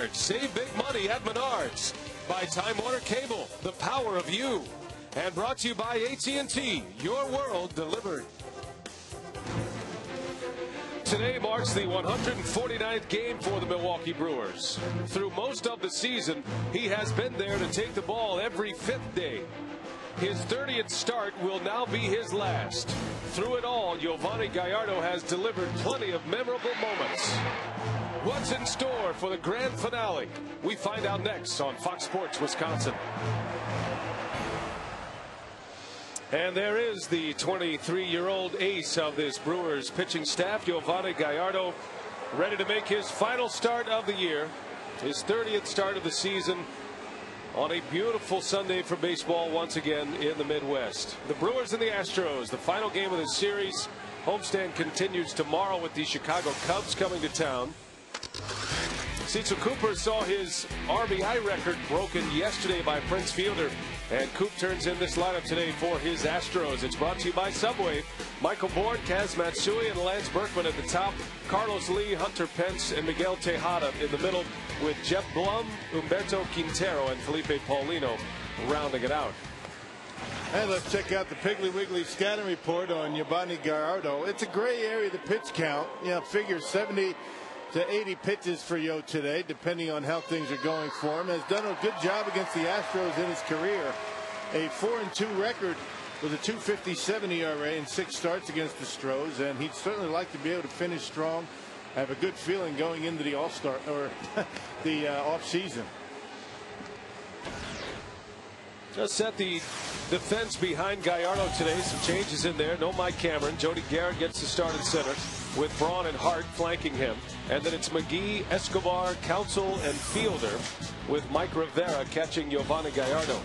Menards. Save big money at Menards. By Time Warner Cable, the power of you. And brought to you by AT&T, your world delivered. Today marks the 149th game for the Milwaukee Brewers. Through most of the season, he has been there to take the ball every fifth day. His 30th start will now be his last. Through it all, Yovani Gallardo has delivered plenty of memorable moments. What's in store for the grand finale? We find out next on Fox Sports Wisconsin. And there is the 23-year-old ace of this Brewers pitching staff, Yovani Gallardo, ready to make his final start of the year, his 30th start of the season, on a beautiful Sunday for baseball once again in the Midwest. The Brewers and the Astros, the final game of the series. Homestand continues tomorrow with the Chicago Cubs coming to town. Cecil Cooper saw his RBI record broken yesterday by Prince Fielder, and Coop turns in this lineup today for his Astros. It's brought to you by Subway. Michael Bourne, Kaz Matsui, and Lance Berkman at the top. Carlos Lee, Hunter Pence, and Miguel Tejada in the middle, with Jeff Blum, Humberto Quintero, and Felipe Paulino rounding it out. And let's check out the Piggly Wiggly scouting report on Yovani Gallardo. It's a gray area, the pitch count. Figure 70 to 80 pitches for Yo today, depending on how things are going for him. Has done a good job against the Astros in his career. A 4-2 record with a 2.57 ERA in 6 starts against the Stros, and he'd certainly like to be able to finish strong. Have a good feeling going into the All-Star or the off-season. Just set the defense behind Gallardo today. Some changes in there. No Mike Cameron. Jody Garrett gets the start at center, with Braun and Hart flanking him. And then it's McGee, Escobar, Counsell, and Fielder, with Mike Rivera catching Yovani Gallardo.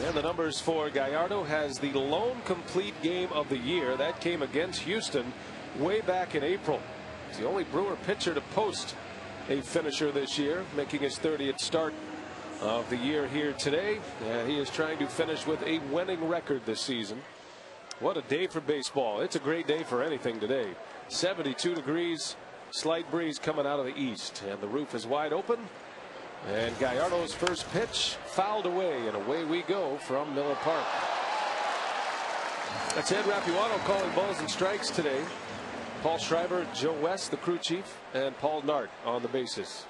And the numbers for Gallardo: has the lone complete game of the year. That came against Houston way back in April. He's the only Brewer pitcher to post a finisher this year, making his 30th start of the year here today. And he is trying to finish with a winning record this season. What a day for baseball. It's a great day for anything today. 72 degrees, slight breeze coming out of the east, and the roof is wide open. And Gallardo's first pitch fouled away, and away we go from Miller Park. That's Ed Rapuano calling balls and strikes today. Paul Schreiber, Joe West, the crew chief, and Paul Nart on the bases.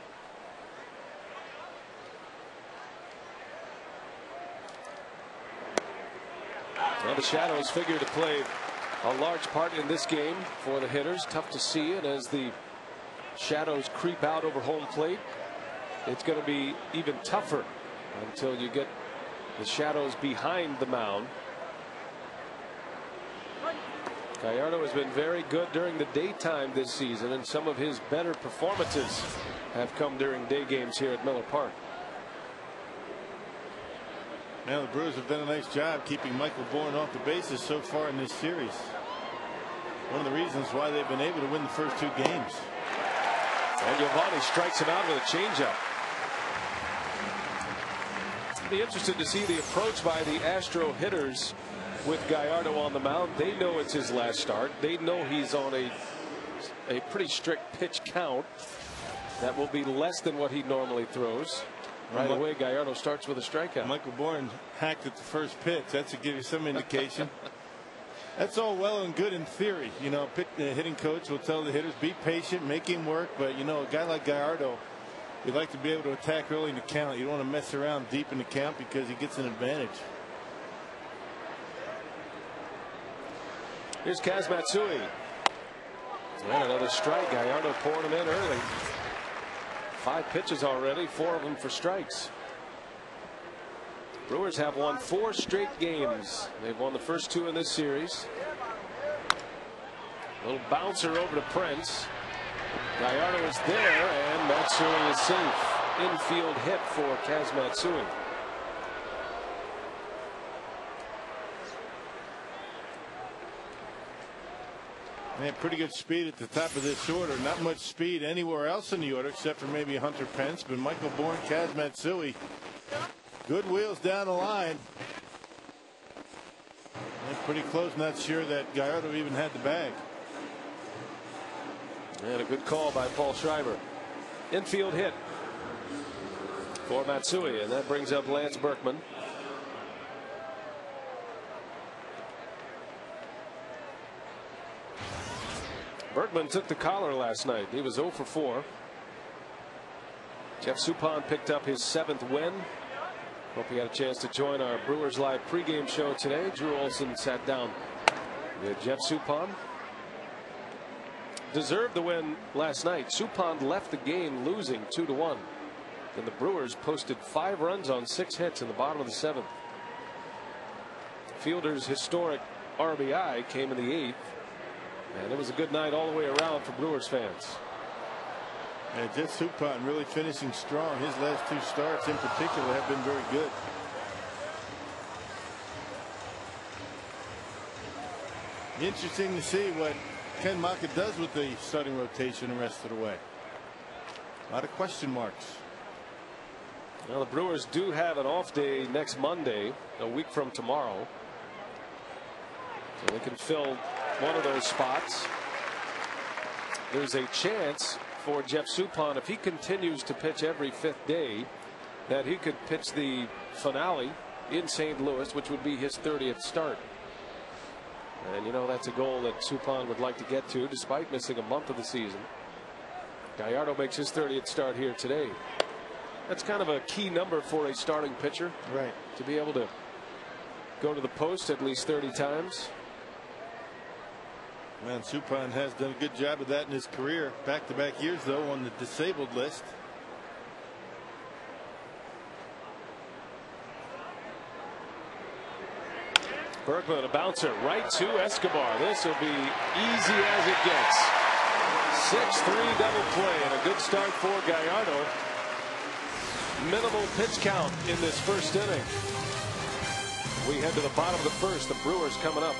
Well, the shadows figure to play a large part in this game for the hitters. Tough to see it as the shadows creep out over home plate. It's going to be even tougher until you get the shadows behind the mound. Gallardo has been very good during the daytime this season, and some of his better performances have come during day games here at Miller Park. Now the Brewers have done a nice job keeping Michael Bourne off the bases so far in this series. One of the reasons why they've been able to win the first 2 games. And Yovani strikes him out with a changeup. Be interested to see the approach by the Astro hitters with Gallardo on the mound. They know it's his last start. They know he's on a pretty strict pitch count that will be less than what he normally throws. Right away, Gallardo starts with a strikeout. Michael Bourne hacked at the first pitch. That should give you some indication. That's all well and good in theory. The hitting coach will tell the hitters, be patient, make him work. But, a guy like Gallardo, you'd like to be able to attack early in the count. You don't want to mess around deep in the count because he gets an advantage. Here's Kaz Matsui. And another strike. Gallardo pouring him in early. 5 pitches already, 4 of them for strikes. Brewers have won 4 straight games. They've won the first 2 in this series. A little bouncer over to Prince. Gallardo is there, and Matsui is safe. Infield hit for Kaz Matsui. They have pretty good speed at the top of this order. Not much speed anywhere else in the order except for maybe Hunter Pence. But Michael Bourne, Kaz Matsui, good wheels down the line. They're pretty close. Not sure that Gallardo even had the bag. And a good call by Paul Schreiber. Infield hit for Matsui, and that brings up Lance Berkman. Berkman took the collar last night. He was 0 for 4. Jeff Suppan picked up his 7th win. Hope he had a chance to join our Brewers Live pregame show today. Drew Olson sat down with Jeff Suppan. Deserved the win last night. Suppan left the game losing 2-1. And the Brewers posted 5 runs on 6 hits in the bottom of the 7th. Fielder's historic RBI came in the 8th. And it was a good night all the way around for Brewers fans. And Jeff Suppan really finishing strong. His last 2 starts in particular have been very good. Interesting to see what Ken Maka does with the starting rotation the rest of the way. A lot of question marks. Well, the Brewers do have an off day next Monday, a week from tomorrow. So they can fill one of those spots. There's a chance for Jeff Suppan, if he continues to pitch every 5th day, that he could pitch the finale in St. Louis, which would be his 30th start. And you know, that's a goal that Suppan would like to get to, despite missing a month of the season. Gallardo makes his 30th start here today. That's kind of a key number for a starting pitcher, right? To be able to go to the post at least 30 times. Man, Suppan has done a good job of that in his career. Back-to-back years, though, on the disabled list. Berkman, a bouncer right to Escobar. This will be easy as it gets. 6-3 double play and a good start for Gallardo. Minimal pitch count in this first inning. We head to the bottom of the first. The Brewers coming up.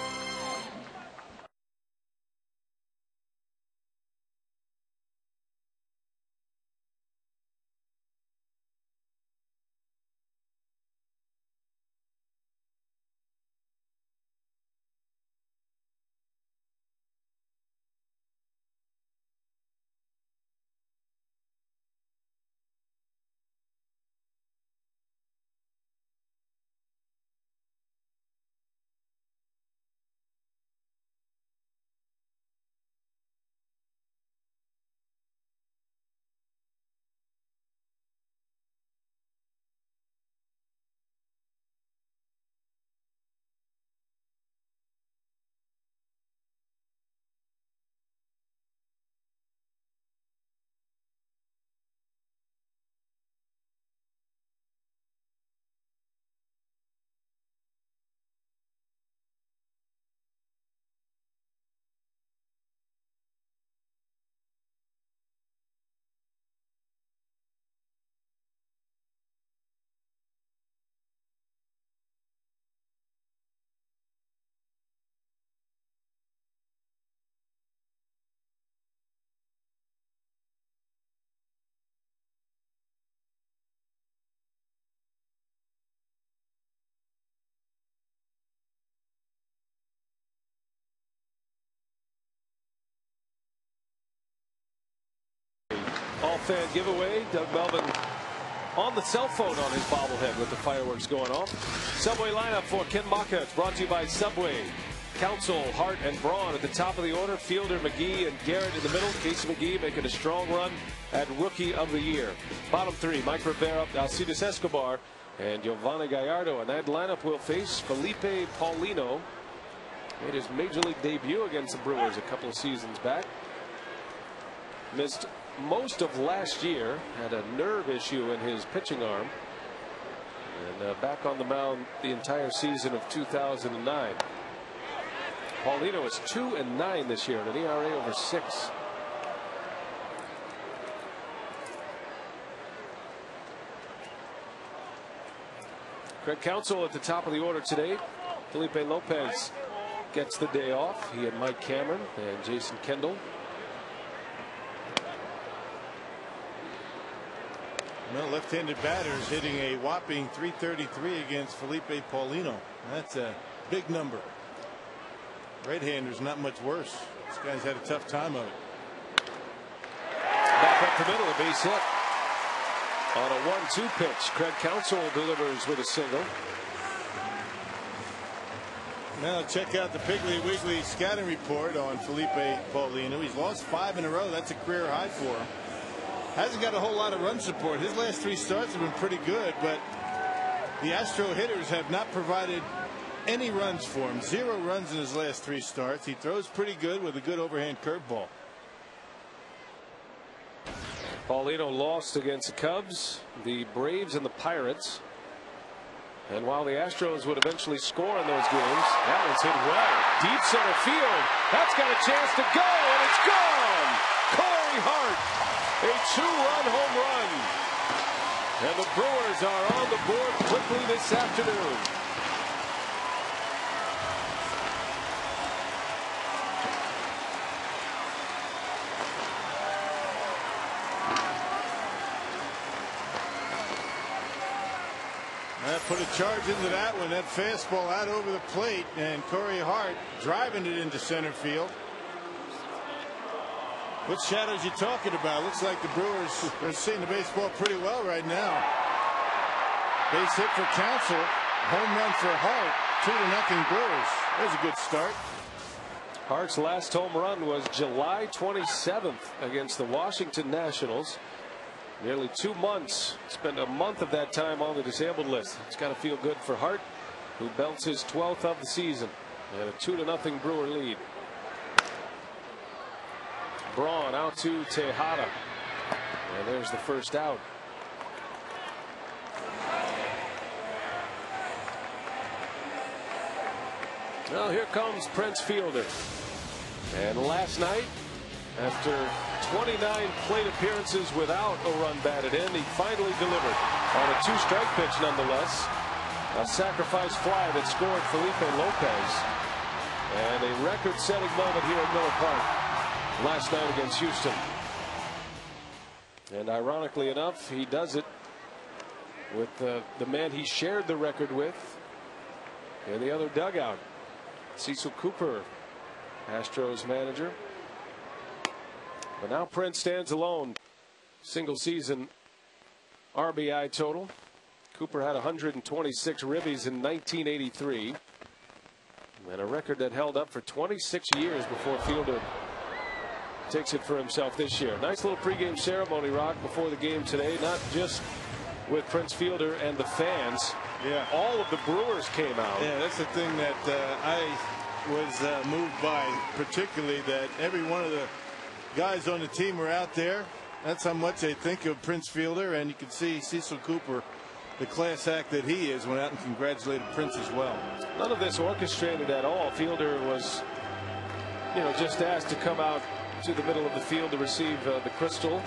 All-fan giveaway. Doug Melvin on the cell phone on his bobblehead with the fireworks going off. Subway lineup for Ken Maka. It's brought to you by Subway. Council, Hart, and Braun at the top of the order. Fielder, McGee, and Garrett in the middle. Casey McGee making a strong run at Rookie of the Year. Bottom 3, Mike Rivera, Alcides Escobar, and Giovanni Gallardo. And that lineup will face Felipe Paulino. Made his major league debut against the Brewers a couple of seasons back. Missed most of last year, had a nerve issue in his pitching arm, and back on the mound the entire season of 2009. Paulino is 2-9 this year, an ERA over 6. Craig Counsell at the top of the order today. Felipe Lopez gets the day off. He and Mike Cameron and Jason Kendall. Well, left-handed batters hitting a whopping .333 against Felipe Paulino. That's a big number. Right-handers not much worse. This guy's had a tough time of it. up the middle, a base hit. On a 1-2 pitch, Craig Counsell delivers with a single. Now check out the Piggly Wiggly scouting report on Felipe Paulino. He's lost 5 in a row. That's a career high for him. Hasn't got a whole lot of run support. His last 3 starts have been pretty good, but the Astro hitters have not provided any runs for him. 0 runs in his last 3 starts. He throws pretty good with a good overhand curveball. Paulino lost against the Cubs, the Braves, and the Pirates. And while the Astros would eventually score in those games, that one's hit well. Deep center field. That's got a chance to go, and it's gone. Corey Hart, a 2-run home run. And the Brewers are on the board quickly this afternoon. Put a charge into that one. That fastball out over the plate, and Corey Hart driving it into center field. What shadows you talking about? Looks like the Brewers are seeing the baseball pretty well right now. Base hit for Counsell, home run for Hart. 2-0 Brewers. That was a good start. Hart's last home run was July 27th against the Washington Nationals. Nearly 2 months. Spent a month of that time on the disabled list. It's got to feel good for Hart, who belts his 12th of the season. And a 2-0 Brewer lead. Braun out to Tejada. And there's the first out. Now here comes Prince Fielder. And last night, after 29 plate appearances without a run batted in, he finally delivered on a 2-strike pitch nonetheless. A sacrifice fly that scored Felipe Lopez. And a record-setting moment here at Miller Park last night against Houston. And ironically enough, he does it with the man he shared the record with in the other dugout. Cecil Cooper, Astros manager. But now Prince stands alone. Single season RBI total. Cooper had 126 ribbies in 1983. And a record that held up for 26 years before Fielder takes it for himself this year. Nice little pregame ceremony, Rock, before the game today. Not just with Prince Fielder and the fans. Yeah. All of the Brewers came out. Yeah, that's the thing that I was moved by, particularly that every one of the guys on the team were out there. That's how much they think of Prince Fielder, and you can see Cecil Cooper, the class act that he is, went out and congratulated Prince as well. None of this orchestrated at all. Fielder was, just asked to come out to the middle of the field to receive the crystal,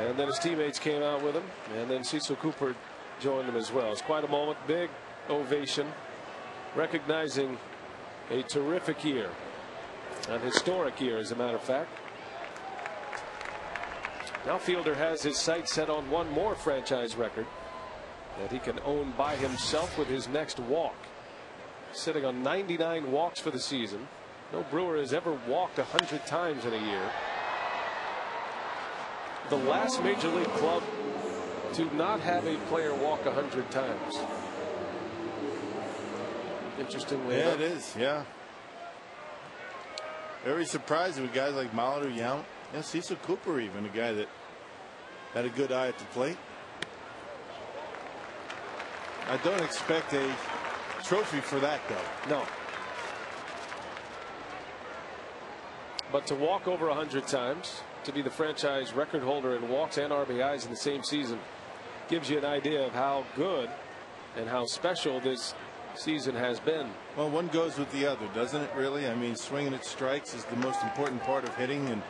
and then his teammates came out with him, and then Cecil Cooper joined him as well. It's quite a moment. Big ovation, recognizing a terrific year, an historic year, as a matter of fact. Now Fielder has his sights set on one more franchise record that he can own by himself with his next walk. Sitting on 99 walks for the season. No Brewer has ever walked 100 times in a year. The last major league club to not have a player walk 100 times. Interestingly enough. It is, yeah. Very surprising with guys like Molitor, Yount, and Cecil Cooper, even a guy that had a good eye at the plate. I don't expect a trophy for that, though. No. But to walk over 100 times, to be the franchise record holder in walks and RBIs in the same season, gives you an idea of how good and how special this season has been. Well, one goes with the other, doesn't it, really? I mean, swinging at strikes is the most important part of hitting, and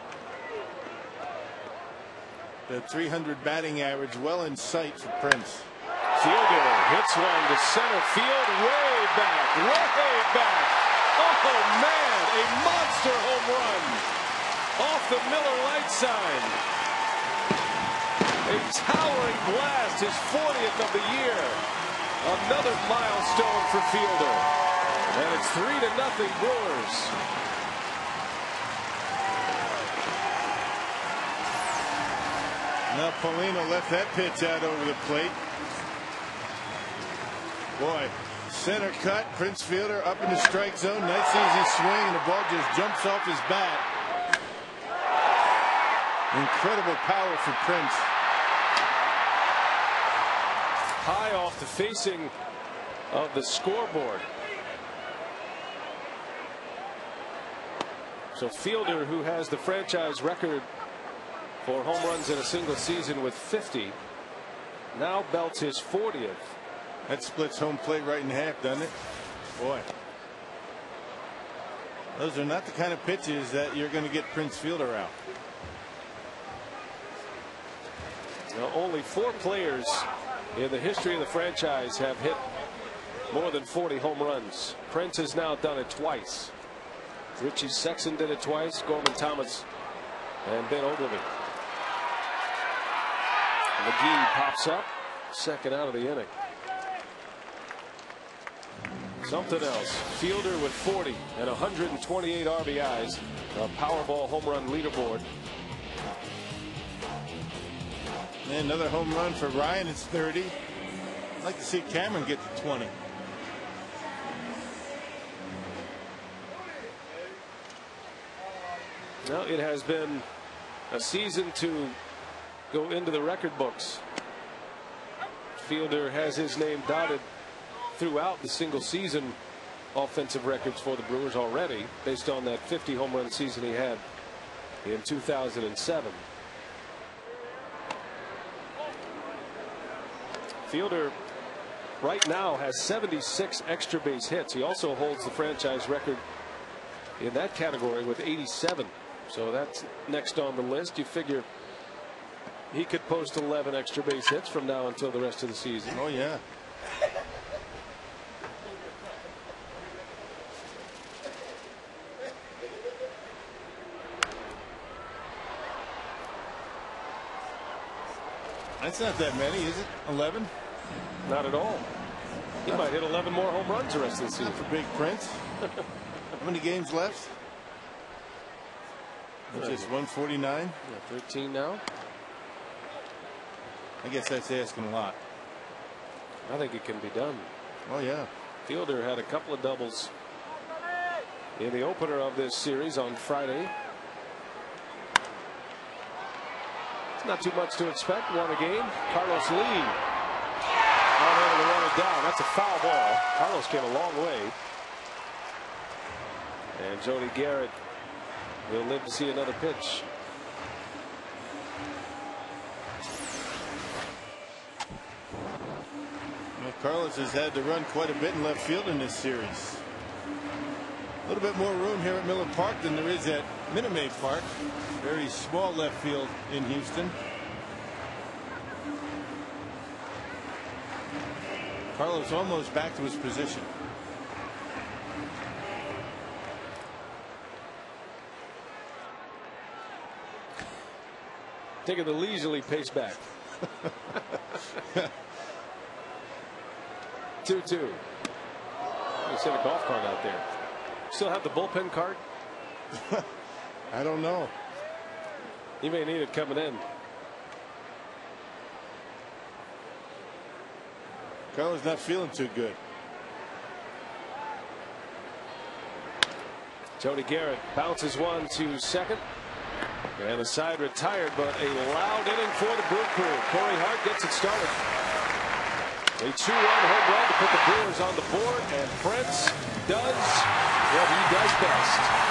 the 300 batting average well in sight for Prince. Fielder hits one to center field, way back, way back. Oh man, a monster home run off the Miller light sign. A towering blast, his 40th of the year. Another milestone for Fielder. And it's 3-0 Brewers. Now Paulino left that pitch out over the plate. Boy, center cut. Prince Fielder up in the strike zone. Nice easy swing, and the ball just jumps off his bat. Incredible power for Prince. High off the facing of the scoreboard. So Fielder, who has the franchise record for home runs in a single season with 50, now belts his 40th. That splits home plate right in half, doesn't it? Boy, those are not the kind of pitches that you're going to get Prince Fielder out. Now, only 4 players in the history of the franchise have hit more than 40 home runs. Prince has now done it twice. Richie Sexton did it twice. Gorman Thomas and Ben Ogilvy. McGee pops up, second out of the inning. Something else. Fielder with 40 and 128 RBIs. A Powerball home run leaderboard. And another home run for Ryan. It's 30. I'd like to see Cameron get to 20. Now it has been a season to go into the record books. Fielder has his name dotted throughout the single season offensive records for the Brewers already, based on that 50 home run season he had in 2007. Fielder right now has 76 extra base hits. He also holds the franchise record in that category with 87. So that's next on the list. You figure he could post 11 extra base hits from now until the rest of the season. Oh, yeah. That's not that many, is it? 11? Not at all. He might hit 11 more home runs the rest of the season. For Big Prince. How many games left? Just 149. Yeah, 13 now. I guess that's asking a lot. I think it can be done. Oh, yeah. Fielder had a couple of doubles in the opener of this series on Friday. It's not too much to expect. Won a game. Carlos Lee unable to run it down. That's a foul ball. Carlos came a long way. And Jody Garrett will live to see another pitch. Well, Carlos has had to run quite a bit in left field in this series. A little bit more room here at Miller Park than there is at Minute Maid Park. Very small left field in Houston. Carlos almost back to his position. Taking the leisurely pace back. 2-2. You set a golf cart out there. Still have the bullpen cart? I don't know. You may need it coming in. Carlos not feeling too good. Jody Garrett bounces one to second. And the side retired, but a loud inning for the Brew Crew. Corey Hart gets it started. A 2-run home run to put the Brewers on the board, and Prince does what he does best.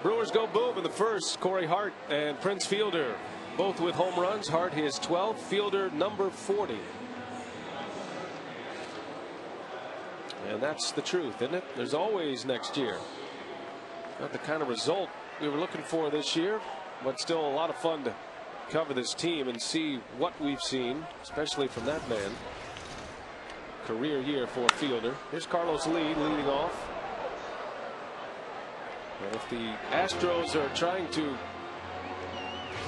Brewers go boom in the first. Corey Hart and Prince Fielder both with home runs. Hart his 12th, Fielder number 40. And that's the truth, isn't it? There's always next year. Not the kind of result we were looking for this year, but still a lot of fun to cover this team and see what we've seen, especially from that man. Career year for Fielder. Here's Carlos Lee leading off. And if the Astros are trying to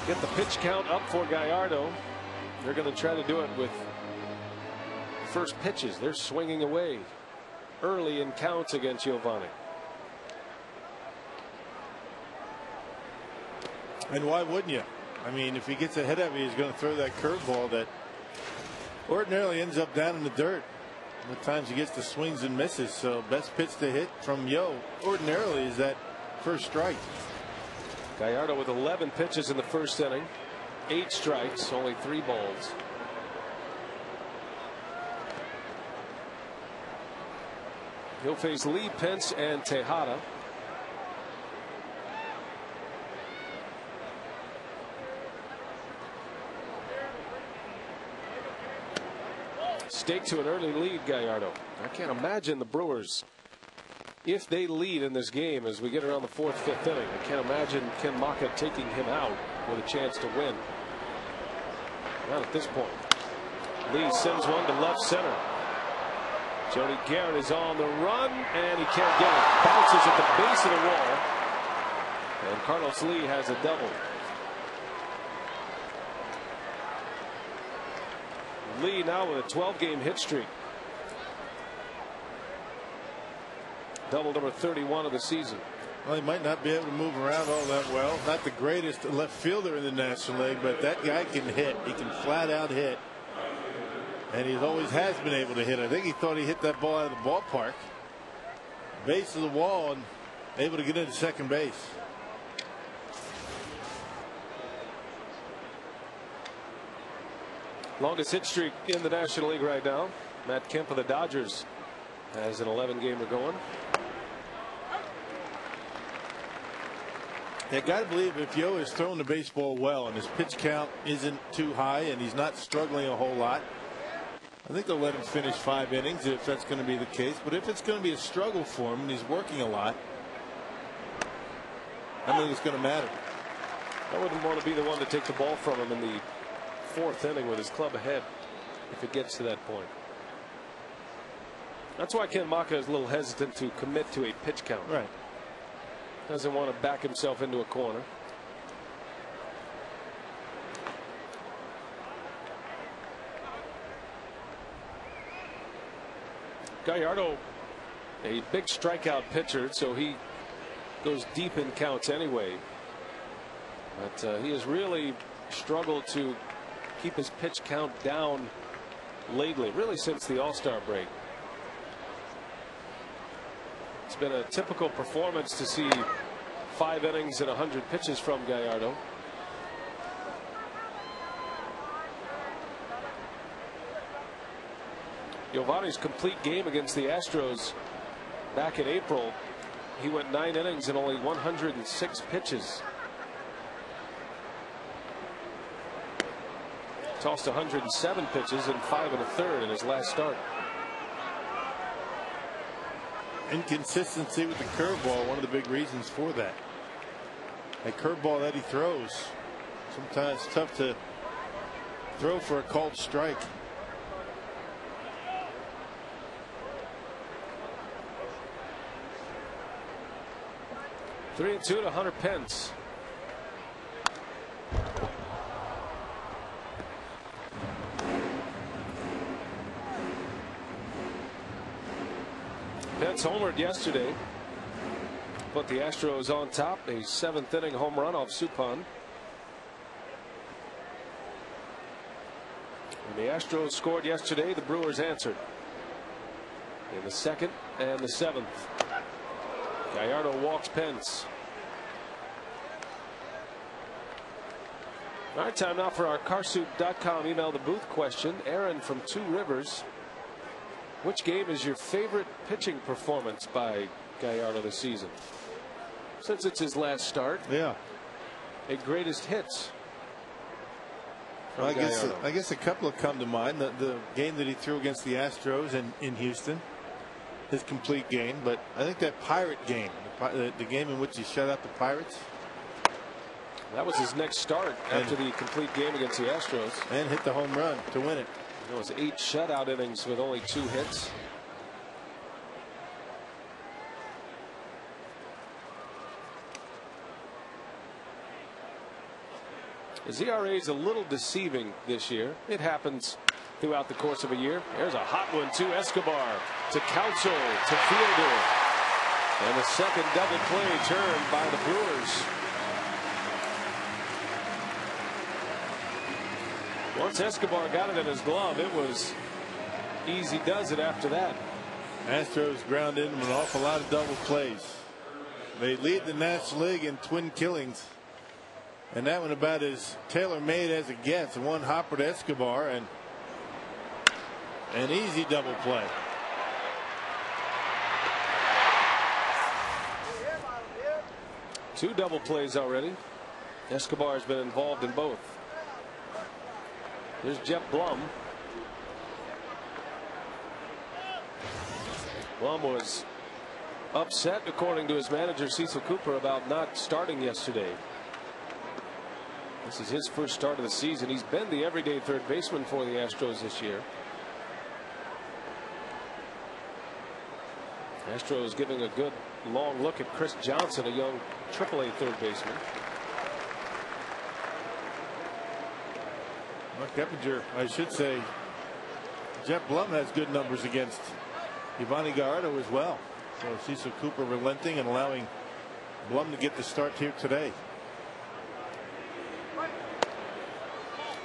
get the pitch count up for Gallardo, they're going to try to do it with first pitches. They're swinging away early in counts against Giovanni. And why wouldn't you? I mean, if he gets ahead of you, he's going to throw that curveball that ordinarily ends up down in the dirt. At times he gets the swings and misses. So best pitch to hit from Yo ordinarily is that first strike. Gallardo with 11 pitches in the first inning, 8 strikes, only 3 balls. He'll face Lee, Pence, and Tejada. Stake to an early lead, Gallardo. I can't imagine the Brewers, if they lead in this game as we get around the 4th, 5th inning, I can't imagine Ken Maka taking him out with a chance to win. Not at this point. Lee sends one to left center. Jody Garrett is on the run, and he can't get it. Bounces at the base of the wall, and Carlos Lee has a double. Lee now with a 12-game hit streak. Double number 31 of the season. Well, he might not be able to move around all that well. Not the greatest left fielder in the National League, but that guy can hit. He can flat out hit. And he always has been able to hit. I think he thought he hit that ball out of the ballpark. Base of the wall and able to get into second base. Longest hit streak in the National League right now. Matt Kemp of the Dodgers has an 11-gamer going. I got to believe if Yo is throwing the baseball well and his pitch count isn't too high and he's not struggling a whole lot, I think they'll let him finish 5 innings if that's going to be the case. But if it's going to be a struggle for him and he's working a lot, I think it's going to matter. I wouldn't want to be the one to take the ball from him in the 4th inning with his club ahead if it gets to that point. That's why Ken Maka is a little hesitant to commit to a pitch count. Right. Doesn't want to back himself into a corner. Gallardo, a big strikeout pitcher, so he goes deep in counts anyway. But he has really struggled to keep his pitch count down lately, really since the All-Star break. It's been a typical performance to see 5 innings and 100 pitches from Gallardo. Giovanni's complete game against the Astros back in April, he went 9 innings and only 106 pitches. Tossed 107 pitches in 5 1/3 in his last start. Inconsistency with the curveball, one of the big reasons for that. A curveball that he throws, sometimes tough to throw for a called strike. Three and 2 to Hunter Pence. Pence homered yesterday, put the Astros on top. A 7th inning home run off Suppan. When the Astros scored yesterday, the Brewers answered in the 2nd and the 7th. Gallardo walks Pence. All right, time now for our carsoup.com email the booth question. Aaron from Two Rivers. Which game is your favorite pitching performance by Gallardo this season? since it's his last start. Yeah. A greatest hits. Well, I guess a couple have come to mind. The game that he threw against the Astros in Houston, his complete game. But I think that Pirate game, the game in which he shut out the Pirates. That was his next start after the complete game against the Astros. And hit the home run to win it. It was 8 shutout innings with only 2 hits. His ERA is a little deceiving this year. It happens throughout the course of a year. There's a hot one to Escobar, to Counsell, to Fielder. And a second double play turned by the Brewers. Once Escobar got it in his glove, it was easy does it after that. Astros ground into an awful lot of double plays. They lead the National League in twin killings. And that one about as tailor-made as it gets. One hopper to Escobar and an easy double play. Two double plays already. Escobar has been involved in both. There's Jeff Blum. Blum was upset, according to his manager Cecil Cooper, about not starting yesterday. This is his first start of the season. He's been the everyday third baseman for the Astros this year. Astros giving a good long look at Chris Johnson, a young AAA third baseman. Mark Eppinger, I should say, Jeff Blum has good numbers against Yvonne Gallardo as well. So Cecil Cooper relenting and allowing Blum to get the start here today.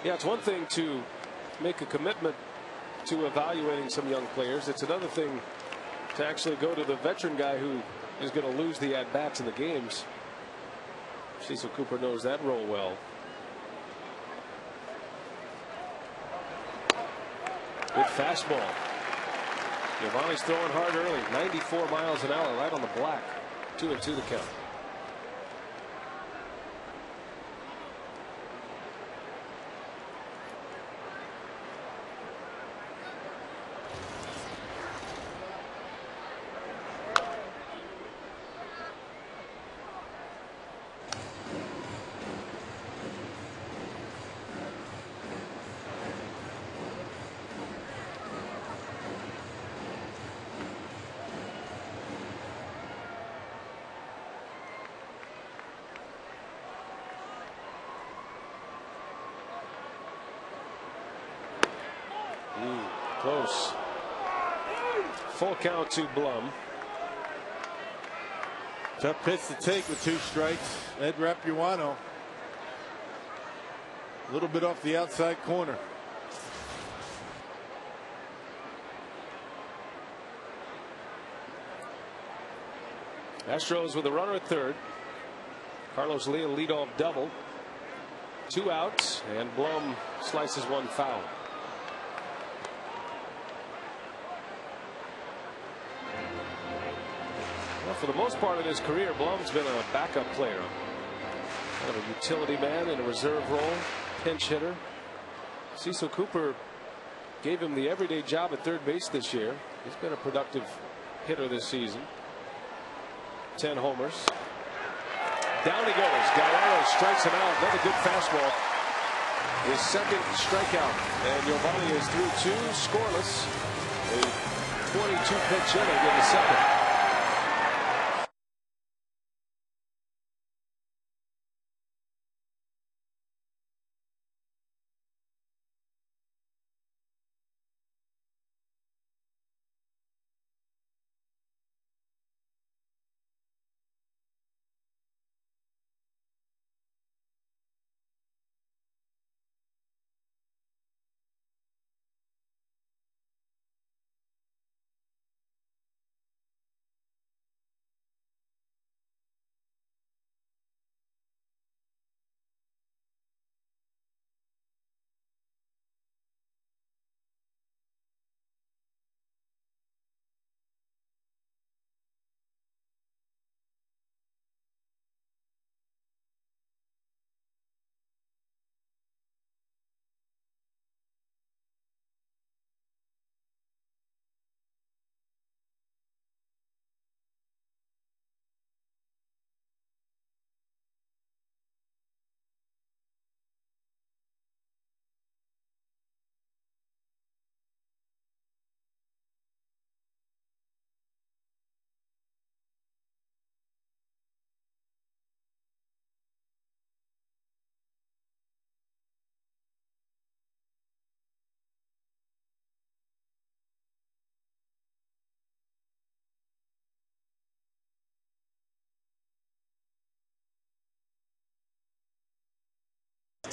Yeah, it's one thing to make a commitment to evaluating some young players. It's another thing to actually go to the veteran guy who is going to lose the at-bats in the games. Cecil Cooper knows that role well. Good fastball. Giovanni's throwing hard early. 94 miles an hour right on the black. 2-2 the count. Close. Full count to Blum. Tough pitch to take with 2 strikes. Ed Rapuano. A little bit off the outside corner. Astros with a runner at third. Carlos Lee, a leadoff double. 2 outs, and Blum slices one foul. Well, for the most part of his career, Blum's been a backup player. Kind of a utility man in a reserve role, pinch hitter. Cecil Cooper gave him the everyday job at third base this year. He's been a productive hitter this season. 10 homers. Down he goes. Gallardo strikes him out. Another good fastball. His second strikeout. And Giovanni is through 2 scoreless. A 22 pitch inning in the second.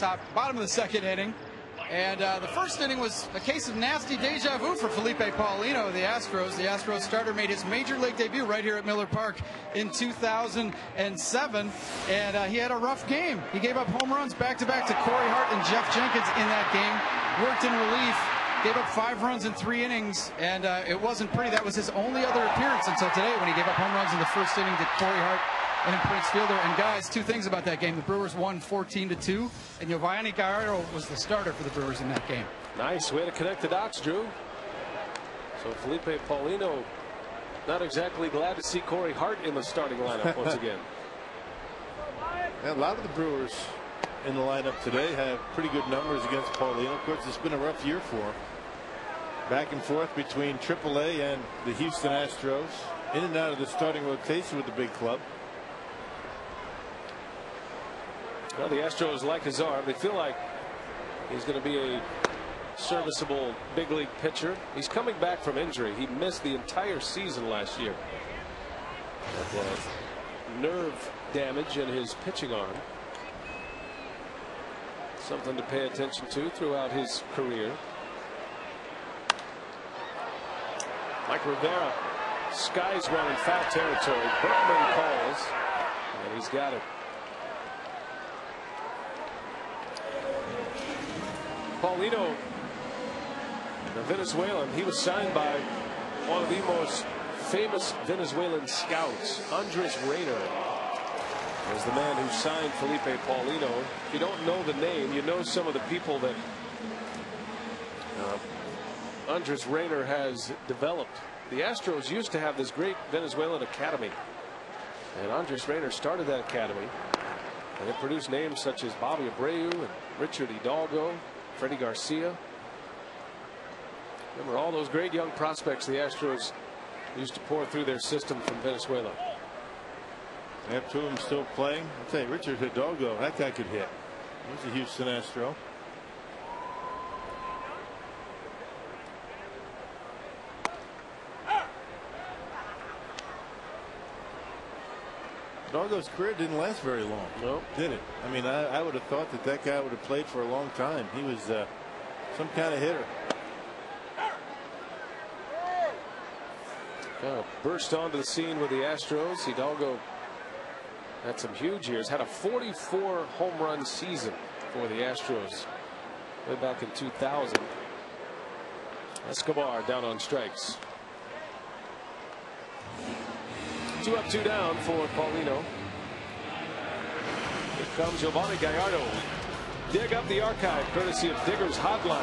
Bottom of the second inning. And the first inning was a case of nasty deja vu for Felipe Paulino of the Astros. The Astros starter made his major league debut right here at Miller Park in 2007, and he had a rough game. He gave up home runs back-to-back to Corey Hart and Jeff Jenkins in that game, worked in relief, gave up 5 runs in 3 innings, and it wasn't pretty. That was his only other appearance until today when he gave up home runs in the first inning to Corey Hart and Prince Fielder. And guys, 2 things about that game. The Brewers won 14-2, and Giovanni Gallardo was the starter for the Brewers in that game. Nice way to connect the dots, Drew. So Felipe Paulino not exactly glad to see Corey Hart in the starting lineup once again. A lot of the Brewers in the lineup today have pretty good numbers against Paulino. Of course, it's been a rough year for him. Back and forth between AAA and the Houston Astros. In and out of the starting rotation with the big club. Well, the Astros like his arm. They feel like he's going to be a serviceable big league pitcher. He's coming back from injury. He missed the entire season last year. Nerve damage in his pitching arm. Something to pay attention to throughout his career. Mike Rivera skies one in foul territory. Berkman calls, and he's got it. Paulino, the Venezuelan, he was signed by one of the most famous Venezuelan scouts. Andres Reyna was the man who signed Felipe Paulino. If you don't know the name, you know some of the people that Andres Reyna has developed. The Astros used to have this great Venezuelan academy, and Andres Reyna started that academy, and it produced names such as Bobby Abreu and Richard Hidalgo, Freddie Garcia. Remember all those great young prospects the Astros used to pour through their system from Venezuela. They have 2 of them still playing. I'll tell you, Richard Hidalgo, that guy could hit. He's a Houston Astro. Hidalgo's career didn't last very long. Nope. Did it? I mean, I would have thought that guy would have played for a long time. He was some kind of hitter. Kind of burst onto the scene with the Astros. Hidalgo had some huge years. Had a 44 home run season for the Astros way back in 2000. Escobar down on strikes. 2 up, 2 down for Paulino. Here comes Giovanni Gallardo. Dig up the archive courtesy of Digger's Hotline.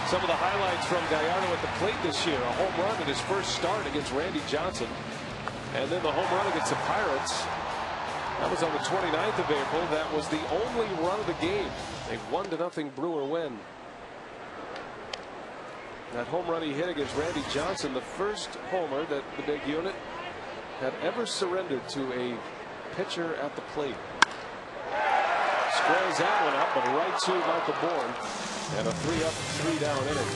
Some of the highlights from Gallardo at the plate this year. A home run in his first start against Randy Johnson, and then the home run against the Pirates. That was on the 29th of April. That was the only run of the game. A 1-0 Brewer win. That home run he hit against Randy Johnson, the first homer that the big unit had ever surrendered to a pitcher at the plate. Squares that one up, but right to Michael Bourne, and a 3 up, 3 down inning.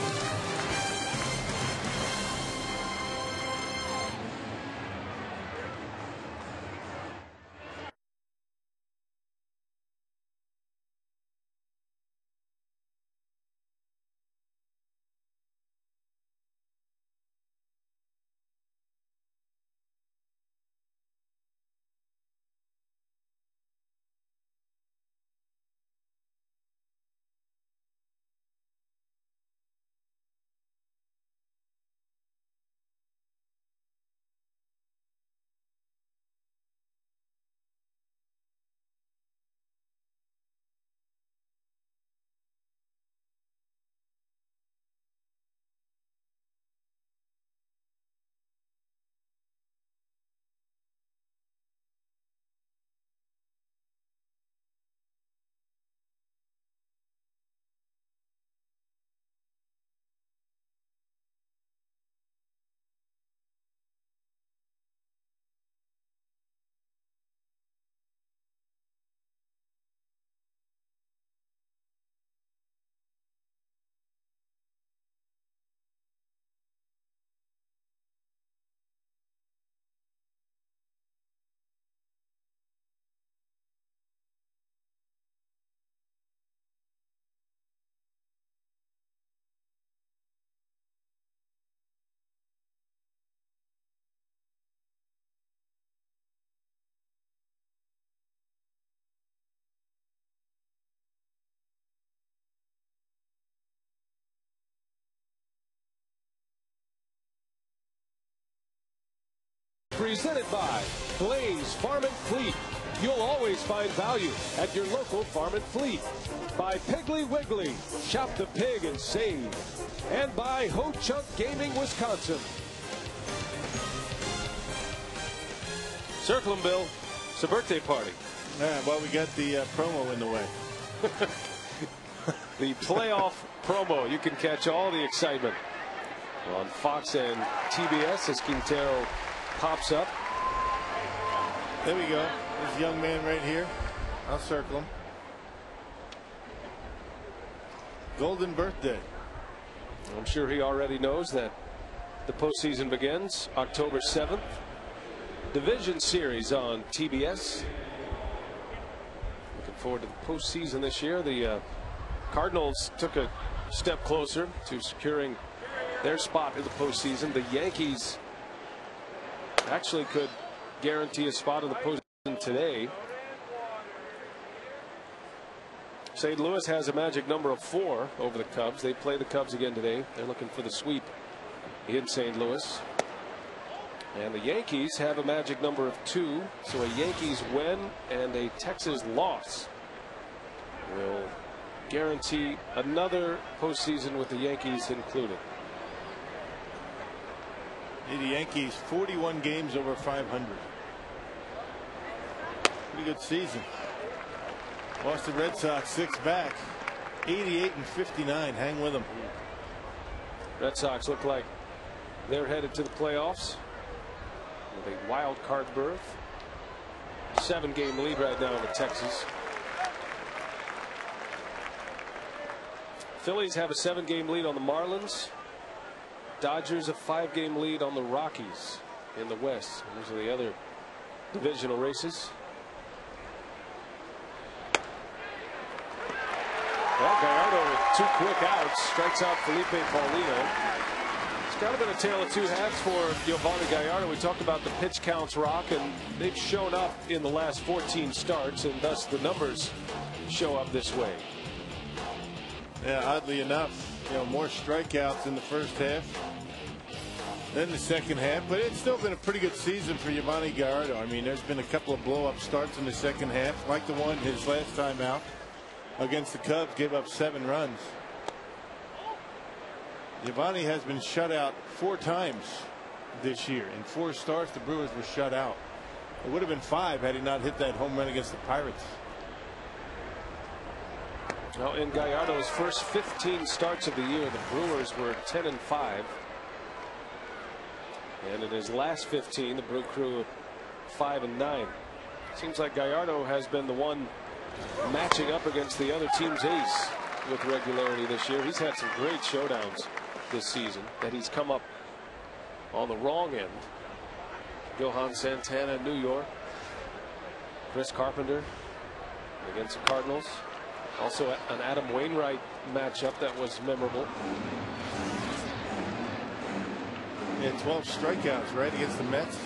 presented by Blaze Farm and Fleet. You'll always find value at your local Farm and Fleet. By Piggly Wiggly, shop the pig and save. And by HOU Gaming, Wisconsin. Circle 'em, Bill. It's a birthday party. Yeah, well, we got the promo in the way. The playoff promo. You can catch all the excitement on Fox and TBS as Quintero pops up. There we go. This young man right here. I'll circle him. Golden birthday. I'm sure he already knows that the postseason begins October 7th. Division series on TBS. Looking forward to the postseason this year. The Cardinals took a step closer to securing their spot in the postseason. The Yankees actually could guarantee a spot in the postseason today. St. Louis has a magic number of 4 over the Cubs. They play the Cubs again today. They're looking for the sweep in St. Louis. And the Yankees have a magic number of 2. So a Yankees win and a Texas loss will guarantee another postseason with the Yankees included. The Yankees 41 games over 500. Pretty good season. Boston Red Sox 6 back. 88 and 59. Hang with them. Red Sox look like they're headed to the playoffs with a wild card berth. 7-game lead right now over Texas. Phillies have a 7-game lead on the Marlins. Dodgers a 5-game lead on the Rockies in the West. Those are the other divisional races. Well, Gallardo with 2 quick outs strikes out Felipe Paulino. It's kind of been a tale of 2 halves for Giovanni Gallardo. We talked about the pitch counts, Rock, and they've shown up in the last 14 starts, and thus the numbers show up this way. Yeah, oddly enough, more strikeouts in the first half than the second half, but it's still been a pretty good season for Giovanni Gallardo. I mean, there's been a couple of blow-up starts in the second half, like the one his last time out against the Cubs, gave up 7 runs. Giovanni has been shut out 4 times this year. In 4 starts, the Brewers were shut out. It would have been 5 had he not hit that home run against the Pirates. Well, in Gallardo's first 15 starts of the year, the Brewers were 10 and 5. And in his last 15, the Brew Crew 5 and 9. Seems like Gallardo has been the one matching up against the other team's ace with regularity this year. He's had some great showdowns this season that he's come up on the wrong end. Johan Santana in New York. Chris Carpenter against the Cardinals. Also an Adam Wainwright matchup that was memorable. Yeah, 12 strikeouts right against the Mets.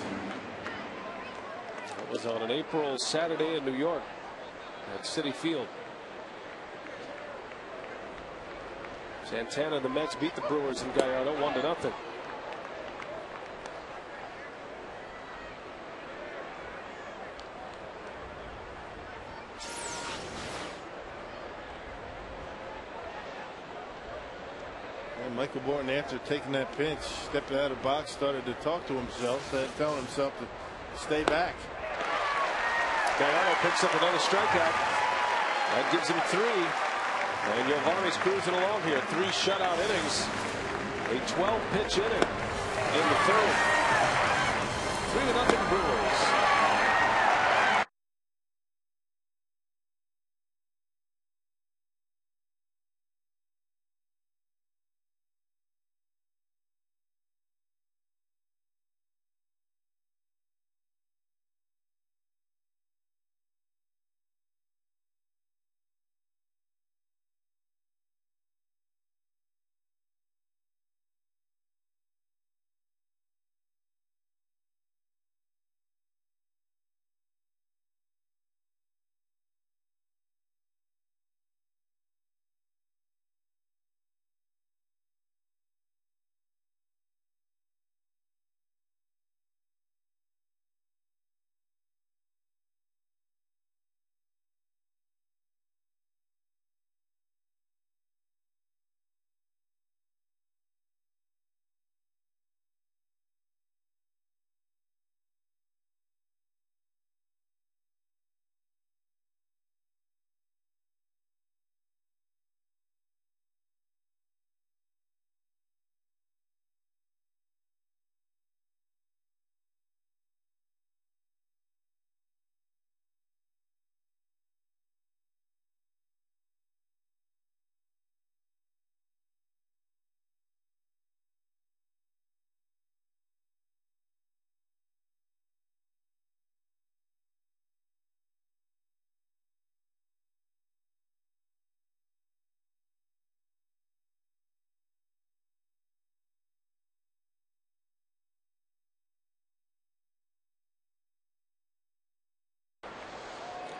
That was on an Saturday in New York at Citi Field. Santana and the Mets beat the Brewers and Gallardo 1-0. And Michael Bourne, after taking that pinch, stepping out of the box, started to talk to himself, telling himself to stay back. Gallardo picks up another strikeout. That gives him 3. And Giovanni's cruising along here. 3 shutout innings. A 12-pitch inning in the 3rd. 3-0 Brewers.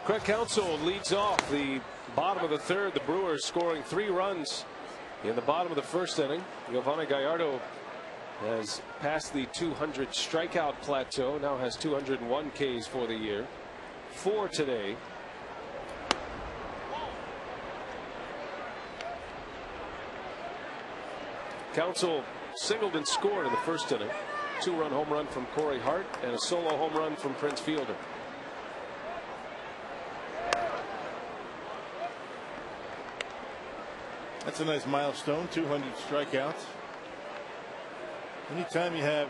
Craig Counsell leads off the bottom of the third. The Brewers scoring 3 runs in the bottom of the first inning. Giovanni Gallardo has passed the 200 strikeout plateau, now has 201 Ks for the year. 4 today. Counsell singled and scored in the first inning. 2-run home run from Corey Hart and a solo home run from Prince Fielder. That's a nice milestone, 200 strikeouts. Anytime you have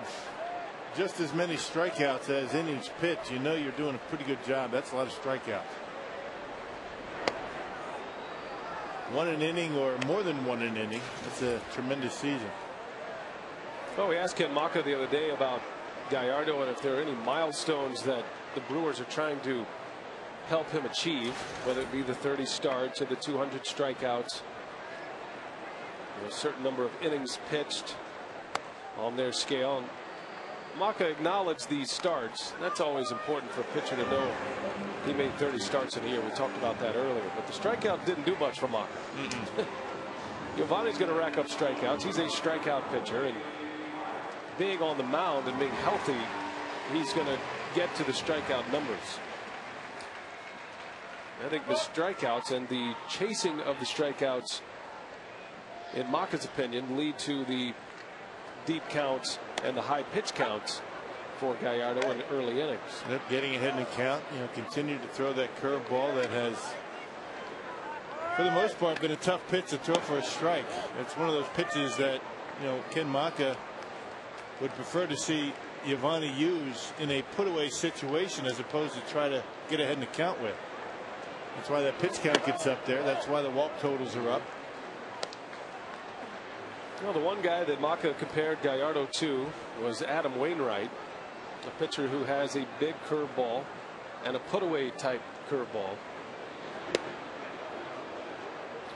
just as many strikeouts as innings pitched, you know you're doing a pretty good job. That's a lot of strikeouts. 1 an inning or more than 1 an inning. That's a tremendous season. Well, we asked Ken Maka the other day about Gallardo and if there are any milestones that the Brewers are trying to help him achieve, whether it be the 30 starts or the 200 strikeouts. A certain number of innings pitched on their scale. And Maka acknowledged these starts. That's always important for a pitcher to know. He made 30 starts in a year. We talked about that earlier. But the strikeout didn't do much for Maka. Giovanni's going to rack up strikeouts. He's a strikeout pitcher. And being on the mound and being healthy, he's going to get to the strikeout numbers. I think the strikeouts and the chasing of the strikeouts, in Maka's opinion, lead to the deep counts and the high pitch counts for Gallardo in the early innings. Yep, getting ahead in the count, continue to throw that curveball that has, for the most part, been a tough pitch to throw for a strike. It's one of those pitches that, Ken Maka would prefer to see Giovanni use in a put-away situation as opposed to try to get ahead in the count with. That's why that pitch count gets up there. That's why the walk totals are up. Well, the one guy that Maka compared Gallardo to was Adam Wainwright, a pitcher who has a big curveball and a put-away type curveball.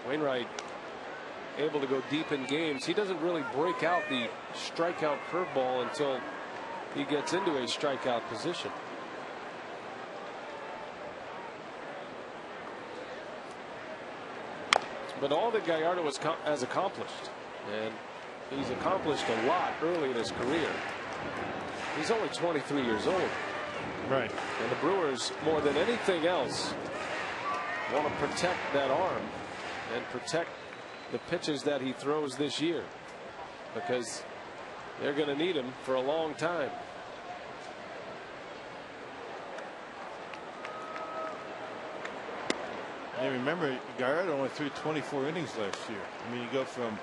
Wainwright able to go deep in games. He doesn't really break out the strikeout curveball until he gets into a strikeout position. But all that Gallardo has accomplished, and he's accomplished a lot early in his career. He's only 23 years old. Right. And the Brewers, more than anything else, want to protect that arm and protect the pitches that he throws this year, because they're going to need him for a long time. And remember, Gallardo only threw 24 innings last year. I mean, you go from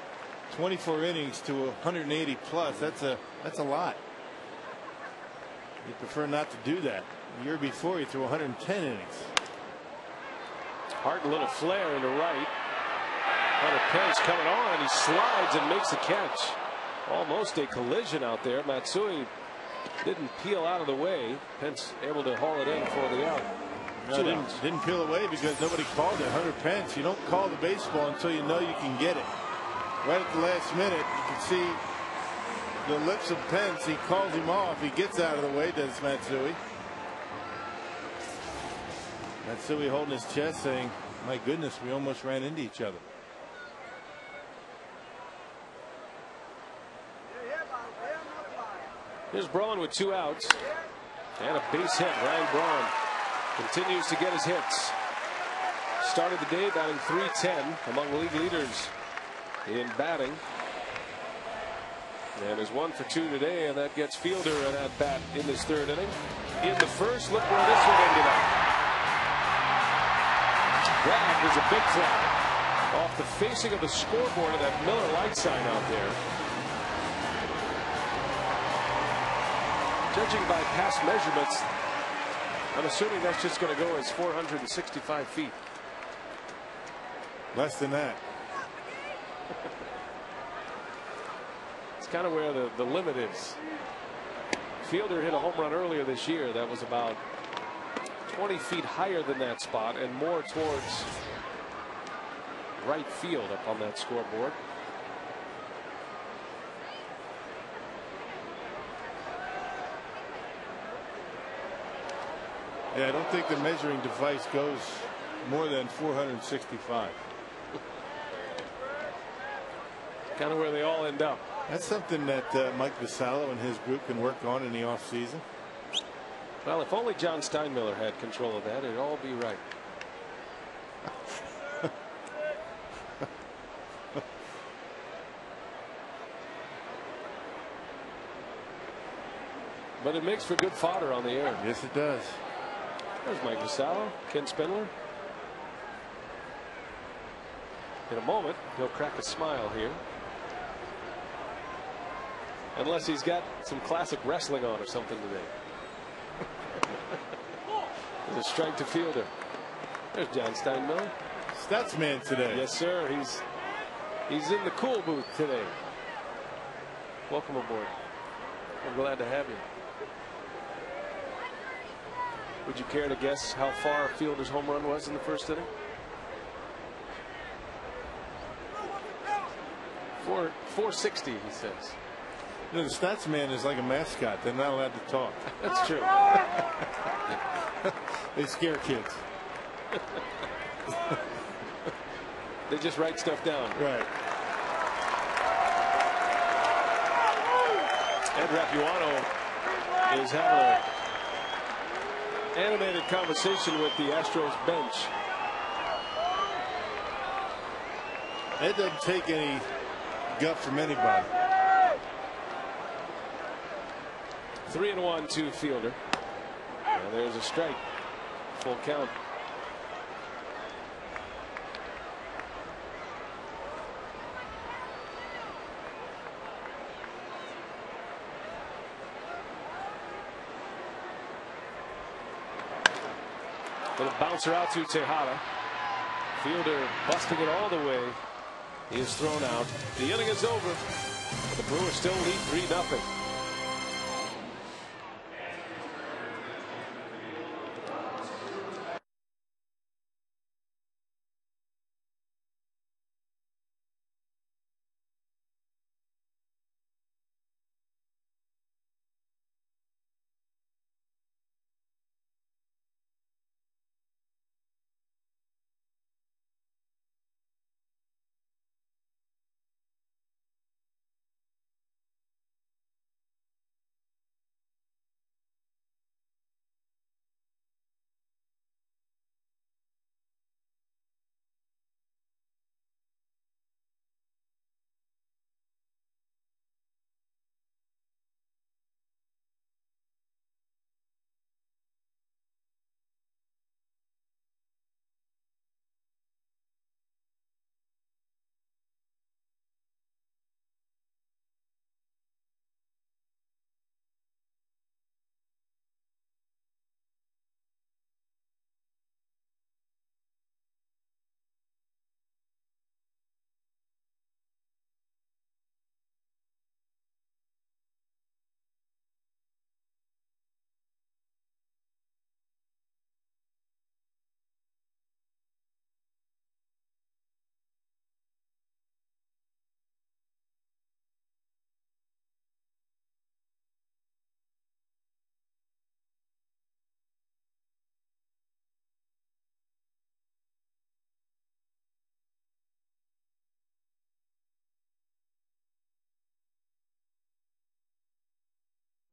24 innings to 180 plus. That's a lot. You prefer not to do that. The year before, he threw 110 innings. Hart, a little flare into right. Hunter Pence coming on. He slides and makes the catch. Almost a collision out there. Matsui didn't peel out of the way. Pence able to haul it in for the out. No, didn't peel away because nobody called it. Hunter Pence, you don't call the baseball until you know you can get it. Right at the last minute, you can see the lips of Pence. He calls him off. He gets out of the way, does Matsui. Matsui holding his chest saying, my goodness, we almost ran into each other. Here's Braun with 2 outs and a base hit. Ryan Braun continues to get his hits. Started the day batting .310, among league leaders in batting. And is 1 for 2 today, and that gets Fielder an at bat in this third inning. In the first, look where this one ended up. That is a big fly off the facing of the scoreboard of that Miller light sign out there. Judging by past measurements, I'm assuming that's just going to go as 465 feet. Less than that. It's kind of where the limit is. Fielder hit a home run earlier this year that was about 20 feet higher than that spot and more towards right field up on that scoreboard. Yeah, I don't think the measuring device goes more than 465. Kind of where they all end up. That's something that Mike Vasallo and his group can work on in the offseason. Well, if only John Steinmiller had control of that, it'd all be right. But it makes for good fodder on the air. Yes, it does. There's Mike Vasallo, Ken Spindler. In a moment, he'll crack a smile here. Unless he's got some classic wrestling on or something today. There's a strike to fielder. There's John Steinmiller. Statsman today. Yes, sir. He's in the cool booth today. Welcome aboard. We're glad to have you. Would you care to guess how far Fielder's home run was in the first inning? 460, he says. You know, the Statsman is like a mascot. They're not allowed to talk. That's true. They scare kids. They just write stuff down. Right. Ed Rapuano is having an animated conversation with the Astros bench. Ed doesn't take any guff from anybody. 3-1 to Fielder. And there's a strike. Full count. Little bouncer out to Tejada. Fielder busting it all the way. He is thrown out. The inning is over. The Brewers still lead 3-0.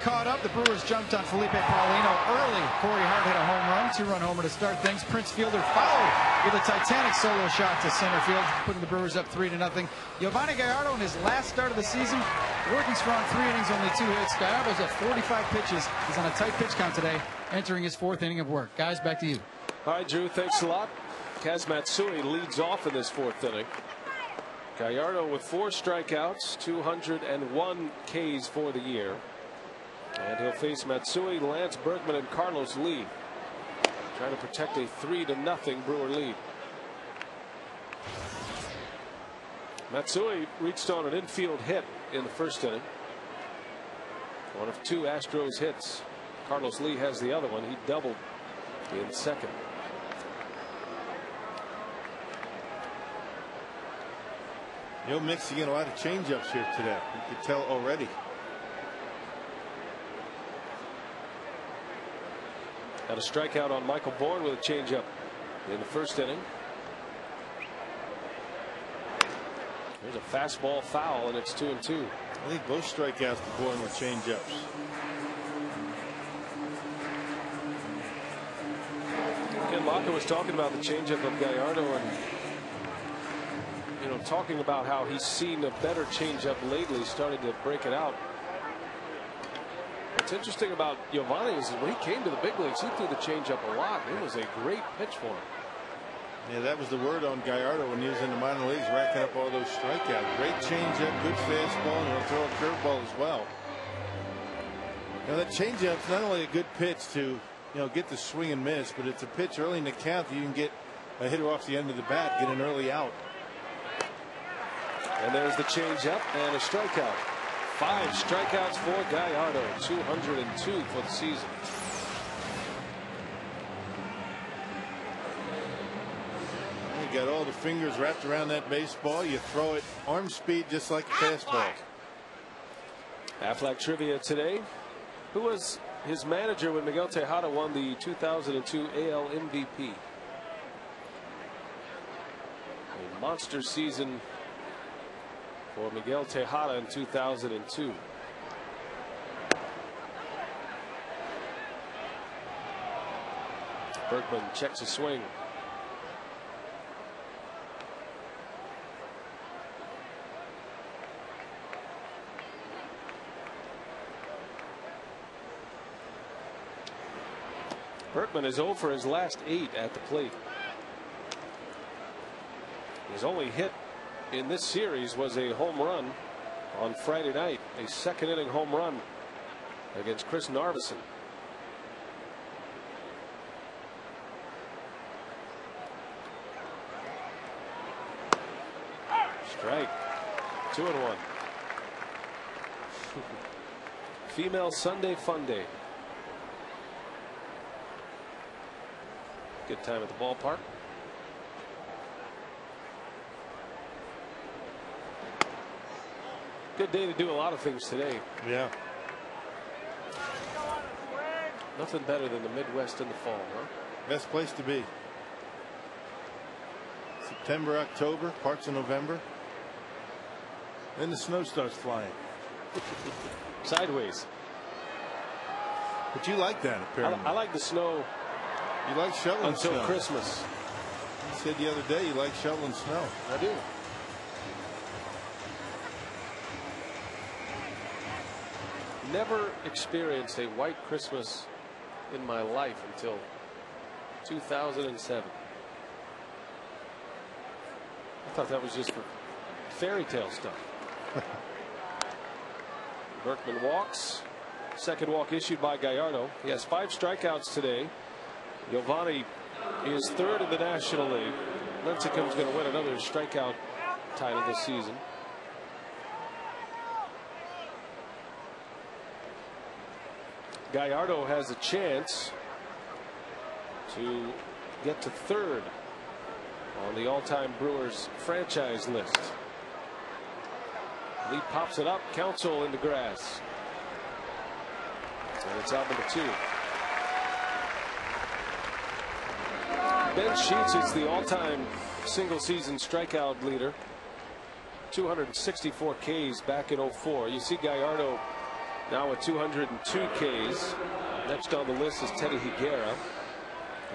Caught up. The Brewers jumped on Felipe Paulino early. Corey Hart hit a home run, 2-run homer to start things. Prince Fielder followed with a Titanic solo shot to center field, putting the Brewers up 3-0. Giovanni Gallardo in his last start of the season, working strong, 3 innings, only 2 hits. Gallardo's at 45 pitches. He's on a tight pitch count today, entering his 4th inning of work. Guys, back to you. All right, Drew, thanks a lot. Kaz Matsui leads off in this 4th inning. Gallardo with 4 strikeouts, 201 Ks for the year. And he'll face Matsui, Lance Berkman, and Carlos Lee, trying to protect a 3-0 Brewer lead. Matsui reached on an infield hit in the 1st inning. One of 2 Astros hits. Carlos Lee has the other one. He doubled in 2nd. You're mixing in a lot of changeups here today. You can tell already. Got a strikeout on Michael Bourne with a changeup in the first inning. There's a fastball foul, and it's 2-2. I think both strikeouts to Bourne were changeups. Ken Locker was talking about the changeup of Gallardo, and talking about how he's seen a better changeup lately, starting to break it out. What's interesting about Giovanni is when he came to the big leagues, he threw the changeup a lot. It was a great pitch for him. Yeah, that was the word on Gallardo when he was in the minor leagues, racking up all those strikeouts. Great changeup, good fastball, and he'll throw a curveball as well. That changeup's not only a good pitch to get the swing and miss, but it's a pitch early in the count that you can get a hitter off the end of the bat, get an early out. And there's the changeup and a strikeout. 5 strikeouts for Gallardo, 202 for the season. You got all the fingers wrapped around that baseball. You throw it arm speed just like a fastball. Aflac trivia today. Who was his manager when Miguel Tejada won the 2002 AL MVP? A monster season for Miguel Tejada in 2002. Berkman checks a swing. Berkman is 0 for his last 8 at the plate. His only hit in this series was a home run on Friday night, a second inning home run against Chris Narveson. Strike. 2-1. Female Sunday Fun Day. Good time at the ballpark. Good day to do a lot of things today. Yeah. Nothing better than the Midwest in the fall, huh? Best place to be. September, October, parts of November. Then the snow starts flying. Sideways. But you like that, apparently. I like the snow. You like shoveling until snow. Christmas. You said the other day you like shoveling snow. I do. Never experienced a white Christmas in my life until 2007. I thought that was just for fairy tale stuff. Berkman walks. Second walk issued by Gallardo. He has 5 strikeouts today. Giovanni is 3rd in the National League. Lincecum's going to win another strikeout title this season. Gallardo has a chance to get to 3rd on the all-time Brewers franchise list. Lee pops it up. Counsell in the grass. And it's out number 2. Ben Sheets is the all-time single-season strikeout leader. 264 Ks back in 04. You see Gallardo now with 202 Ks. Next on the list is Teddy Higuera.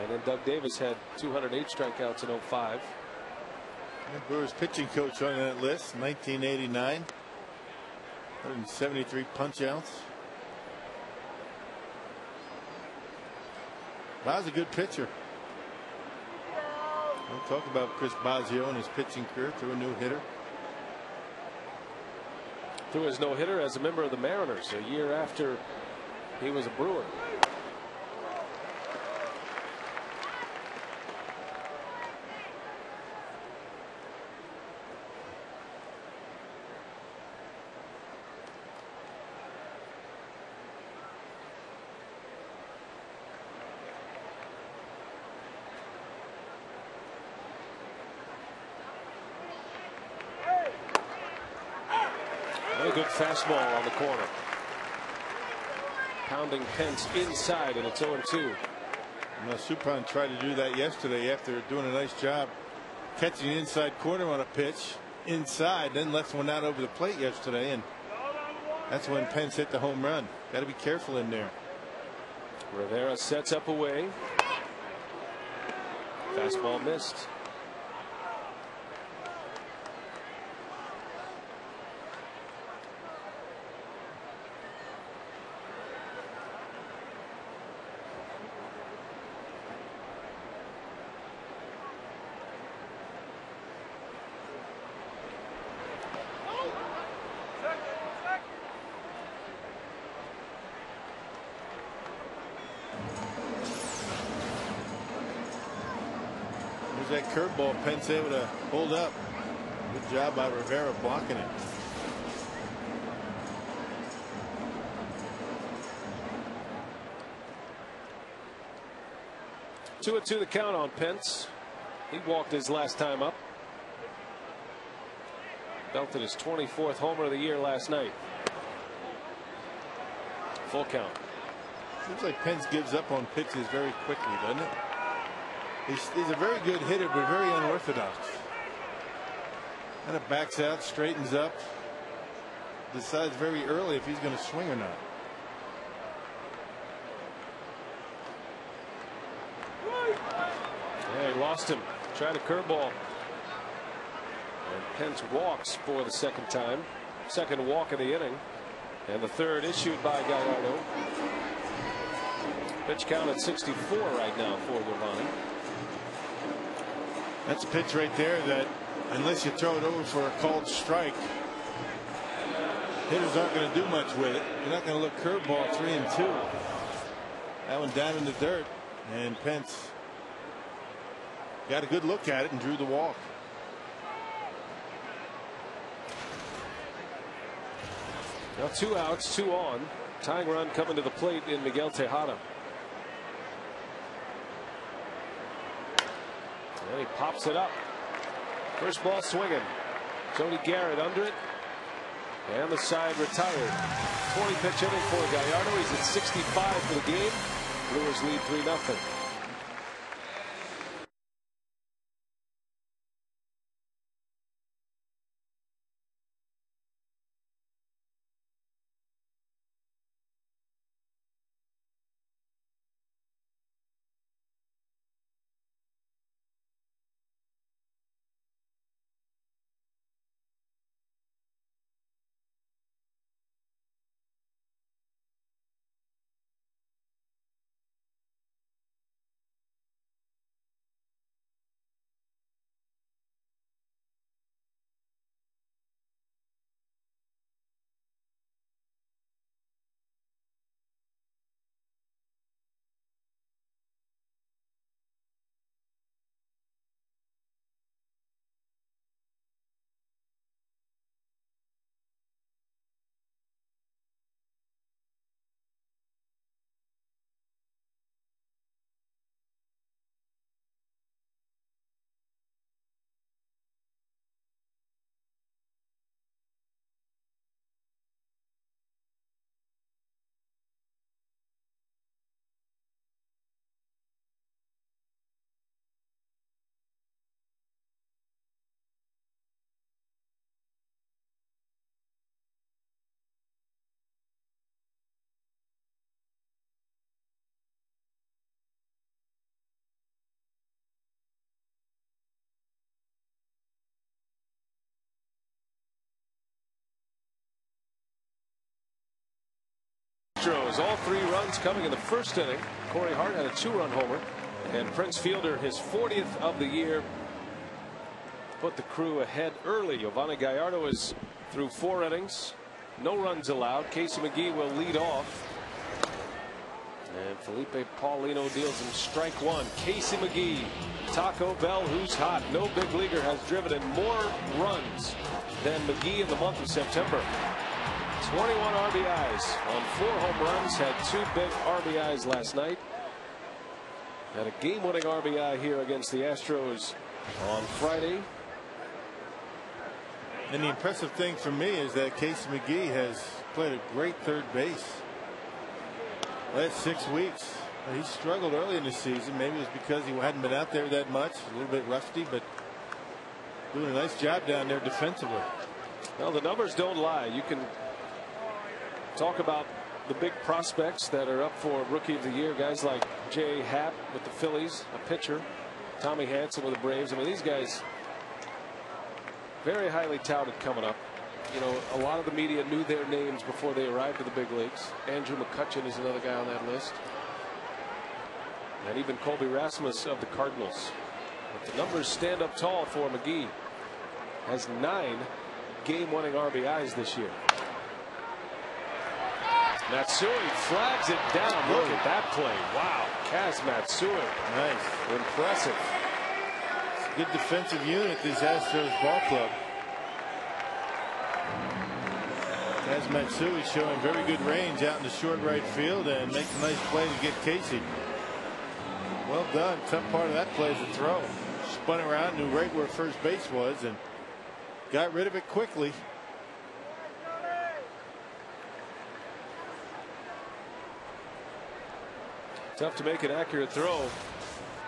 And then Doug Davis had 208 strikeouts in 05. And Brewers pitching coach on that list, 1989. 173 punch-outs. That was a good pitcher. We'll talk about Chris Bosio and his pitching career through a new hitter. Threw his no-hitter as a member of the Mariners a year after he was a Brewer. A good fastball on the corner. Pounding Pence inside, and it's 0-2. Supran tried to do that yesterday after doing a nice job catching the inside corner on a pitch inside, then left one out over the plate yesterday, and that's when Pence hit the home run. Got to be careful in there. Rivera sets up away. Fastball missed. That curveball, Pence able to hold up. Good job by Rivera blocking it. Two and two the count on Pence. He walked his last time up. Belted his 24th homer of the year last night. Full count. Seems like Pence gives up on pitches very quickly, doesn't it? He's a very good hitter, but very unorthodox. Kind of backs out, straightens up, decides very early if he's going to swing or not. Yeah, he lost him. Tried a curveball. And Pence walks for the second time. Second walk of the inning. And the third issued by Gallardo. Pitch count at 64 right now for Giovanni. That's a pitch right there that, unless you throw it over for a called strike, hitters aren't going to do much with it. You're not going to look curveball 3-2. That one down in the dirt, and Pence got a good look at it and drew the walk. Now 2 outs, 2 on. Tying run coming to the plate in Miguel Tejada. And he pops it up. First ball swinging. Tony Garrett under it. And the side retired. 20 pitch inning for Gallardo. He's at 65 for the game. Brewers lead 3-0. All 3 runs coming in the first inning. Corey Hart had a 2-run homer, and Prince Fielder, his 40th of the year, put the Crew ahead early. Giovanni Gallardo is through 4 innings, no runs allowed. Casey McGee will lead off, and Felipe Paulino deals him strike 1. Casey McGee, Taco Bell, who's hot. No big leaguer has driven in more runs than McGee in the month of September. 21 RBIs on 4 home runs, had 2 big RBIs last night. Had a game-winning RBI here against the Astros on Friday. And the impressive thing for me is that Casey McGee has played a great third base last 6 weeks. He struggled early in the season. Maybe it was because he hadn't been out there that much, a little bit rusty, but doing a nice job down there defensively. Well, the numbers don't lie. You can talk about the big prospects that are up for Rookie of the Year, guys like HOU with the Phillies, a pitcher, Tommy Hanson with the Braves. I mean, these guys very highly touted coming up. You know, a lot of the media knew their names before they arrived to the big leagues. Andrew McCutchen is another guy on that list. And even Colby Rasmus of the Cardinals. But the numbers stand up tall for McGee. Has 9 game-winning RBIs this year. Matsui flags it down. Look at that play. Wow. Kaz Matsui. Nice. Impressive. It's a good defensive unit, this Astros ball club. Kaz Matsui showing very good range out in the short right field and makes a nice play to get Casey. Well done. Tough part of that play is the throw. Spun around, knew right where first base was, and got rid of it quickly. Tough to make an accurate throw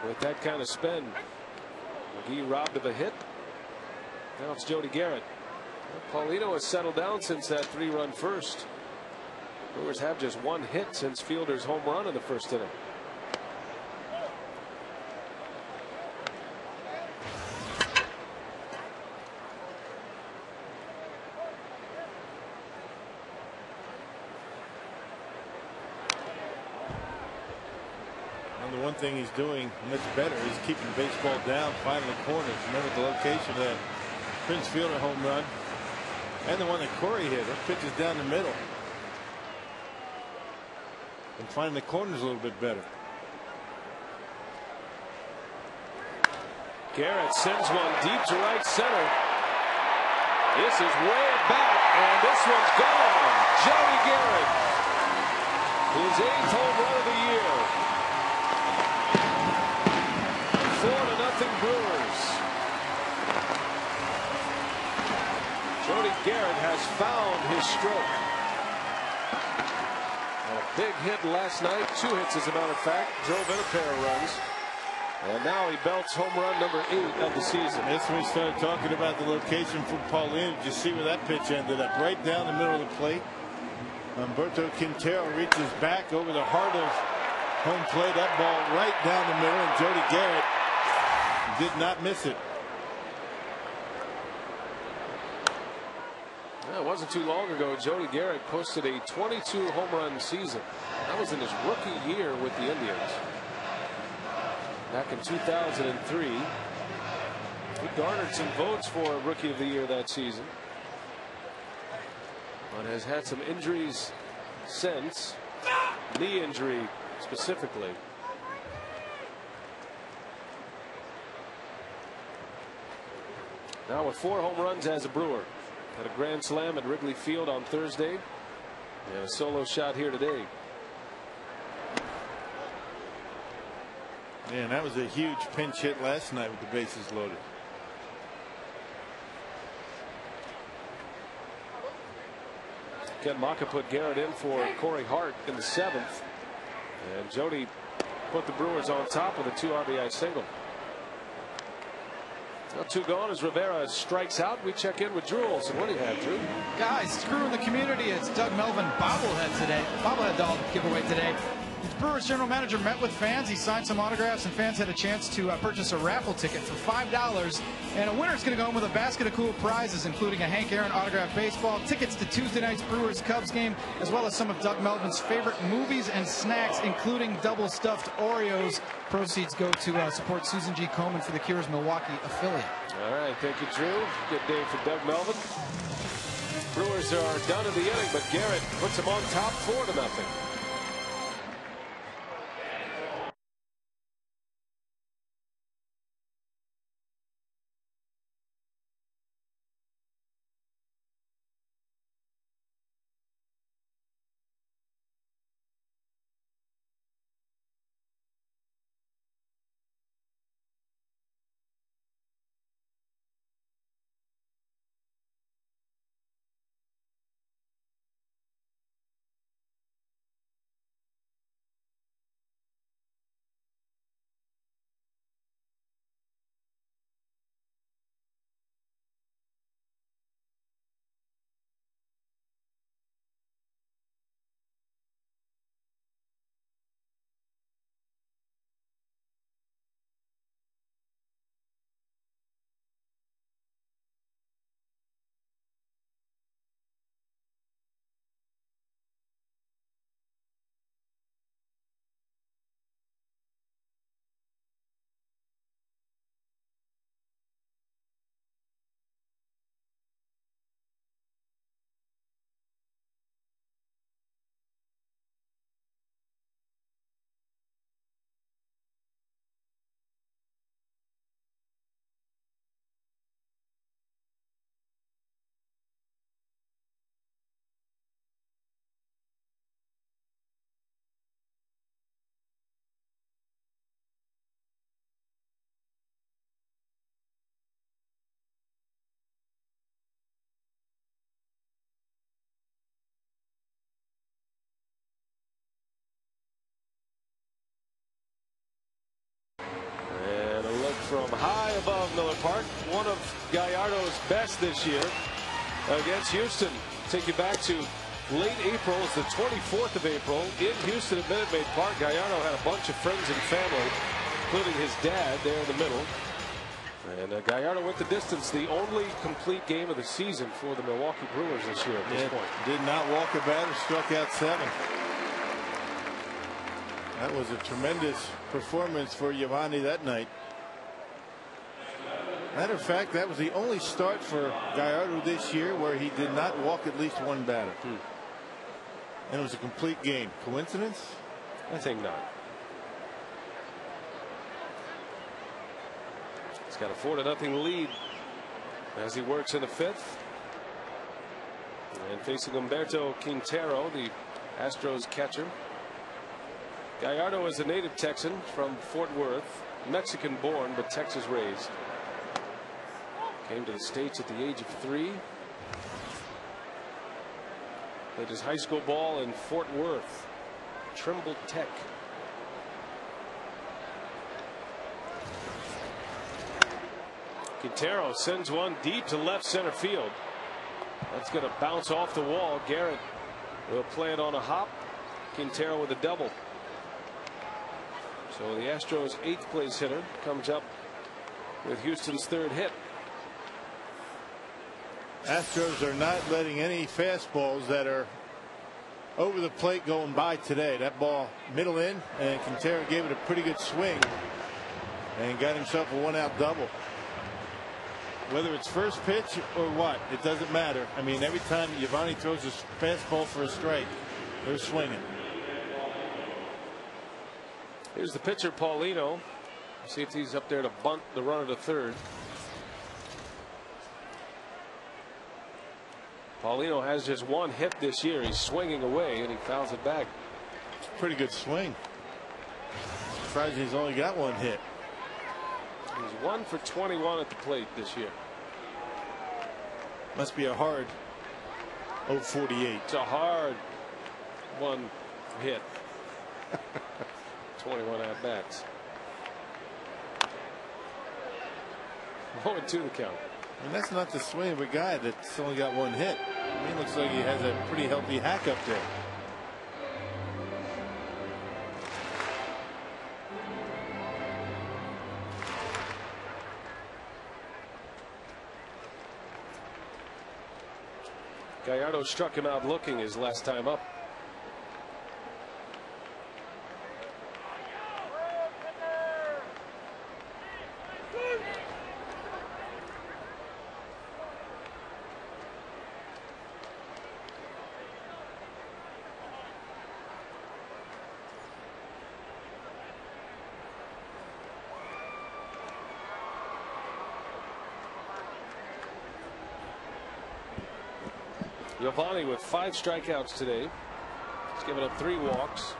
with that kind of spin. McGee robbed of a hit. Now it's Jody Garrett. Well, Paulino has settled down since that 3-run first. Brewers have just 1 hit since Fielder's home run in the first inning. The one thing he's doing much better is keeping baseball down, finding the corners. Remember the location of that Prince Fielder home run and the one that Corey hit. That pitches down the middle and finding the corners a little bit better. Garrett sends one deep to right center. This is way back, and this one's gone. Jody Garrett, his 8th home run of the year. 4-0 Brewers. Jody Garrett has found his stroke. A big hit last night. 2 hits, as a matter of fact. Drove in a pair of runs. And now he belts home run number 8 of the season. That's when we started talking about the location for Paulino. Just see where that pitch ended up. Right down the middle of the plate. Humberto Quintero reaches back over the heart of home plate. That ball right down the middle, and Jody Garrett did not miss it. Well, it wasn't too long ago Jody Garrett posted a 22 home run season. That was in his rookie year with the Indians back in 2003. He garnered some votes for Rookie of the Year that season, but has had some injuries since, knee injury specifically. Now with 4 home runs as a Brewer. Had a grand slam at Wrigley Field on Thursday and a solo shot here today. Man, that was a huge pinch hit last night with the bases loaded. Ken Maka put Garrett in for Corey Hart in the 7th. And Jody put the Brewers on top with a 2 RBI single. Now 2 gone as Rivera strikes out. We check in with Drew Olson. What do you have, Drew? Guys, screwing the community. It's Doug Melvin bobblehead today. Bobblehead doll giveaway today. The Brewers general manager met with fans. He signed some autographs, and fans had a chance to purchase a raffle ticket for $5. And a winner's going to go home with a basket of cool prizes, including a Hank Aaron autographed baseball, tickets to Tuesday night's Brewers-Cubs game, as well as some of Doug Melvin's favorite movies and snacks, including double stuffed Oreos. Proceeds go to support Susan G. Komen for the Cure's Milwaukee affiliate. All right, thank you, Drew. Good day for Doug Melvin. Brewers are done in the inning, but Garrett puts them on top 4-0. above Miller Park. One of Gallardo's best this year against Houston. Take you back to late April. It's the 24th of April in Houston at Minute Maid Park. Gallardo had a bunch of friends and family, including his dad there in the middle. And Gallardo went the distance. The only complete game of the season for the Milwaukee Brewers this year at this point. Did not walk a batter, struck out 7. That was a tremendous performance for Giovanni that night. Matter of fact, that was the only start for Gallardo this year where he did not walk at least one batter. And it was a complete game. Coincidence? I think not. He's got a 4-0 lead as he works in the 5th. And facing Humberto Quintero, the Astros catcher. Gallardo is a native Texan from Fort Worth, Mexican born but Texas raised. Came to the States at the age of 3. Played his high school ball in Fort Worth, Trimble Tech. Quintero sends one deep to left center field. That's going to bounce off the wall. Garrett will play it on a hop. Quintero with a double. So the Astros' 8th place hitter comes up with Houston's 3rd hit. Astros are not letting any fastballs that are over the plate going by today. That ball middle in, and Quintero gave it a pretty good swing and got himself a 1-out double. Whether it's first pitch or what, it doesn't matter. I mean, every time Giovanni throws a fastball for a strike, they're swinging. Here's the pitcher, Paulino. See if he's up there to bunt the runner to 3rd. Paulino has just 1 hit this year. He's swinging away and he fouls it back. It's a pretty good swing. Surprised he's only got 1 hit. He's 1 for 21 at the plate this year. Must be a hard 048. It's a hard 1 hit. 21 at bats. 0-2 the count. And that's not the swing of a guy that's only got 1 hit. He looks like he has a pretty healthy hack up there. Gallardo struck him out looking his last time up. Giovanni with 5 strikeouts today. He's given up 3 walks.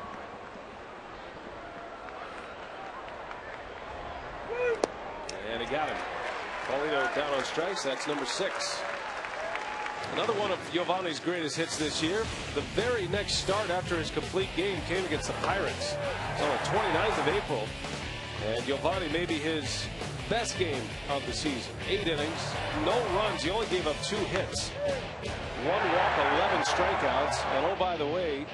And he got him. Paulino down on strikes. That's number 6. Another one of Giovanni's greatest hits this year. The very next start after his complete game came against the Pirates. So on the 29th of April. And Giovanni maybe his best game of the season. 8 innings, no runs. He only gave up 2 hits. 1 walk, 11 strikeouts. And oh, by the way,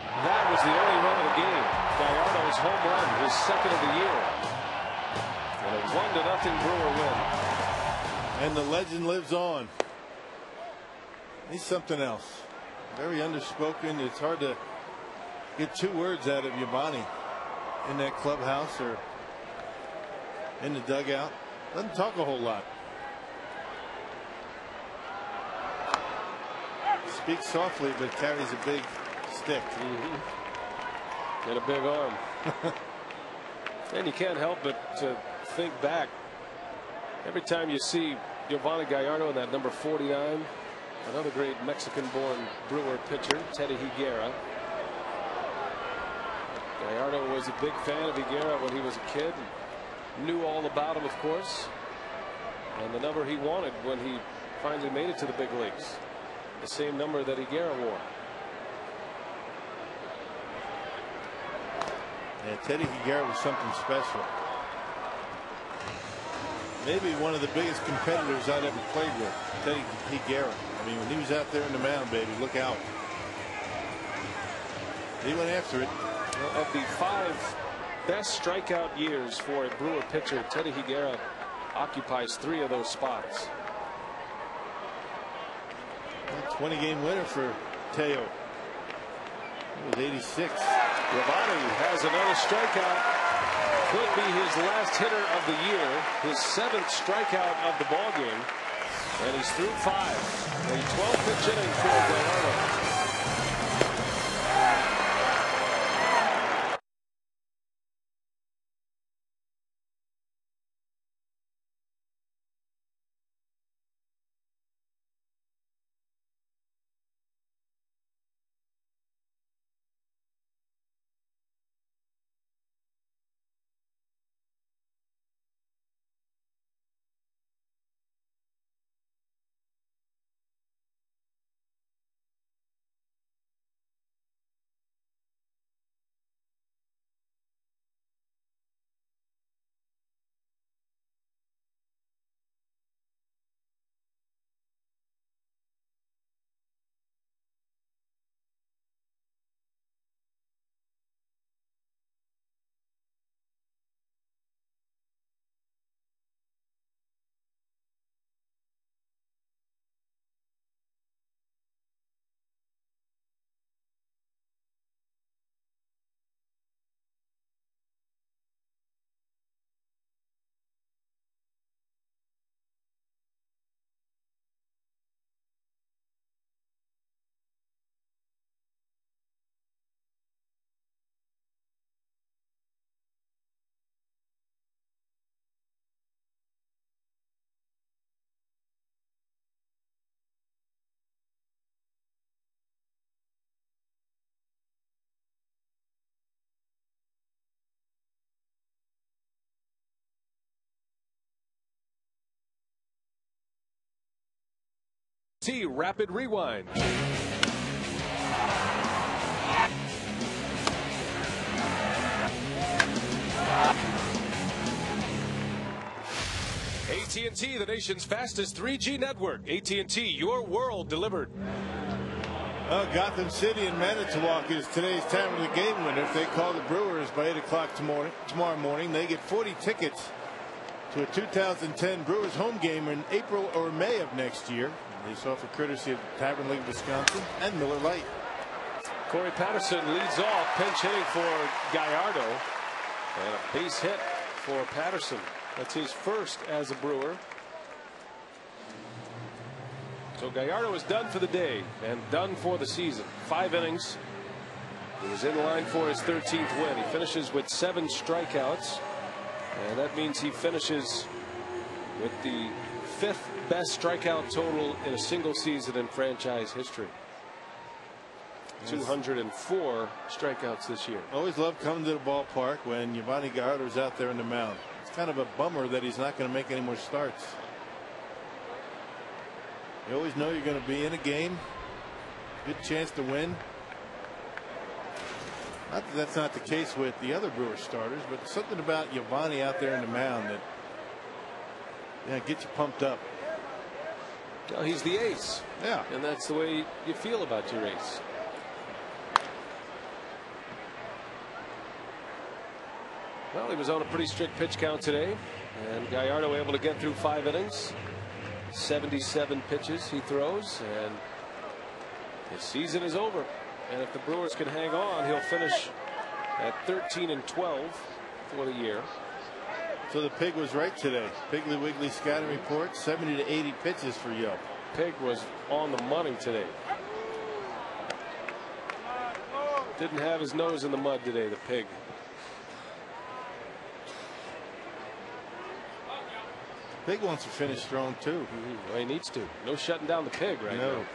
that was the only run of the game. Gallardo's home run, his 2nd of the year. And a 1-0 Brewer win. And the legend lives on. He's something else. Very underspoken. It's hard to get 2 words out of Giovanni in that clubhouse or in the dugout. Doesn't talk a whole lot. Speaks softly but carries a big stick. And a big arm. And you can't help but to think back. Every time you see Giovanni Gallardo in that number 49, another great Mexican-born Brewer pitcher, Teddy Higuera. Gallardo was a big fan of Higuera when he was a kid. Knew all about him, of course. And the number he wanted when he finally made it to the big leagues. The same number that Higuera wore. Yeah, Teddy Higuera was something special. Maybe one of the biggest competitors I'd ever played with, Teddy Higuera. I mean, when he was out there in the mound, baby, look out. He went after it. Well, of the 5 best strikeout years for a Brewer pitcher, Teddy Higuera occupies 3 of those spots. A 20-game winner for Teo. It was 86. Giovanni has another strikeout. Could be his last hitter of the year, his 7th strikeout of the ball game, and he's through 5. A 12-pitch inning for Gallardo. Rapid Rewind. AT&T, the nation's fastest 3G network. AT&T, your world delivered. Gotham City and Manitowoc is today's time of the game winner. If they call the Brewers by 8 o'clock tomorrow morning, they get 40 tickets to a 2010 Brewers home game in April or May of next year. This offer courtesy of Tavern League Wisconsin and Miller Lite. Corey Patterson leads off, pinch hitting for Gallardo, and a base hit for Patterson. That's his first as a Brewer. So Gallardo is done for the day and done for the season. 5 innings. He was in line for his 13th win. He finishes with 7 strikeouts, and that means he finishes with the 5th best strikeout total in a single season in franchise history. 204 strikeouts this year. Always love coming to the ballpark when Giovanni Gallardo's out there in the mound. It's kind of a bummer that he's not going to make any more starts. You always know you're going to be in a game. Good chance to win. Not that that's not the case with the other Brewers starters, but something about Giovanni out there in the mound that gets you pumped up. Well, he's the ace. Yeah. And that's the way you feel about your ace. Well, he was on a pretty strict pitch count today, and Gallardo able to get through 5 innings. 77 pitches he throws, and his season is over. And if the Brewers can hang on, he'll finish at 13-12 for the year. So the Pig was right today. Piggly Wiggly scouting report, 70 to 80 pitches for Yo. Pig was on the money today. Didn't have his nose in the mud today, the Pig. Pig wants to finish strong too. Well, he needs to. No shutting down the Pig right now.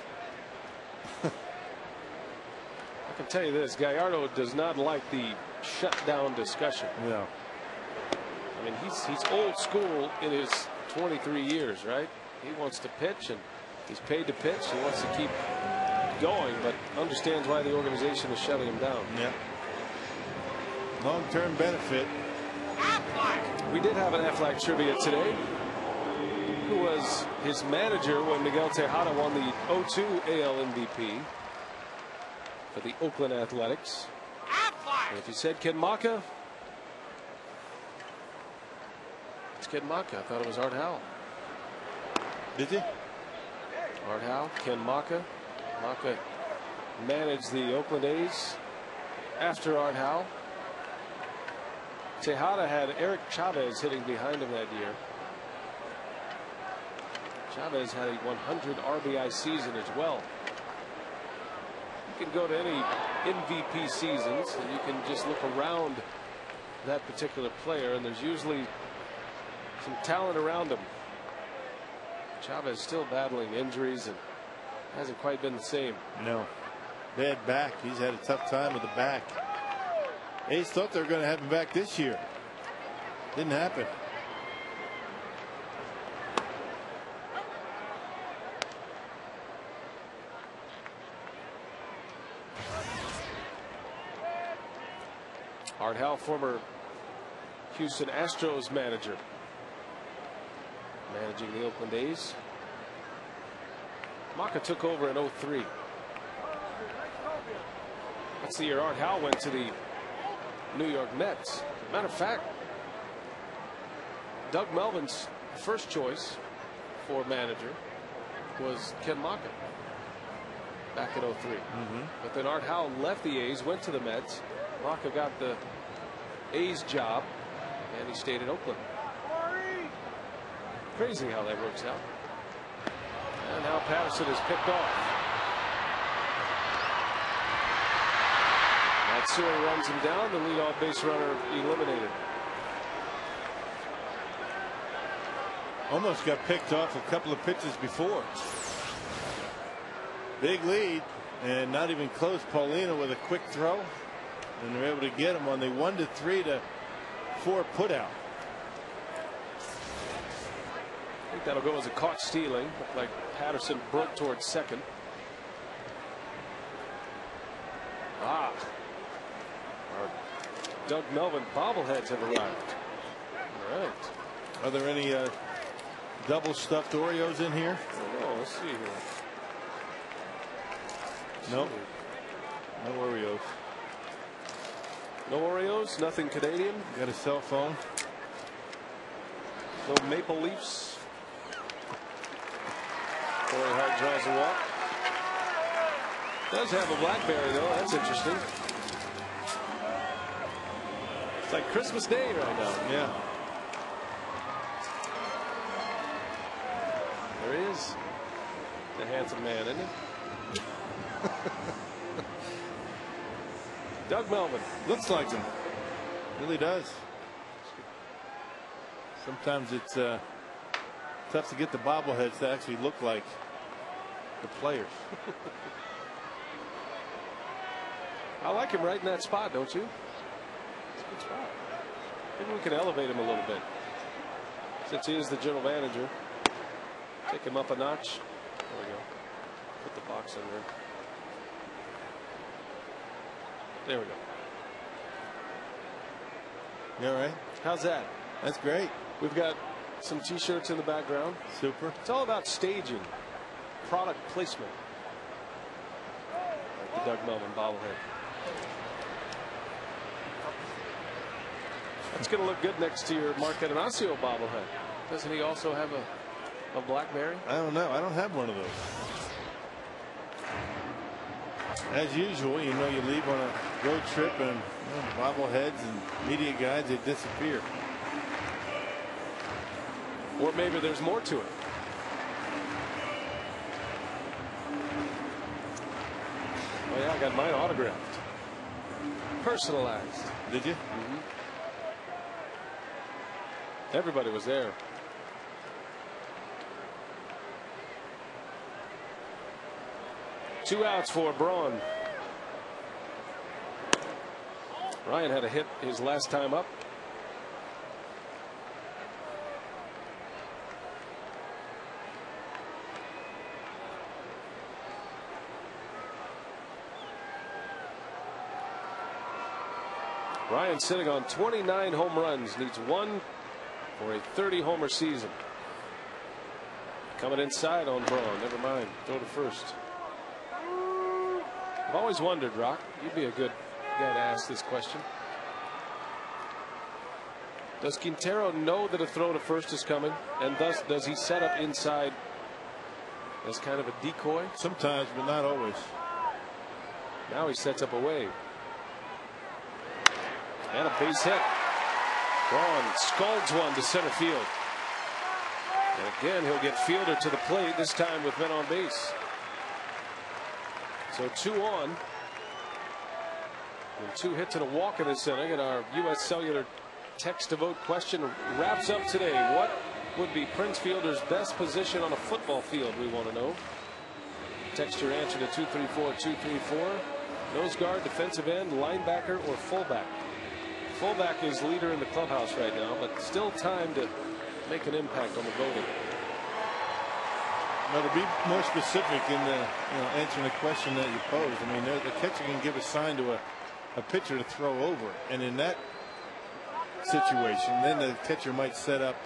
I can tell you this, Gallardo does not like the shutdown discussion. No. I mean, he's old school in his 23 years, right? He wants to pitch, and he's paid to pitch. He wants to keep going, but understands why the organization is shutting him down. Yeah. Long-term benefit. We did have an Aflac trivia today. was his manager when Miguel Tejada won the 0-2 AL MVP for the Oakland Athletics. And if you said Ken Maka, it's Ken Maka. I thought it was Art Howe. Did you? Art Howe, Ken Maka. Maka managed the Oakland A's after Art Howe. Tejada had Eric Chavez hitting behind him that year. Chavez had a 100 RBI season as well. You can go to any MVP seasons and you can just look around that particular player, and there's usually some talent around him. Chavez still battling injuries and hasn't quite been the same. No. Bad back. He's had a tough time with the back. A's thought they were going to have him back this year. Didn't happen. Art Howe, former Houston Astros manager, managing the Oakland A's. Maka took over in 03. That's the year Art Howe went to the New York Mets. Matter of fact, Doug Melvin's first choice for manager was Ken Maka back in 03. But then Art Howe left the A's, went to the Mets. Maka got the A's job, and he stayed in Oakland. Crazy how that works out. And now Patterson is picked off. Matsui runs him down. The leadoff base runner eliminated. Almost got picked off a couple of pitches before. Big lead, and not even close. Paulino with a quick throw, and they're able to get him on the 1-3-4 putout. I think that'll go as a caught stealing. Looked like Patterson broke towards second. Our Doug Melvin bobbleheads have arrived. All right. Are there any double stuffed Oreos in here? Oh, let's see here. Nope. No Oreos. No Oreos, nothing Canadian. Got a cell phone. No Maple Leafs. Corey Hart draws a walk. Does have a blackberry though. That's interesting. It's like Christmas Day right now. Yeah. There he is. The handsome man, isn't he? Doug Melvin. Looks like him. Really does. Sometimes it's tough to get the bobbleheads to actually look like the players. I like him right in that spot, don't you? It's a good spot. Maybe we can elevate him a little bit. Since he is the general manager. Take him up a notch. There we go. Put the box under. There we go. All right. How's that? That's great. We've got some t-shirts in the background. Super. It's all about staging, product placement. Like the Doug Melvin bobblehead. That's going to look good next to your Mark Atanasio bobblehead. Doesn't he also have a blackberry? I don't know. I don't have one of those. As usual, you know, you leave on a road trip and bobbleheads and media guys, they disappear. Or maybe there's more to it. Oh yeah, I got mine autographed. Personalized. Did you? Everybody was there. Two outs for Braun. Ryan had a hit his last time up. Ryan sitting on 29 home runs, needs one for a 30 homer season. Coming inside on Braun. Never mind. Throw to first. I've always wondered, Rock, you'd be a good guy to ask this question. Does Quintero know that a throw to first is coming, and thus does he set up inside as kind of a decoy? Sometimes, but not always. Now he sets up away. And a base hit. Braun scolds one to center field. And again, he'll get fielder to the plate, this time with men on base. So 2 on. And 2 hits and a walk in this inning. And our U.S. Cellular text to vote question wraps up today. What would be Prince Fielder's best position on a football field? We want to know. Text your answer to 234-234. Nose guard, defensive end, linebacker, or fullback. Fullback is leader in the clubhouse right now, but still time to make an impact on the voting. Now, to be more specific in the answering the question that you posed, I mean, the catcher can give a sign to a pitcher to throw over, and in that situation, then the catcher might set up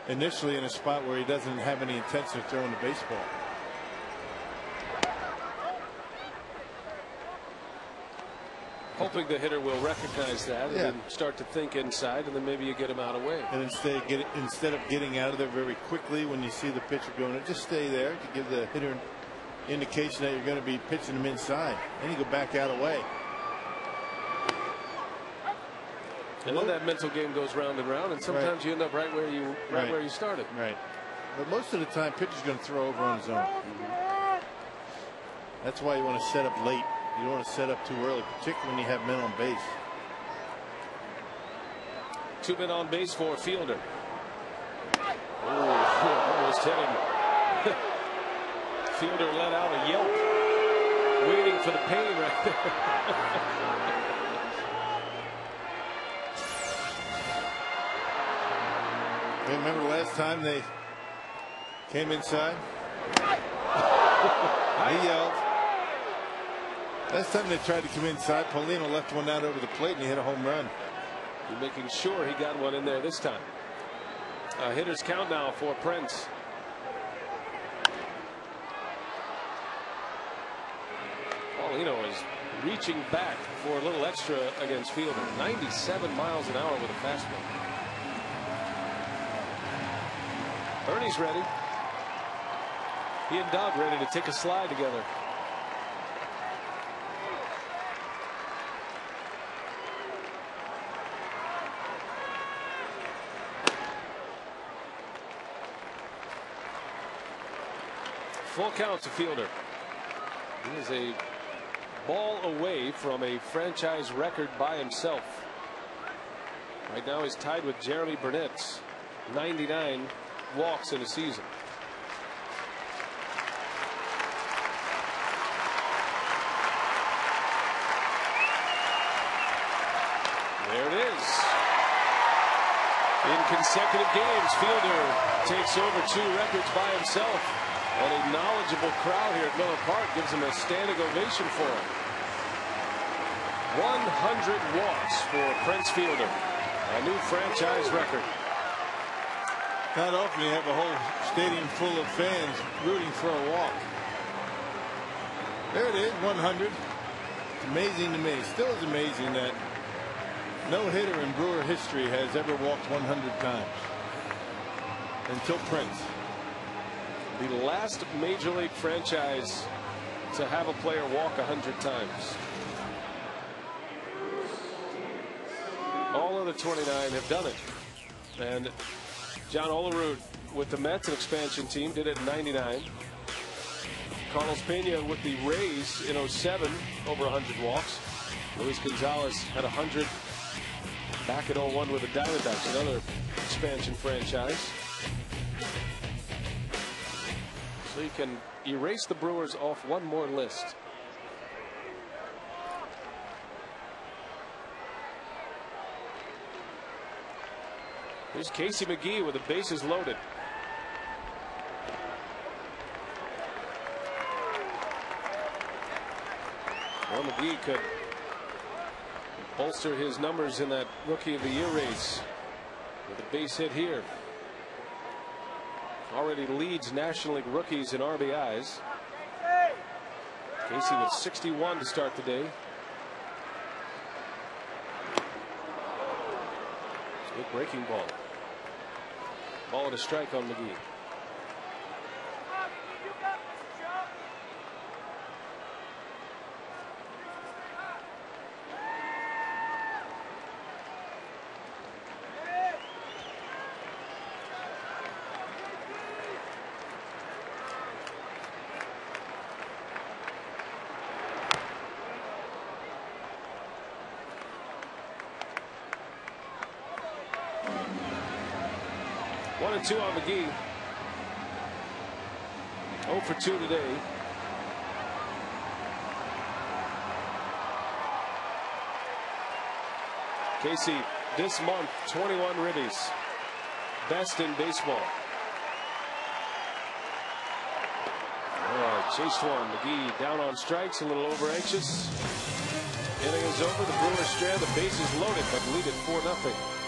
initially in a spot where he doesn't have any intention of throwing the baseball. Hoping the hitter will recognize that and then start to think inside, and then maybe you get him out of the way. And instead of getting out of there very quickly when you see the pitcher going, just stay there to give the hitter an indication that you're going to be pitching him inside. Then you go back out of the way. And then that mental game goes round and round, and sometimes you end up right where you started. Right. But most of the time, pitcher's going to throw over on his own. That's why you want to set up late. You don't want to set up too early, particularly when you have men on base. 2 men on base for Fielder. Oh, almost hit him. Fielder let out a yelp, waiting for the pain right there. Remember the last time they came inside? He yelled. Last time they tried to come inside, Paulino left one out over the plate and he hit a home run. You're making sure he got one in there this time. Hitter's count now for Prince. Paulino is reaching back for a little extra against Fielder. 97 miles an hour with a fastball. Ernie's ready. He and Doug ready to take a slide together. Full count to Fielder. He is a ball away from a franchise record by himself. Right now he's tied with Jeremy Burnett's 99 walks in a season. There it is. In consecutive games, Fielder takes over 2 records by himself. And a knowledgeable crowd here at Miller Park gives him a standing ovation for it. 100 walks for Prince Fielder. A new franchise record. Not often you have a whole stadium full of fans rooting for a walk. There it is, 100. It's amazing to me. Still is amazing that no hitter in Brewer history has ever walked 100 times. Until Prince. The last major league franchise to have a player walk 100 times. All of the 29 have done it. And John Olerud with the Mets, an expansion team, did it in 99. Carlos Pena with the Rays in 07, over 100 walks. Luis Gonzalez had 100 back in 01 with the Diamondbacks, another expansion franchise. So you can erase the Brewers off one more list. Here's Casey McGee with the bases loaded. Well, McGee could bolster his numbers in that Rookie of the Year race with a base hit here. already leads National League rookies in RBIs. Casey with 61 to start the day. Good breaking ball. Ball and a strike on McGee. One and two on McGee. 0 for 2 today. Casey this month 21 ribbies. Best in baseball. Chased one. McGee down on strikes, a little over anxious. Inning is over. The Brewers strand. The bases loaded, but lead it 4-0.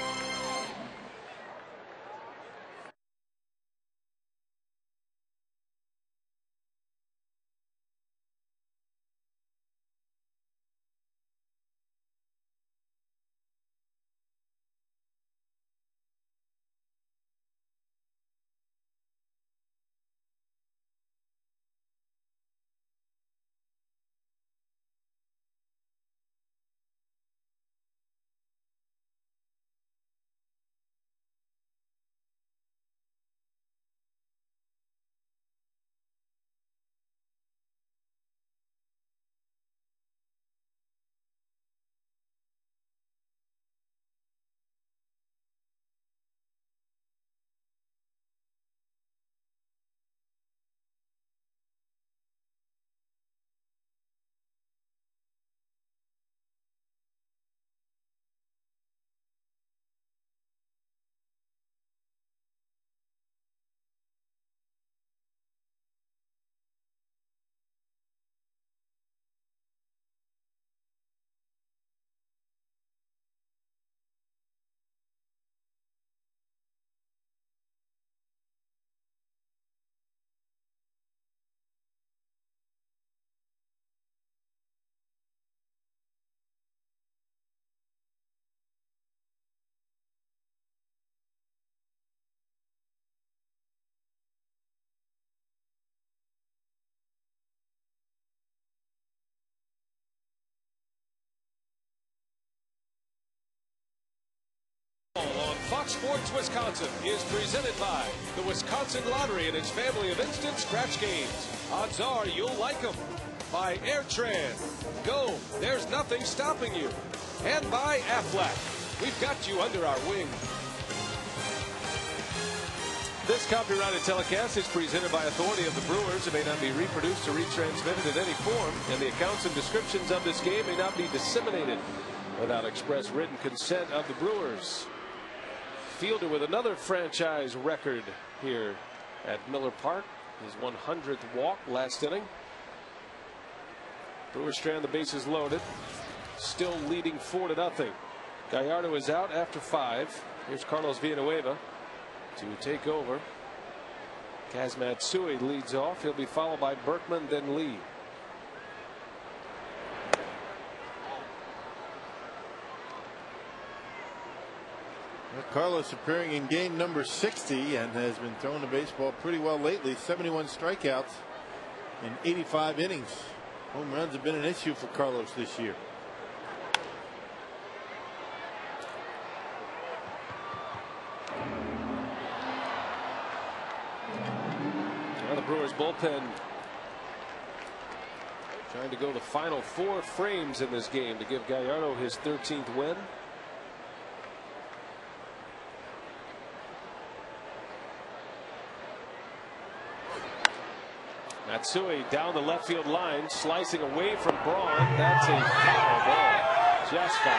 On Fox Sports Wisconsin is presented by the Wisconsin Lottery and its family of instant scratch games. Odds are you'll like them. By Airtran. Go. There's nothing stopping you. And by Aflac. We've got you under our wing. This copyrighted telecast is presented by authority of the Brewers. It may not be reproduced or retransmitted in any form, and the accounts and descriptions of this game may not be disseminated without express written consent of the Brewers. Fielder with another franchise record here at Miller Park. His 100th walk last inning. Brewers strand the bases loaded. Still leading 4-0. Gallardo is out after 5. Here's Carlos Villanueva to take over. Kaz Matsui leads off. He'll be followed by Berkman, then Lee. Carlos appearing in game number 60 and has been throwing the baseball pretty well lately. 71 strikeouts in 85 innings. Home runs have been an issue for Carlos this year. Now the Brewers bullpen trying to go the final 4 frames in this game to give Gallardo his 13th win. Matsui down the left field line, slicing away from Braun. That's a foul ball. Just foul.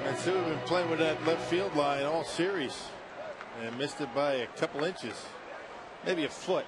Matsui has been playing with that left field line all series. and missed it by a couple inches, maybe a foot.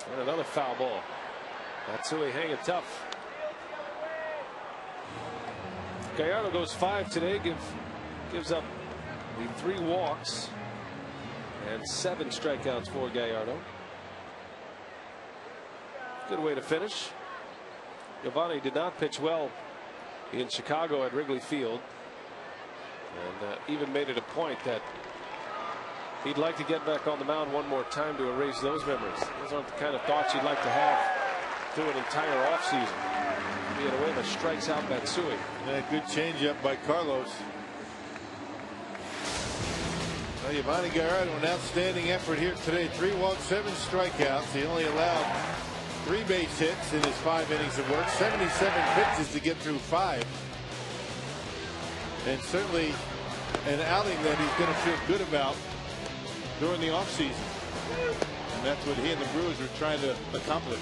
And another foul ball. That's HOU hanging tough. Gallardo goes 5 today. Gives up the 3 walks and 7 strikeouts for Gallardo. Good way to finish. Giovanni did not pitch well in Chicago at Wrigley Field, and even made it a point that he'd like to get back on the mound one more time to erase those memories. Those aren't the kind of thoughts you'd like to have through an entire offseason. Being away that strikes out Matsui. Yeah, good changeup by Carlos. Well, Giovanni Gallardo, an outstanding effort here today. 3 walks, 7 strikeouts. He only allowed 3 base hits in his 5 innings of work. 77 pitches to get through 5. And certainly an outing that he's going to feel good about during the offseason. And that's what he and the Brewers are trying to accomplish.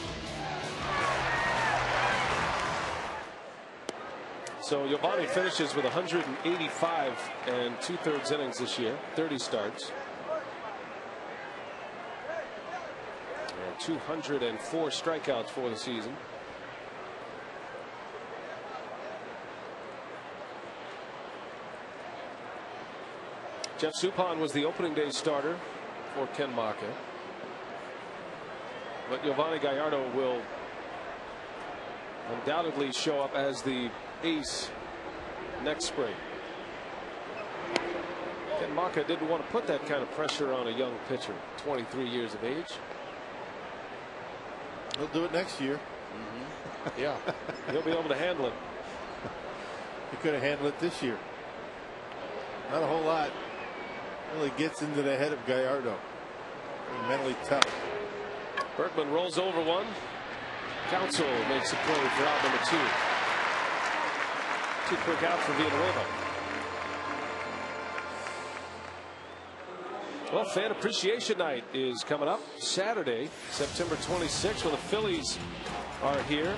So Giovanni finishes with 185 and 2/3 innings this year, 30 starts. And 204 strikeouts for the season. Jeff Suppan was the opening day starter for Ken Maka. But Giovanni Gallardo will undoubtedly show up as the ace next spring. Ken Maka didn't want to put that kind of pressure on a young pitcher, 23 years of age. He'll do it next year. Yeah, he'll be able to handle it. He could have handled it this year. Not a whole lot. Really gets into the head of Gallardo. Mentally tough. Berkman rolls over one. Council makes a play for out number 2. 2 quick outs for Villanueva. Well, Fan Appreciation Night is coming up Saturday, September 26th, when the Phillies are here.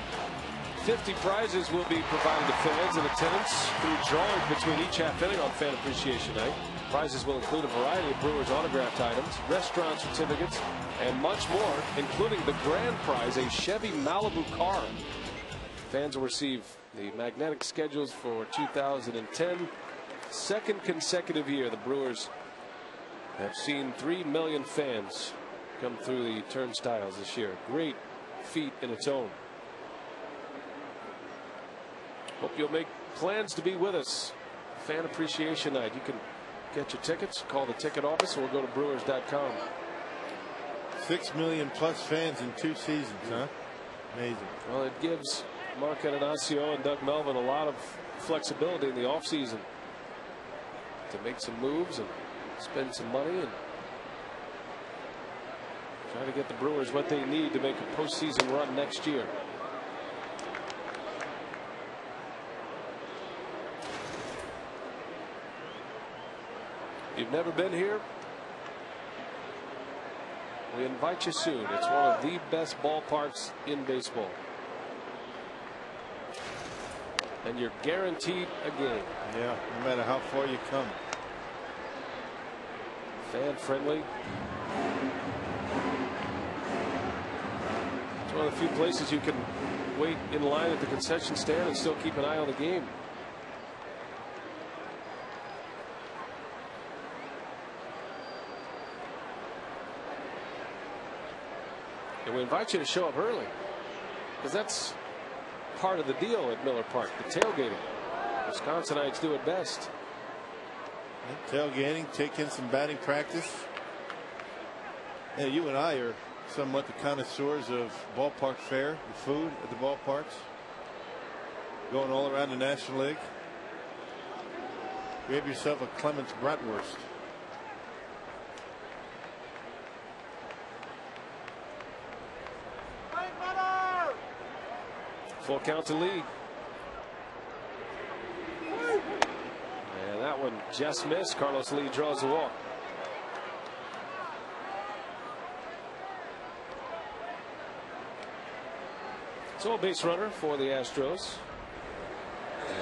50 prizes will be provided to fans in attendance through drawing between each half inning on Fan Appreciation Night. Prizes will include a variety of Brewers autographed items, restaurant certificates, and much more, including the grand prize, a Chevy Malibu car. Fans will receive the magnetic schedules for 2010. Second consecutive year the Brewers have seen 3 million fans come through the turnstiles this year. Great feat in its own. Hope you'll make plans to be with us. Fan Appreciation Night. You can get your tickets, call the ticket office, or go to Brewers.com. 6 million plus fans in 2 seasons, huh? Amazing. Well, it gives Mark Ananasio and Doug Melvin a lot of flexibility in the offseason to make some moves and spend some money and try to get the Brewers what they need to make a postseason run next year. You've never been here? We invite you soon. It's one of the best ballparks in baseball. And you're guaranteed a game. Yeah, no matter how far you come. Fan friendly. It's one of the few places you can wait in line at the concession stand and still keep an eye on the game. And we invite you to show up early, because that's part of the deal at Miller Park, the tailgating. Wisconsinites do it best. Tailgating, taking some batting practice. Yeah, you and I are somewhat the connoisseurs of ballpark fare, the food at the ballparks, going all around the National League. Grab yourself a Clements bratwurst. Full count to Lee. And that one just missed. Carlos Lee draws the walk. So a base runner for the Astros.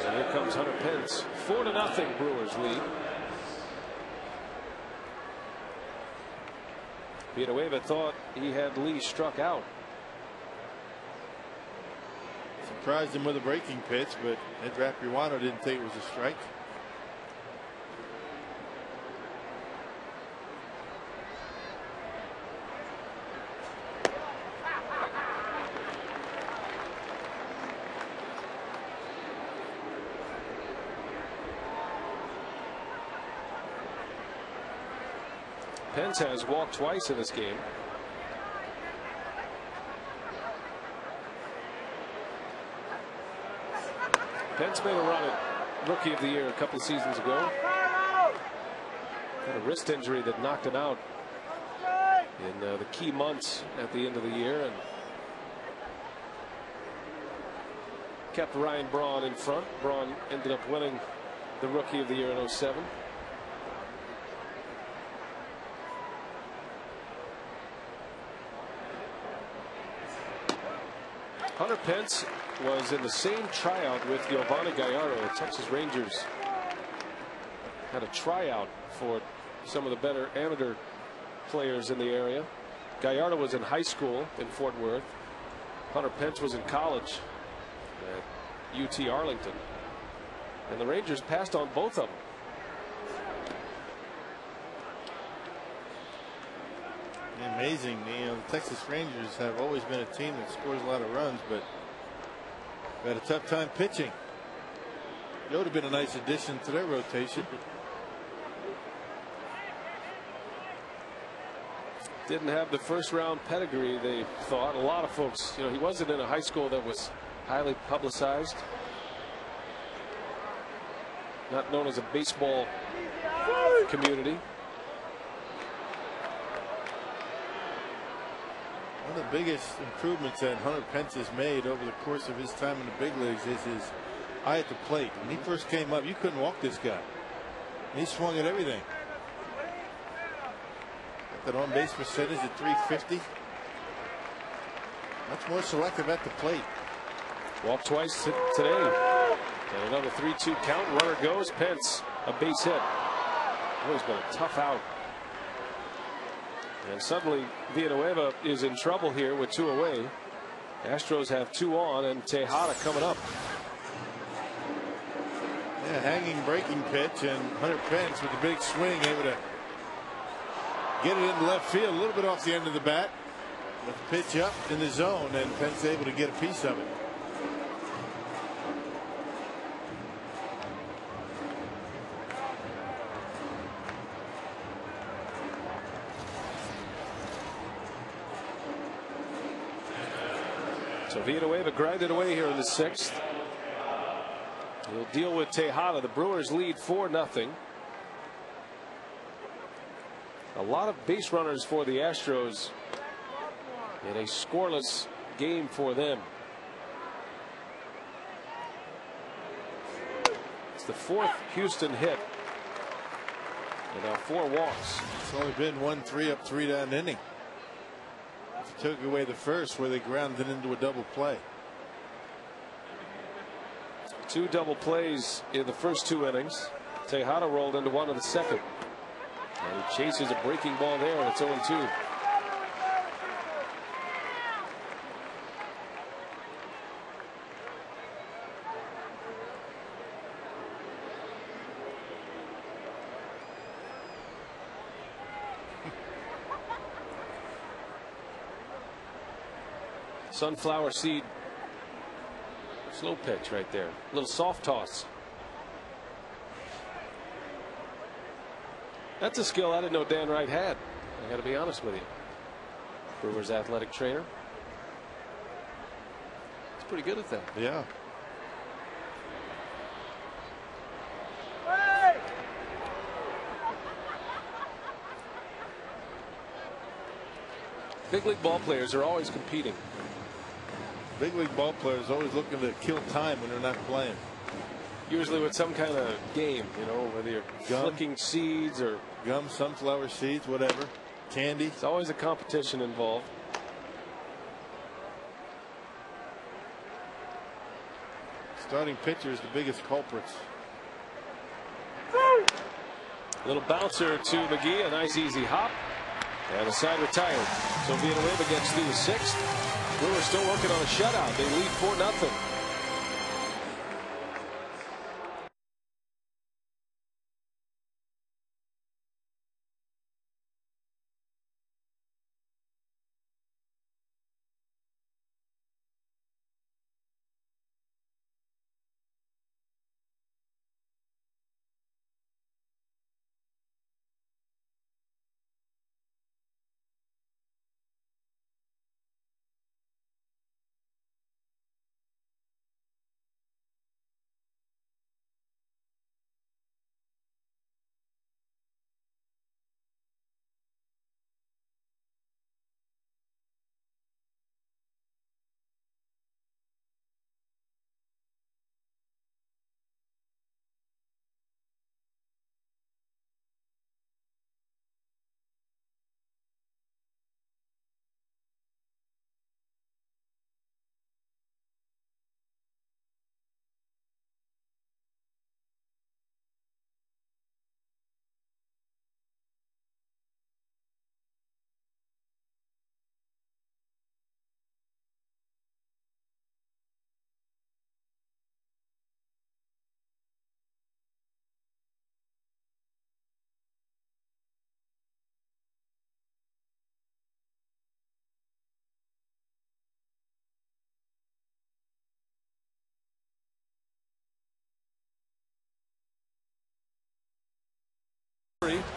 And here comes Hunter Pence. 4-0 Brewers lead. Villanueva thought he had Lee struck out. Surprised him with a breaking pitch, but Ed Rapuano didn't think it was a strike. Pence has walked twice in this game. Pence made a run at Rookie of the Year a couple of seasons ago. Had a wrist injury that knocked him out in the key months at the end of the year, and kept Ryan Braun in front. Braun ended up winning the Rookie of the Year in 07. Hunter Pence was in the same tryout with Giovanni Gallardo. The Texas Rangers had a tryout for some of the better amateur players in the area. Gallardo was in high school in Fort Worth. Hunter Pence was in college at UT Arlington. And the Rangers passed on both of them. Amazing. You know, the Texas Rangers have always been a team that scores a lot of runs, but had a tough time pitching. It would have been a nice addition to their rotation. Didn't have the first round pedigree, they thought. A lot of folks, you know, he wasn't in a high school that was highly publicized. Not known as a baseball community. One of the biggest improvements that Hunter Pence has made over the course of his time in the big leagues is his eye at the plate. When he first came up, you couldn't walk this guy. And he swung at everything. Got that on base percentage at .350. Much more selective at the plate. Walked twice today. And another 3-2 count. Runner goes. Pence, a base hit. Always been a tough out. And suddenly Villanueva is in trouble here with 2 away. Astros have 2 on, and Tejada coming up. Yeah, hanging breaking pitch, and Hunter Pence with the big swing able to get it into left field, a little bit off the end of the bat. With the pitch up in the zone, and Pence able to get a piece of it. So Villanueva grinded away here in the 6th. He'll deal with Tejada. The Brewers lead 4-0. A lot of base runners for the Astros in a scoreless game for them. It's the 4th Houston hit. And now 4 walks. It's only been 1 3-up, 3-down inning. Took away the first where they grounded into a double play. 2 double plays in the first 2 innings. Tejada rolled into one in the second. And he chases a breaking ball there, and it's 0-2. Sunflower seed slow pitch right there. A little soft toss. That's a skill I didn't know Dan Wright had. I got to be honest with you. Brewers athletic trainer. He's pretty good at that. Yeah. Big league ball players are always competing. Big league ball players always looking to kill time when they're not playing. Usually with some kind of game, you know, whether you're flicking seeds or gum, sunflower seeds, whatever, candy. It's always a competition involved. Starting pitchers, the biggest culprits. Little bouncer to McGee, a nice easy hop, and the side retired. So Villanueva gets through the sixth. Brewers still working on a shutout. They lead 4-0.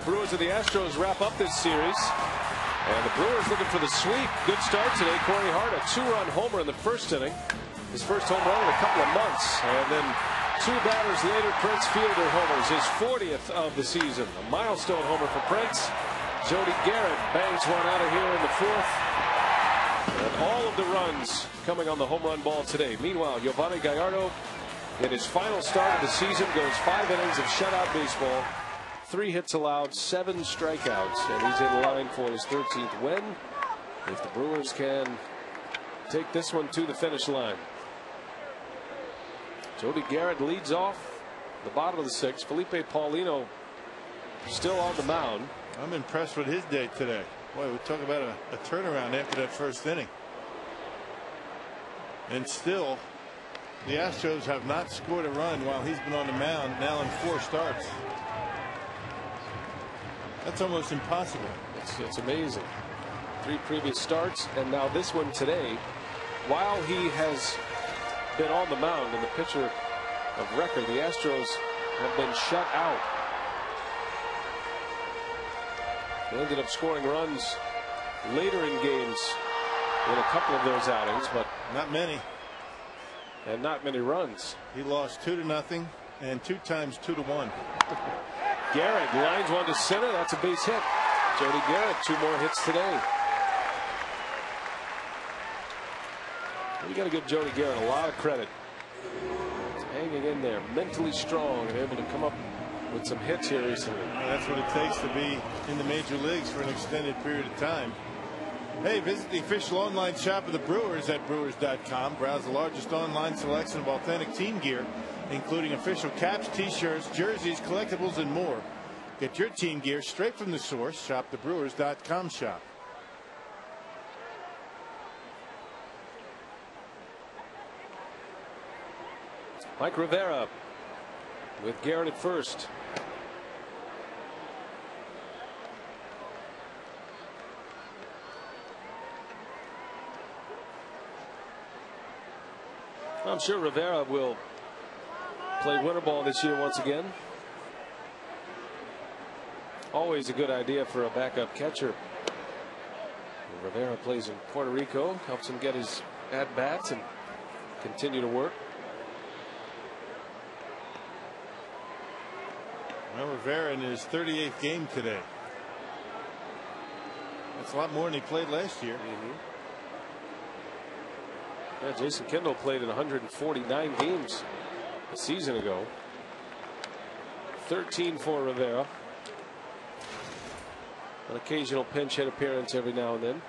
Brewers and the Astros wrap up this series. And the Brewers looking for the sweep. Good start today. Corey Hart, a 2-run homer in the first inning. His first home run in a couple of months. And then 2 batters later, Prince Fielder homers, his 40th of the season. A milestone homer for Prince. Jody Garrett bangs one out of here in the 4th. And all of the runs coming on the home run ball today. Meanwhile, Giovanni Gallardo, in his final start of the season, goes 5 innings of shutout baseball. 3 hits allowed, 7 strikeouts, and he's in line for his 13th win if the Brewers can take this one to the finish line. Jody Garrett leads off the bottom of the 6th. Felipe Paulino still on the mound. I'm impressed with his day today. Boy, we talk about a turnaround after that first inning. And still, the Astros have not scored a run while he's been on the mound now in 4 starts. That's almost impossible. It's amazing. 3 previous starts, and now this one today. While he has been on the mound and the pitcher of record, the Astros have been shut out. They ended up scoring runs later in games in a couple of those outings, but not many. And not many runs. He lost 2-0 and 2 times 2-1. Garrett lines one to center. That's a base hit. Jody Garrett, 2 more hits today. You got to give Jody Garrett a lot of credit. He's hanging in there, mentally strong, and able to come up with some hits here recently. That's what it takes to be in the major leagues for an extended period of time. Hey, visit the official online shop of the Brewers at Brewers.com. Browse the largest online selection of authentic team gear, including official caps, t-shirts, jerseys, collectibles, and more. Get your team gear straight from the source. Shop the Brewers.com shop. Mike Rivera with Garrett at first. I'm sure Rivera will play winter ball this year once again. Always a good idea for a backup catcher. Rivera plays in Puerto Rico, helps him get his at-bats and continue to work. Well, Rivera in his 38th game today. That's a lot more than he played last year. Yeah, Jason Kendall played in 149 games a season ago. 13 for Rivera. An occasional pinch hit appearance every now and then.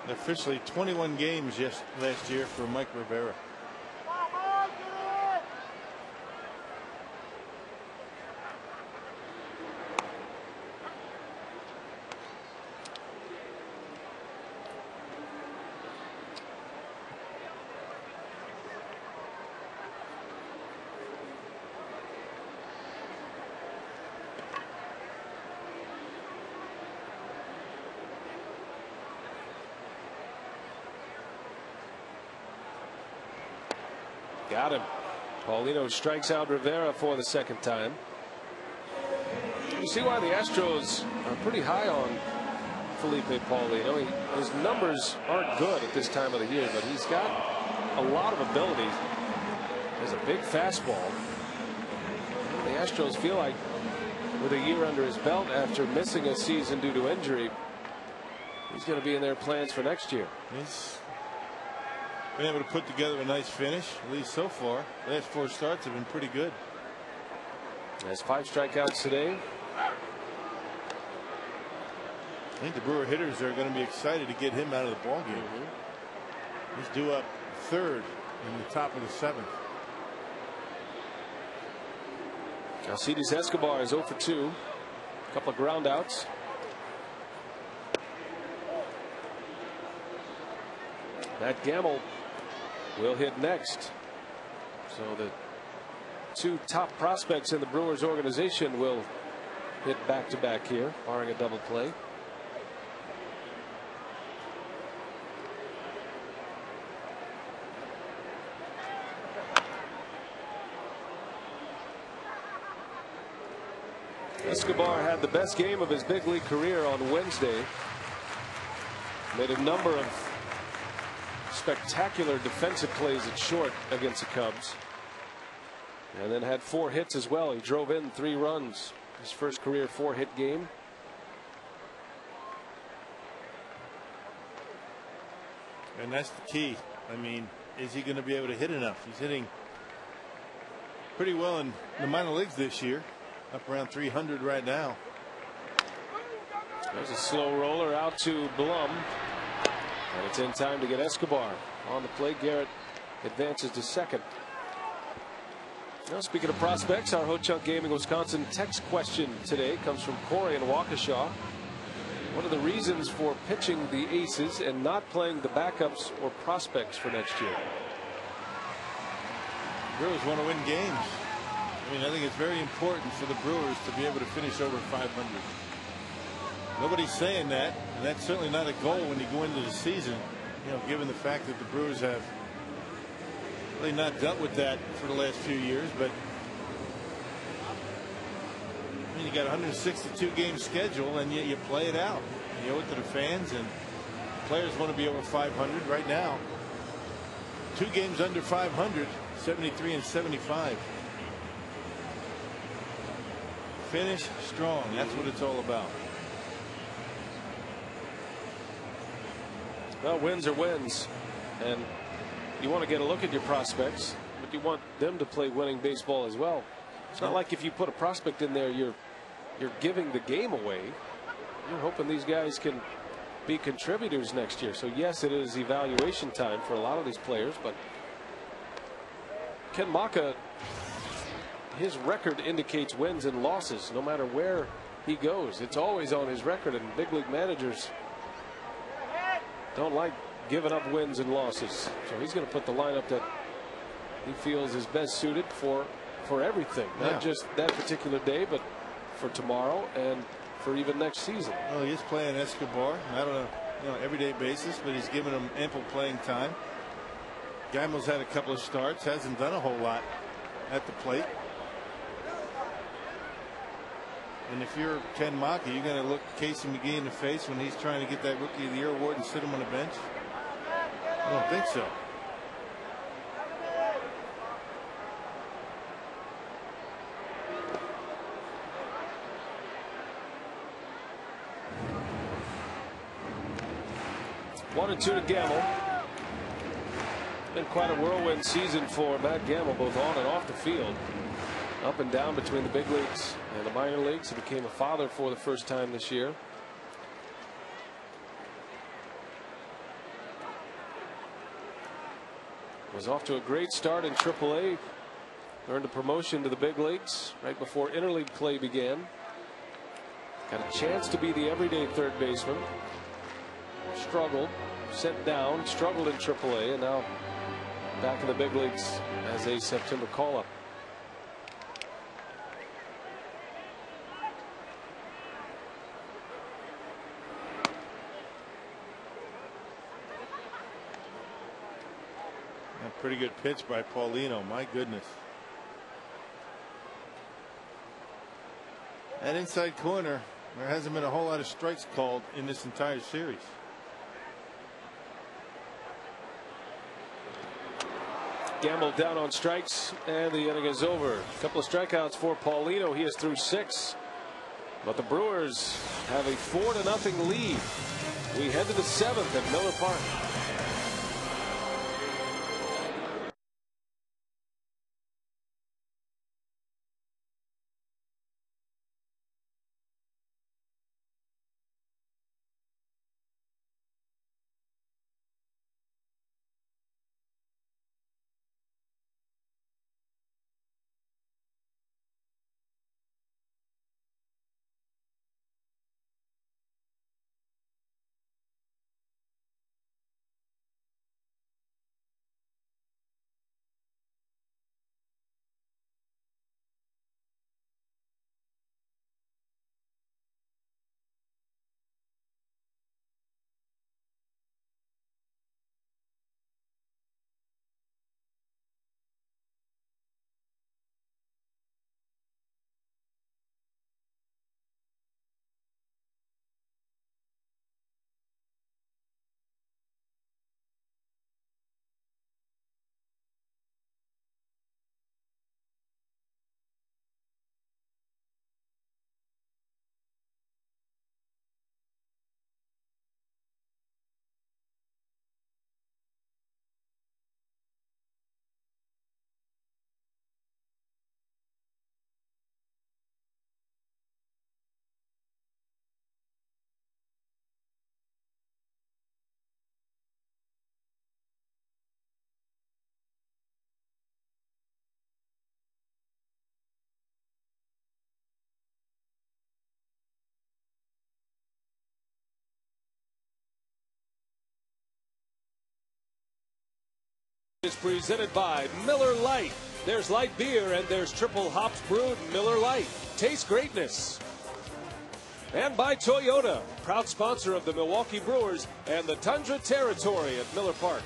Officially 21 games last year for Mike Rivera. Got him. Paulino strikes out Rivera for the second time. You see why the Astros are pretty high on Felipe Paulino. His numbers aren't good at this time of the year, but he's got a lot of ability. He has a big fastball. The Astros feel like with a year under his belt after missing a season due to injury, he's going to be in their plans for next year. He's been able to put together a nice finish, at least so far. Last 4 starts have been pretty good. Has 5 strikeouts today. I think the Brewer hitters are going to be excited to get him out of the ballgame. He's due up 3rd in the top of the 7th. Alcides Escobar is 0 for 2. A couple of ground outs. Matt Gamble will hit next. So the 2 top prospects in the Brewers organization will hit back-to-back here, barring a double play. Escobar had the best game of his big league career on Wednesday. Made a number of spectacular defensive plays at short against the Cubs, and then had 4 hits as well. He drove in 3 runs. His first career 4-hit game. And that's the key. I mean, is he going to be able to hit enough? He's hitting pretty well in the minor leagues this year, up around 300 right now. There's a slow roller out to Blum. And it's in time to get Escobar on the plate. Garrett advances to second. Now, speaking of prospects, our Ho-Chunk Gaming Wisconsin text question today comes from Corey in Waukesha. What are the reasons for pitching the aces and not playing the backups or prospects for next year? Brewers want to win games. I mean, I think it's very important for the Brewers to be able to finish over 500. Nobody's saying that, and that's certainly not a goal when you go into the season, you know, given the fact that the Brewers have really not dealt with that for the last few years. But I mean, you got a 162 game schedule, and you play it out. You owe it to the fans, and players want to be over 500 right now. 2 games under 500, 73 and 75. Finish strong. That's what it's all about. Well, wins are wins, and you want to get a look at your prospects, but you want them to play winning baseball as well. It's not like if you put a prospect in there, you're giving the game away. You're hoping these guys can be contributors next year. So yes, it is evaluation time for a lot of these players, but Ken Maka, his record indicates wins and losses no matter where he goes. It's always on his record, and big league managers don't like giving up wins and losses. So he's going to put the lineup that he feels is best suited for everything, not just that particular day, but for tomorrow and for even next season. Well, he is playing Escobar, not on a everyday basis, but he's given him ample playing time. Gaimo's had a couple of starts, hasn't done a whole lot at the plate. And if you're Ken Mackey, you're going to look Casey McGee in the face when he's trying to get that Rookie of the Year award and sit him on the bench? I don't think so. One and two to Gamble. Been quite a whirlwind season for Matt Gamble, both on and off the field. Up and down between the big leagues and the minor leagues. He became a father for the first time this year. Was off to a great start in AAA. Earned a promotion to the big leagues right before interleague play began. Got a chance to be the everyday third baseman. Struggled, sent down, struggled in AAA, and now back in the big leagues as a September call-up. A pretty good pitch by Paulino. My goodness. That inside corner, there hasn't been a whole lot of strikes called in this entire series. Gamble down on strikes, and the inning is over. A couple of strikeouts for Paulino. He is through 6. But the Brewers have a 4-0 lead. We head to the 7th at Miller Park. Is presented by Miller Lite. There's light beer and there's triple hops brewed Miller Lite. Taste greatness. And by Toyota, proud sponsor of the Milwaukee Brewers and the Tundra Territory at Miller Park.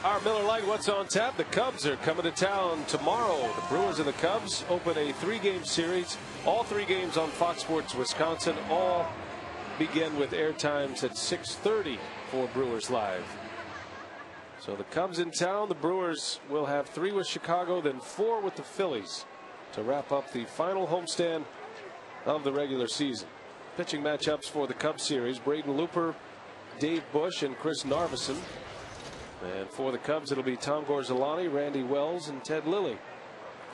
Our Miller Lite, what's on tap? The Cubs are coming to town tomorrow. The Brewers and the Cubs open a 3-game series. All 3 games on Fox Sports Wisconsin. All begin with air times at 6:30 for Brewers Live. So the Cubs in town. The Brewers will have 3 with Chicago, then 4 with the Phillies to wrap up the final homestand of the regular season. Pitching matchups for the Cubs series: Braden Looper, Dave Bush, and Chris Narveson. And for the Cubs, it'll be Tom Gorzolani, Randy Wells, and Ted Lilly.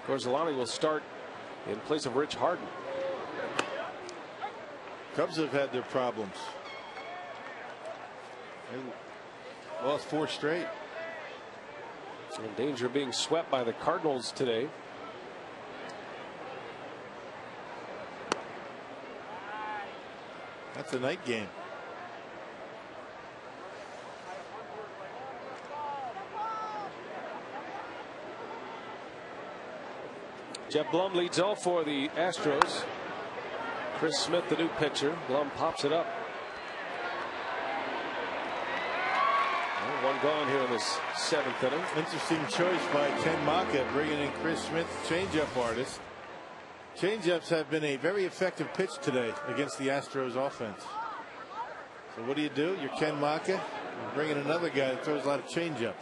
Gorzolani will start in place of Rich Harden. Cubs have had their problems. They lost 4 straight. In danger of being swept by the Cardinals today. That's a night game. Jeff Blum leads off for the Astros. Chris Smith, the new pitcher. Blum pops it up. One gone here in this 7th inning. Interesting choice by Ken Mackey, bringing in Chris Smith, changeup artist. Changeups have been a very effective pitch today against the Astros offense. So what do? You're Ken Maka. You're bringing another guy that throws a lot of changeups.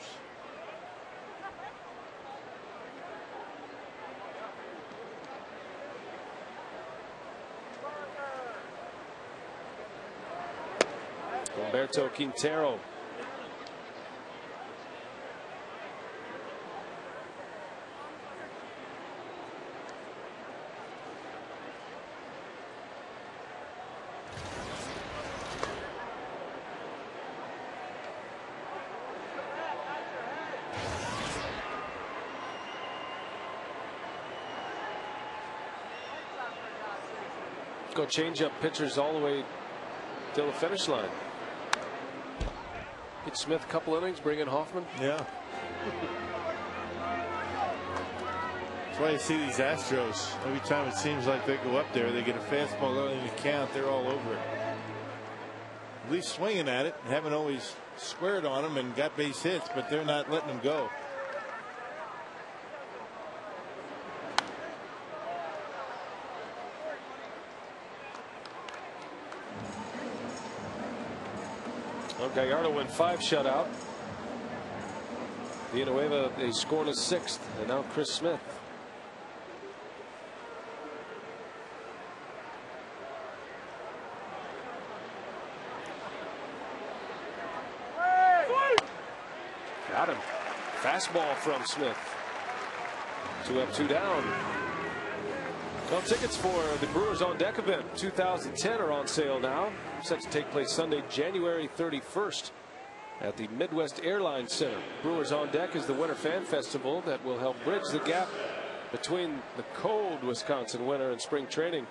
Humberto Quintero. Go change up pitchers all the way till the finish line. Get Smith a couple innings, bring in Hoffman. Yeah. That's why you see these Astros. Every time it seems like they go up there, they get a fastball early in the count, they're all over it. At least swinging at it. Haven't always squared on them and got base hits, but they're not letting them go. Well, Gallardo went 5 shutout. Villanueva, they scored a 6th, and now Chris Smith. Got him. Fastball from Smith. 2 up, 2 down. Well, tickets for the Brewers on Deck event 2010 are on sale now. Set to take place Sunday, January 31st at the Midwest Airlines Center. Brewers on Deck is the winter fan festival that will help bridge the gap between the cold Wisconsin winter and spring training.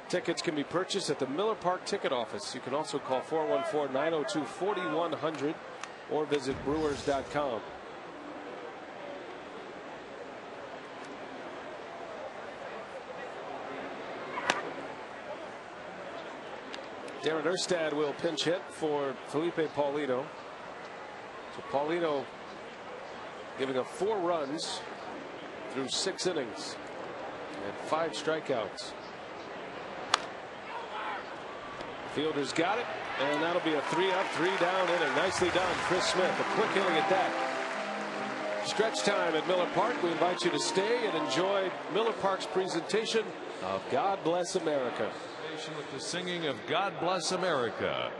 Tickets can be purchased at the Miller Park ticket office. You can also call 414-902-4100 or visit brewers.com. Darren Erstad will pinch hit for Felipe Paulino. So Paulino giving up 4 runs through 6 innings and 5 strikeouts. Fielders got it, and that'll be a 3 up, 3 down inning. Nicely done, Chris Smith. A quick inning at that. Stretch time at Miller Park. We invite you to stay and enjoy Miller Park's presentation of God Bless America. With the singing of God Bless America.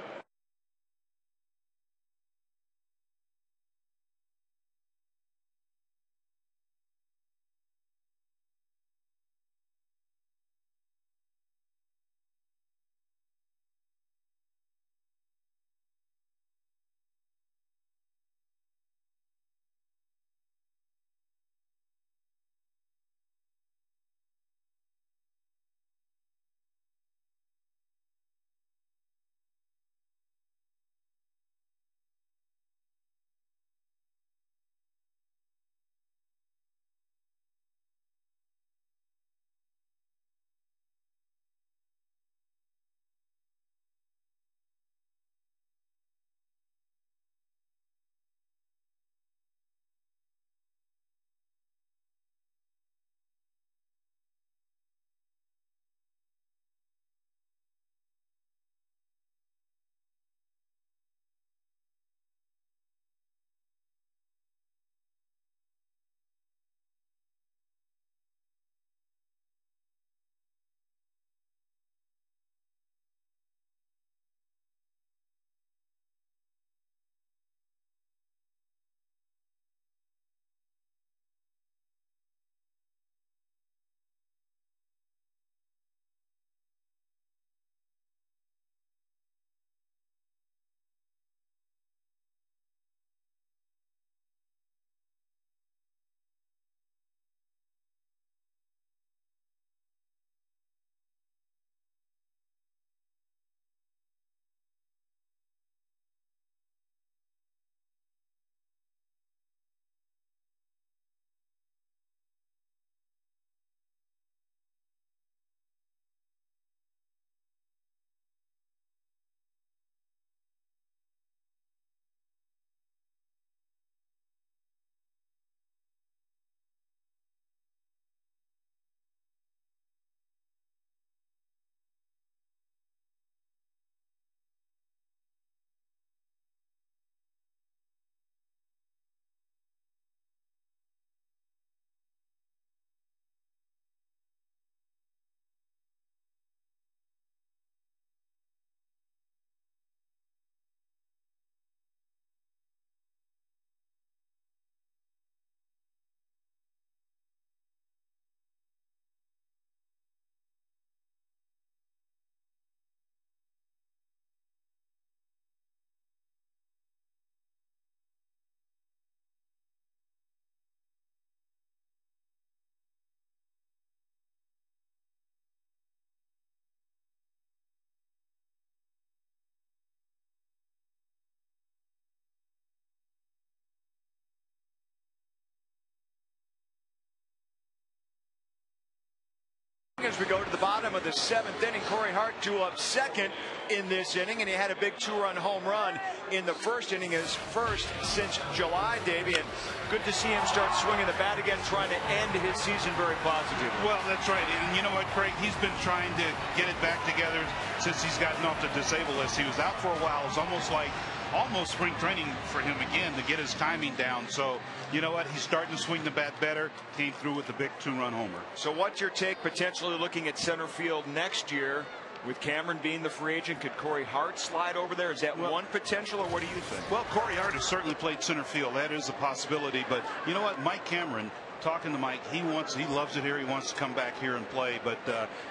as we go to the bottom of the 7th inning. Corey Hart drew up second in this inning, and he had a big 2-run home run in the 1st inning, his first since July, Davey. And good to see him start swinging the bat again, trying to end his season very positively. Well, that's right. And you know what, Craig? He's been trying to get it back together since he's gotten off the disabled list. He was out for a while. It's almost spring training for him again to get his timing down. So, you know what? He's starting to swing the bat better. Came through with the big 2-run homer. So what's your take potentially looking at center field next year? With Cameron being the free agent, could Corey Hart slide over there? Is that one potential, or what do you think? Well, Corey Hart has certainly played center field. That is a possibility. But you know what? Mike Cameron, talking to Mike, he loves it here. He wants to come back here and play. But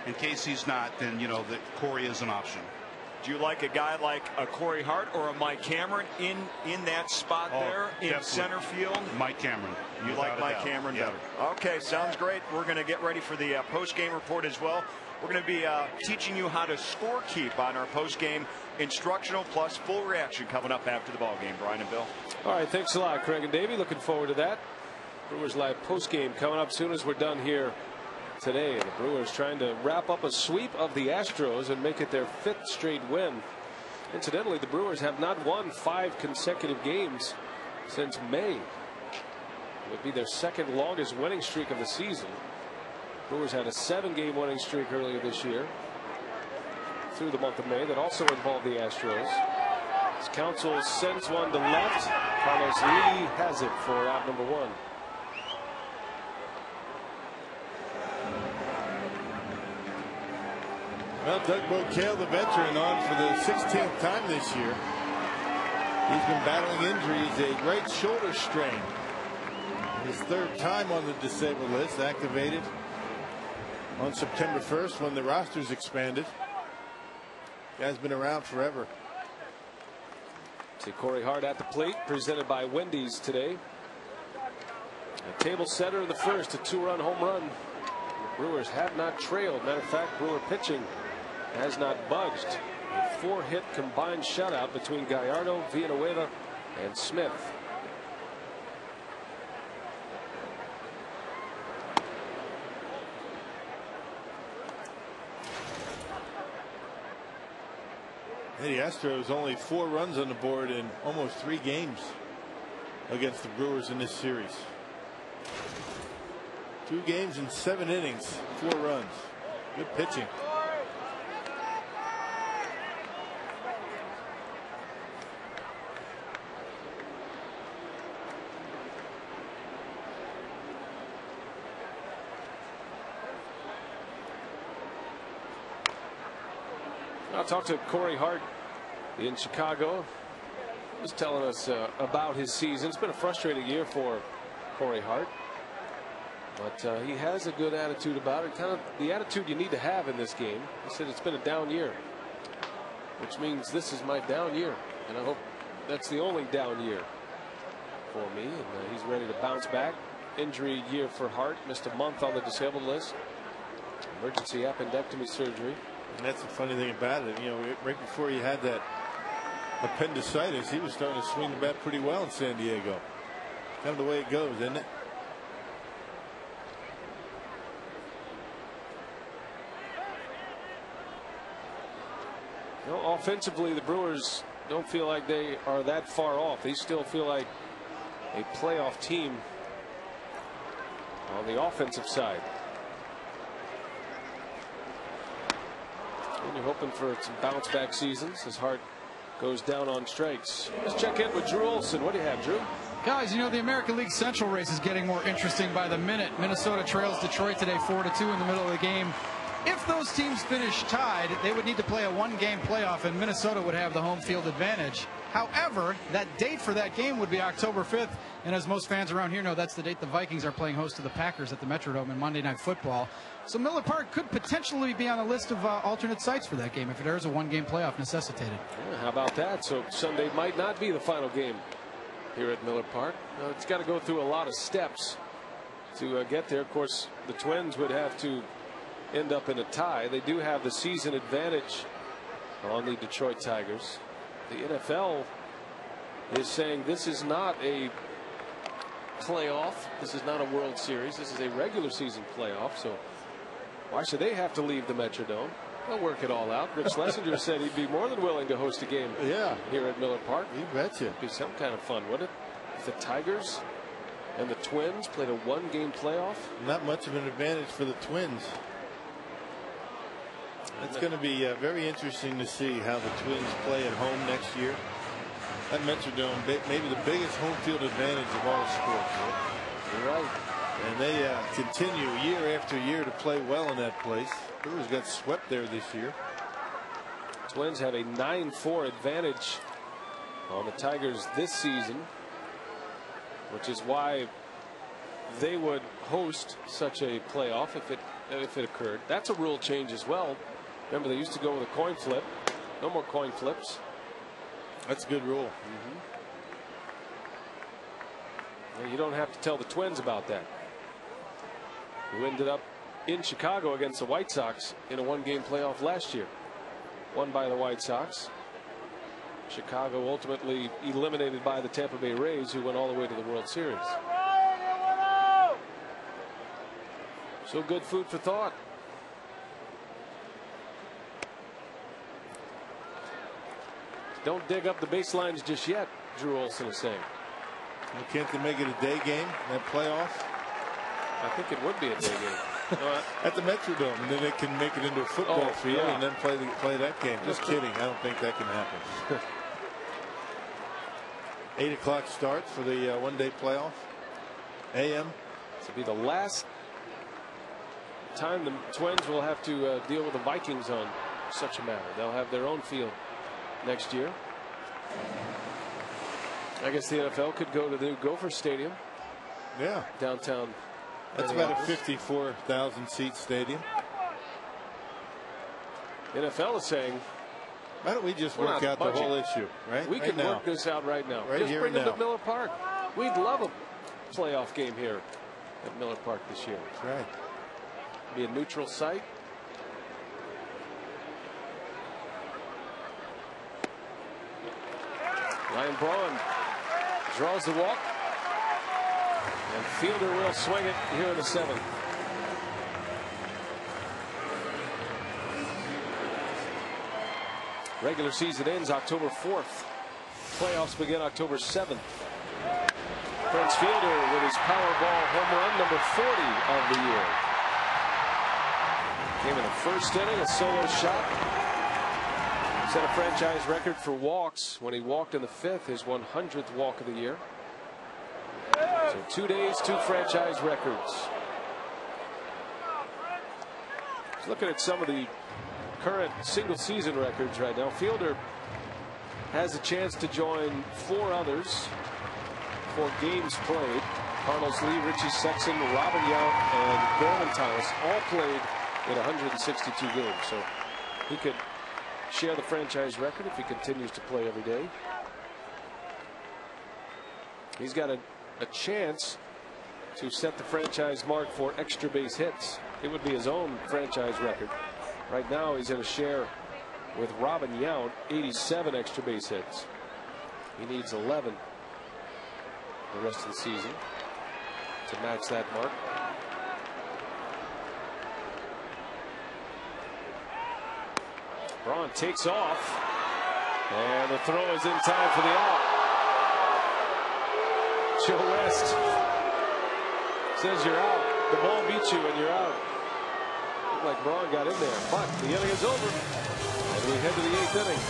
in case he's not, then, you know, that Corey is an option. Do you like a guy like a Corey Hart or a Mike Cameron in that spot there in center field? Mike Cameron. You like Mike Cameron better? Okay, sounds great. We're going to get ready for the post-game report as well. We're going to be teaching you how to score keep on our post-game instructional plus full reaction coming up after the ball game. Brian and Bill. All right, thanks a lot, Craig and Davey. Looking forward to that. Brewers Live post-game coming up soon as we're done here today. The Brewers trying to wrap up a sweep of the Astros and make it their 5th straight win. Incidentally, the Brewers have not won 5 consecutive games since May. It would be their 2nd longest winning streak of the season. Brewers had a 7-game winning streak earlier this year through the month of May that also involved the Astros. As Counsell sends one to left, Carlos Lee has it for out number 1. Well, Doug Bocale, the veteran, on for the 16th time this year. He's been battling injuries, a right shoulder strain. His 3rd time on the disabled list, activated on September 1st when the rosters expanded. Guy's been around forever. See Corey Hart at the plate, presented by Wendy's today. A table setter in the 1st, a 2-run home run. The Brewers have not trailed. Matter of fact, Brewer pitching has not budged. A 4-hit combined shutout between Gallardo, Villanueva, and Smith. The Astros only 4 runs on the board in almost 3 games against the Brewers in this series. 2 games in 7 innings, 4 runs. Good pitching. I'll talk to Corey Hart in Chicago. He was telling us about his season. It's been a frustrating year for Corey Hart, but he has a good attitude about it, kind of the attitude you need to have in this game. He said it's been a down year, which means this is my down year, and I hope that's the only down year for me. And he's ready to bounce back. Injury year for Hart, missed a month on the disabled list, emergency appendectomy surgery. And that's the funny thing about it. You know, right before he had that appendicitis, he was starting to swing the bat pretty well in San Diego. Kind of the way it goes, isn't it? You know, offensively, the Brewers don't feel like they are that far off. They still feel like a playoff team on the offensive side. And you're hoping for some bounce back seasons as Hart goes down on strikes. Let's check in with Drew Olson. What do you have, Drew? Guys, you know, the American League Central race is getting more interesting by the minute. Minnesota trails Detroit today 4-2 in the middle of the game. If those teams finish tied, they would need to play a 1-game playoff, and Minnesota would have the home field advantage. However, that date for that game would be October 5th, and as most fans around here know, that's the date the Vikings are playing host to the Packers at the Metrodome in Monday Night Football. So Miller Park could potentially be on the list of alternate sites for that game if there is a 1-game playoff necessitated. Yeah, how about that? So Sunday might not be the final game here at Miller Park. It's got to go through a lot of steps to get there. Of course, the Twins would have to end up in a tie. They do have the season advantage on the Detroit Tigers. The NFL is saying this is not a playoff. This is not a World Series. This is a regular season playoff. So Why should they have to leave the Metrodome? They'll work it all out. Rich Schlesinger said he'd be more than willing to host a game here at Miller Park. You betcha. It'd be some kind of fun, wouldn't it? If the Tigers and the Twins played a one-game playoff. Not much of an advantage for the Twins. It's going to be very interesting to see how the Twins play at home next year. That Metrodome, maybe the biggest home field advantage of all sports. You're right. And they continue year after year to play well in that place. Brewers got swept there this year. Twins have a 9-4 advantage on the Tigers this season, which is why they would host such a playoff if it occurred. That's a rule change as well. Remember, they used to go with a coin flip. No more coin flips. That's a good rule. Well, you don't have to tell the Twins about that, who ended up in Chicago against the White Sox in a one-game playoff last year. Won by the White Sox. Chicago ultimately eliminated by the Tampa Bay Rays, who went all the way to the World Series. So good food for thought. Don't dig up the baselines just yet, Drew Olson is saying. Well, can't they make it a day game, that playoff? I think it would be a day game. At the Metrodome, and then they can make it into a football field and then play that game. Just kidding. I don't think that can happen. 8 o'clock start for the one-day playoff. AM. This will be the last time the Twins will have to deal with the Vikings on such a matter. They'll have their own field next year. I guess the NFL could go to the new Gopher Stadium. Yeah. Downtown. That's about a 54,000 seat stadium. NFL is saying, why don't we just work out the whole issue, right? We can work this out right now. Right just here bring and them now. to Miller Park. We'd love a playoff game here at Miller Park this year. That's right. Be a neutral site. Ryan Braun draws the walk, and Fielder will swing it here in the 7th. Regular season ends October 4th. Playoffs begin October 7th. Prince Fielder with his Powerball home run number 40 of the year. Came in the first inning, a solo shot. Set a franchise record for walks when he walked in the 5th, his 100th walk of the year. So 2 days, 2 franchise records. Just looking at some of the current single season records right now. Fielder has a chance to join 4 others for games played. Carlos Lee, Richie Sexson, Robin Yount, and Norman Thomas all played in 162 games. So he could share the franchise record if he continues to play every day. He's got a chance to set the franchise mark for extra base hits. It would be his own franchise record. Right now he's in a share with Robin Yount, 87 extra base hits. He needs 11 the rest of the season to match that mark. Braun takes off, and the throw is in time for the out. Joe West says you're out. The ball beat you and you're out. Looked like Braun got in there, but the inning is over, and we head to the 8th inning.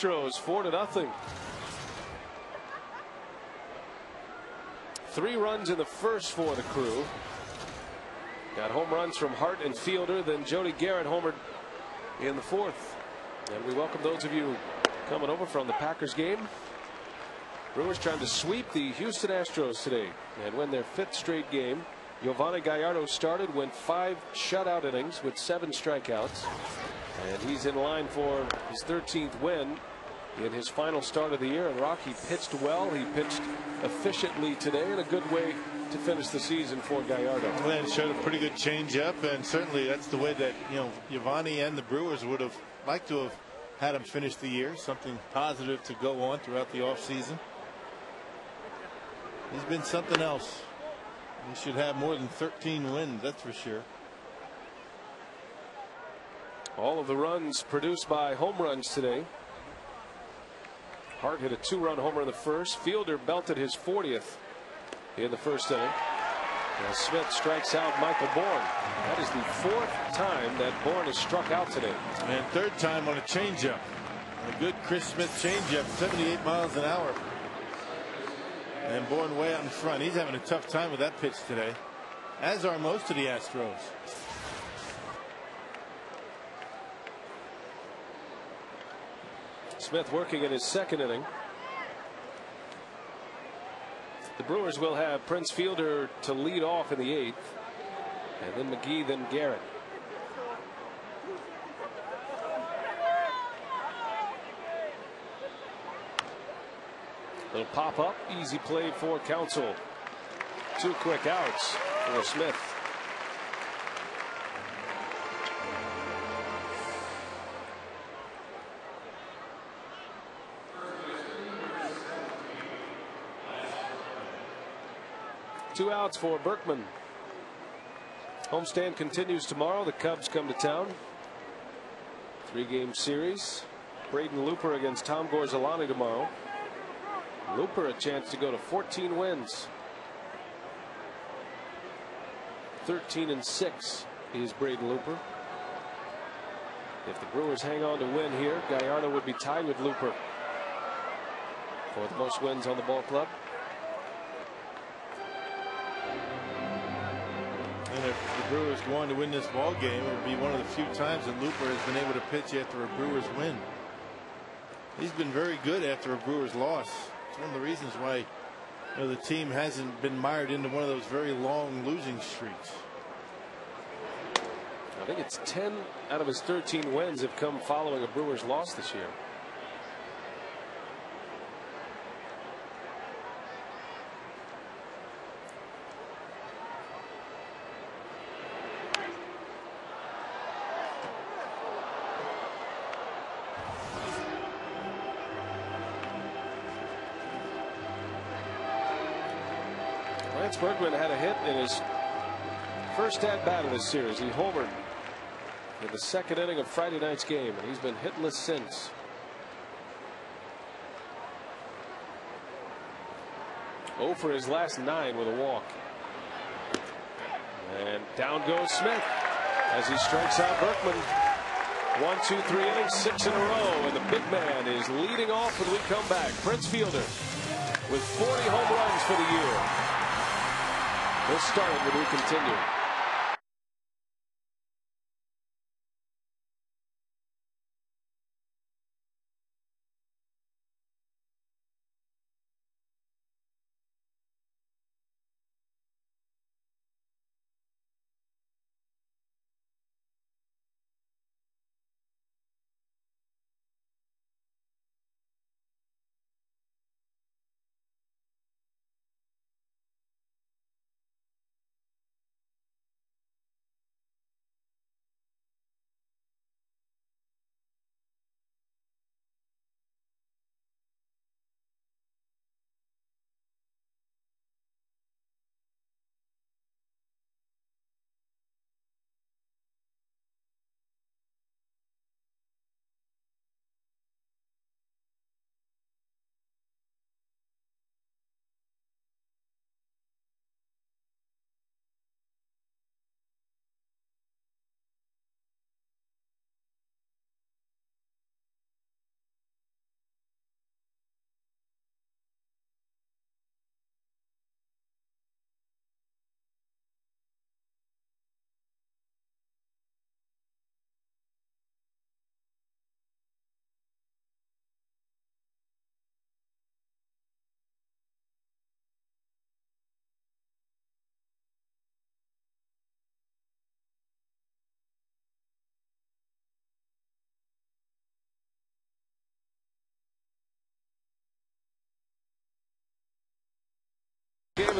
Astros 4-0. 3 runs in the first for the Crew. Got home runs from Hart and Fielder, then Jody Garrett homered in the 4th. And we welcome those of you coming over from the Packers game. Brewers trying to sweep the Houston Astros today and win their 5th straight game. Yovani Gallardo started, went 5 shutout innings with 7 strikeouts, and he's in line for his 13th win in his final start of the year. And Rock, he pitched well, he pitched efficiently today, and a good way to finish the season for Gallardo. And showed a pretty good changeup, and certainly that's the way that Yovani and the Brewers would have liked to have had him finish the year. Something positive to go on throughout the offseason. He's been something else. He should have more than 13 wins, that's for sure. All of the runs produced by home runs today. Hart hit a 2-run homer in the first. Fielder belted his 40th in the first inning. Now Smith strikes out Michael Bourne. That is the 4th time that Bourne has struck out today. And 3rd time on a changeup. A good Chris Smith changeup, 78 miles an hour. And Bourne way out in front. He's having a tough time with that pitch today, as are most of the Astros. Smith working in his 2nd inning. The Brewers will have Prince Fielder to lead off in the 8th, and then McGee, then Garrett. Little pop up, easy play for Counsell. 2 quick outs for Smith. Two outs for Berkman. Homestand continues tomorrow. The Cubs come to town. 3-game series. Braden Looper against Tom Gorzolani tomorrow. Looper a chance to go to 14 wins. 13-6 is Braden Looper. If the Brewers hang on to win here, Gallardo would be tied with Looper for the most wins on the ball club. And if the Brewers go on to win this ball game, it would be one of the few times that Looper has been able to pitch after a Brewers win. He's been very good after a Brewers loss. It's one of the reasons why the team hasn't been mired into one of those very long losing streaks. I think it's 10 out of his 13 wins have come following a Brewers loss this year. Lance Berkman had a hit in his first at bat of this series. He homered in the 2nd inning of Friday night's game, and he's been hitless since. Oh for his last 9 with a walk. And down goes Smith as he strikes out Berkman. 1, 2, 3 innings, 6 in a row, and the big man is leading off when we come back. Prince Fielder with 40 home runs for the year. We'll start it when we continue.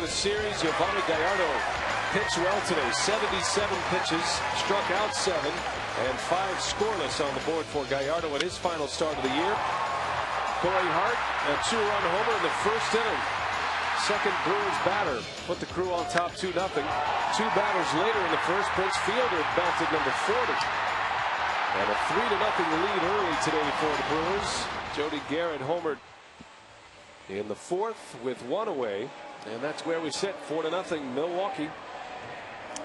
of the series. Giovanni Gallardo pitched well today. 77 pitches, struck out 7, and 5 scoreless on the board for Gallardo at his final start of the year. Corey Hart, a 2-run homer in the first inning. Second Brewers batter put the Crew on top 2-0. 2 batters later in the first, Prince Fielder belted number 40. And a 3-0 lead early today for the Brewers. Jody Garrett homered in the 4th with 1 away. And that's where we sit, 4-0 Milwaukee.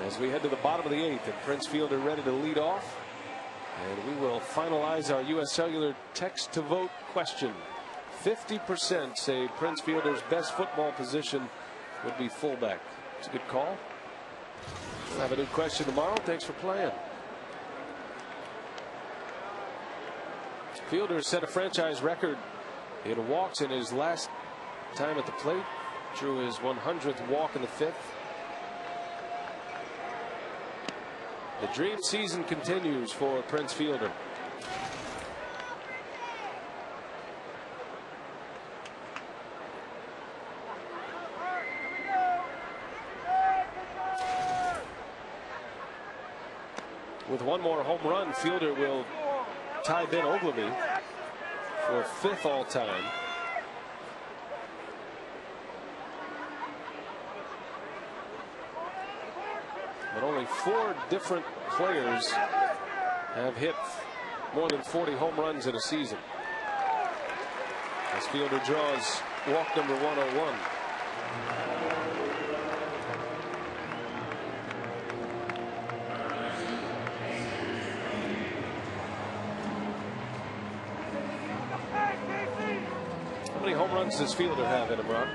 As we head to the bottom of the 8th, and Prince Fielder ready to lead off. And we will finalize our U.S. Cellular text to vote question. 50% say Prince Fielder's best football position would be fullback. It's a good call. We'll have a new question tomorrow. Thanks for playing. Fielder set a franchise record in walks in his last time at the plate. Drew his 100th walk in the 5th. The dream season continues for Prince Fielder. With 1 more home run, Fielder will tie Ben Oglivie for 5th all time. But only 4 different players have hit more than 40 home runs in a season. As Fielder draws walk number 101. How many home runs does Fielder have in him, Ron?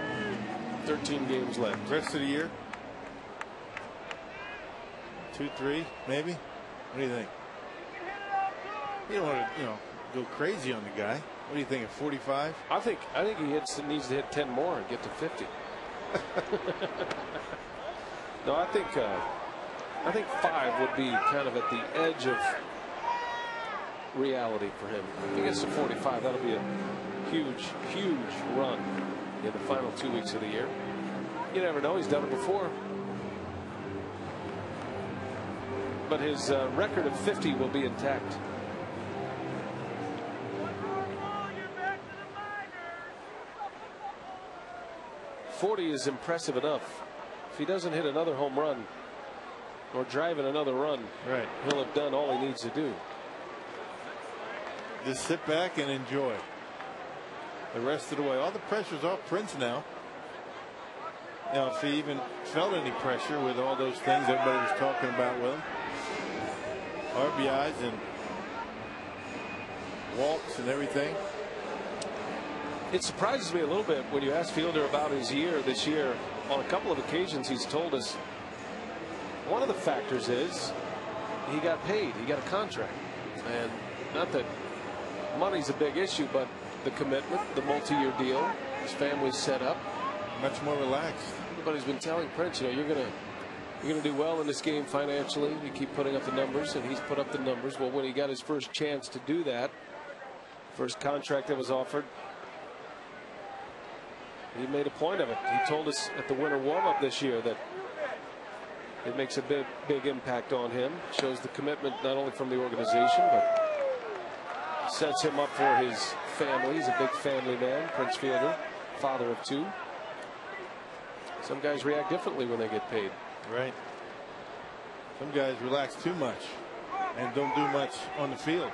13 games left. Rest of the year? 2, 3, maybe. What do you think? You don't want to, go crazy on the guy. What do you think? At 45? I think he needs to hit 10 more and get to 50. No, I think 5 would be kind of at the edge of reality for him. If he gets to 45, that'll be a huge run in the final 2 weeks of the year. You never know. He's done it before. But his record of 50 will be intact. .40 is impressive enough. If he doesn't hit another home run or drive in another run, right, he'll have done all he needs to do. Just sit back and enjoy the rest of the way. All the pressure's off Prince now. If he even felt any pressure with all those things everybody was talking about with him. RBIs and walks and everything. It surprises me a little bit when you ask Fielder about his year this year. On a couple of occasions he's told us one of the factors is he got paid. He got a contract. And not that money's a big issue, but the commitment, the multi-year deal, his family's set up. Much more relaxed. Everybody's been telling Prince, you're going to do well in this game financially. You keep putting up the numbers, and he's put up the numbers. Well, when he got his first chance to do that, first contract that was offered, he made a point of it. He told us at the winter warm-up this year that it makes a big impact on him. Shows the commitment not only from the organization, but sets him up for his family. He's a big family man, Prince Fielder, father of 2. Some guys react differently when they get paid. Right. Some guys relax too much and don't do much on the field.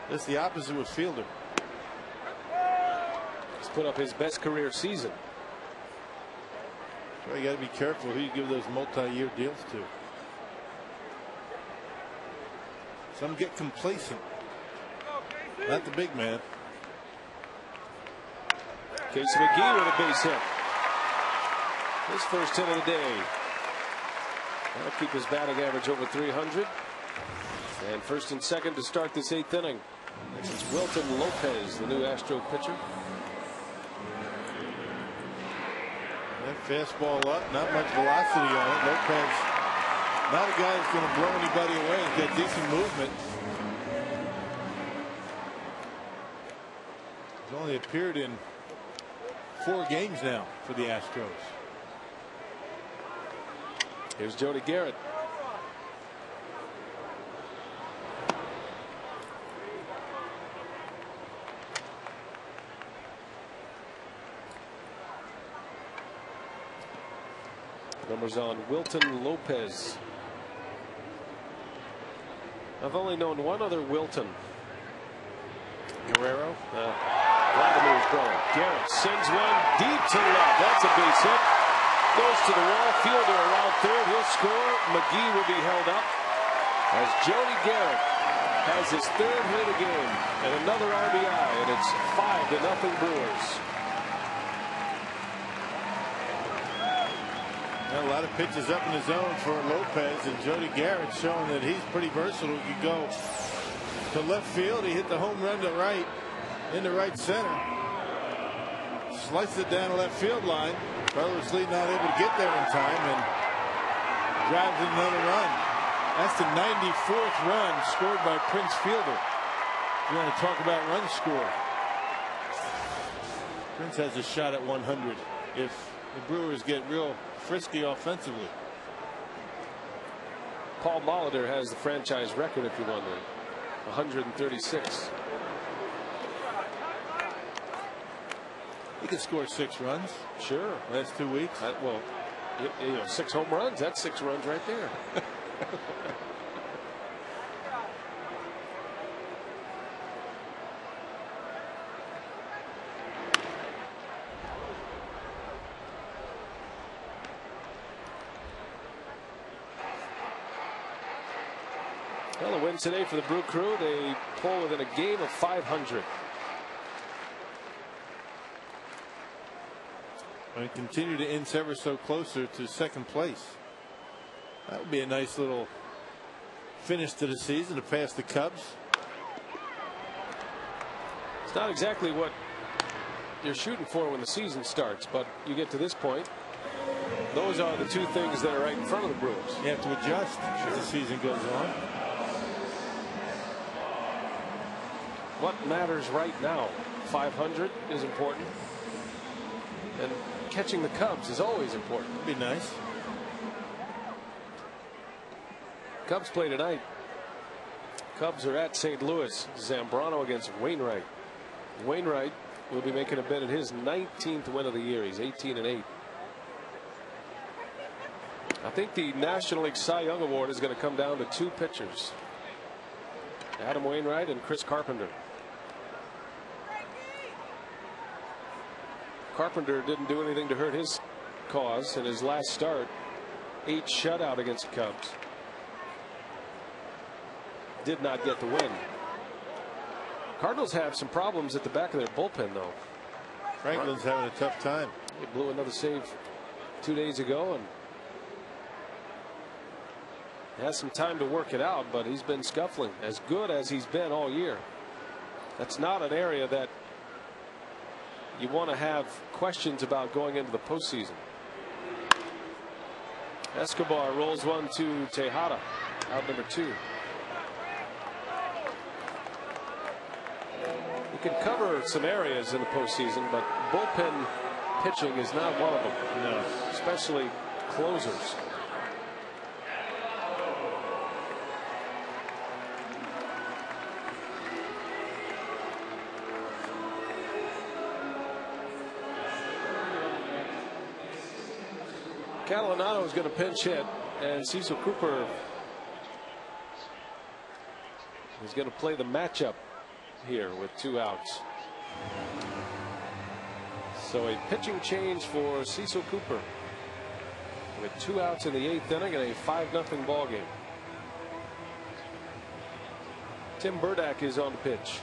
That's the opposite with Fielder. He's put up his best career season. So you got to be careful who you give those multi-year deals to. Some get complacent. Not the big man. Casey McGee with a base hit. His first hit of the day. That'll keep his batting average over 300. And first and second to start this 8th inning. It's Wilton Lopez, the new Astro pitcher. That fastball up, not much velocity on it. Lopez, not a guy that's going to blow anybody away. He's got decent movement. He's only appeared in 4 games now for the Astros. Here's Jody Garrett. Numbers on Wilton Lopez. I've only known one other Wilton. Guerrero. Vladimir's brother. Garrett sends one deep to left. That's a base hit. Goes to the wall. Fielder around third. He'll score. McGee will be held up as Jody Garrett has his third hit of the game and another RBI, and it's 5-0 Brewers. A lot of pitches up in the zone for Lopez, and Jody Garrett showing that he's pretty versatile. He could go to left field. He hit the home run to right, into right center. Sliced it down the left field line. Carlos Lee not able to get there in time and drives in another run. That's the 94th run scored by Prince Fielder. You want to talk about runs scored. Prince has a shot at 100 if the Brewers get real frisky offensively. Paul Molitor has the franchise record, if you're wondering. 136. He can score 6 runs. Sure. Last 2 weeks. Well, you know, 6 home runs. That's 6 runs right there. Well, a win today for the Brew Crew. They pull within a game of 500. And continue to inch ever so closer to second place. That would be a nice little finish to the season to pass the Cubs. It's not exactly what you're shooting for when the season starts, but you get to this point. Those are the 2 things that are right in front of the Brewers. You have to adjust as the season goes on. What matters right now? 500 is important, and catching the Cubs is always important. That'd be nice. Cubs play tonight. Cubs are at St. Louis. Zambrano against Wainwright. Wainwright will be making a bet at his 19th win of the year. He's 18-8. I think the National League Cy Young Award is going to come down to 2 pitchers. Adam Wainwright and Chris Carpenter. Carpenter didn't do anything to hurt his cause in his last start. 8 shutout against the Cubs. Did not get the win. Cardinals have some problems at the back of their bullpen, though. Franklin's having a tough time. He blew another save 2 days ago and has some time to work it out, but he's been scuffling as good as he's been all year. That's not an area that you want to have questions about going into the postseason. Escobar rolls one to Tejada, out number 2. You can cover some areas in the postseason, but bullpen pitching is not one of them. No. Especially closers. Catalanano is going to pinch hit, and Cecil Cooper is going to play the matchup here with 2 outs. So a pitching change for Cecil Cooper with 2 outs in the 8th inning and a 5-0 ball game. Tim Burdack is on the pitch.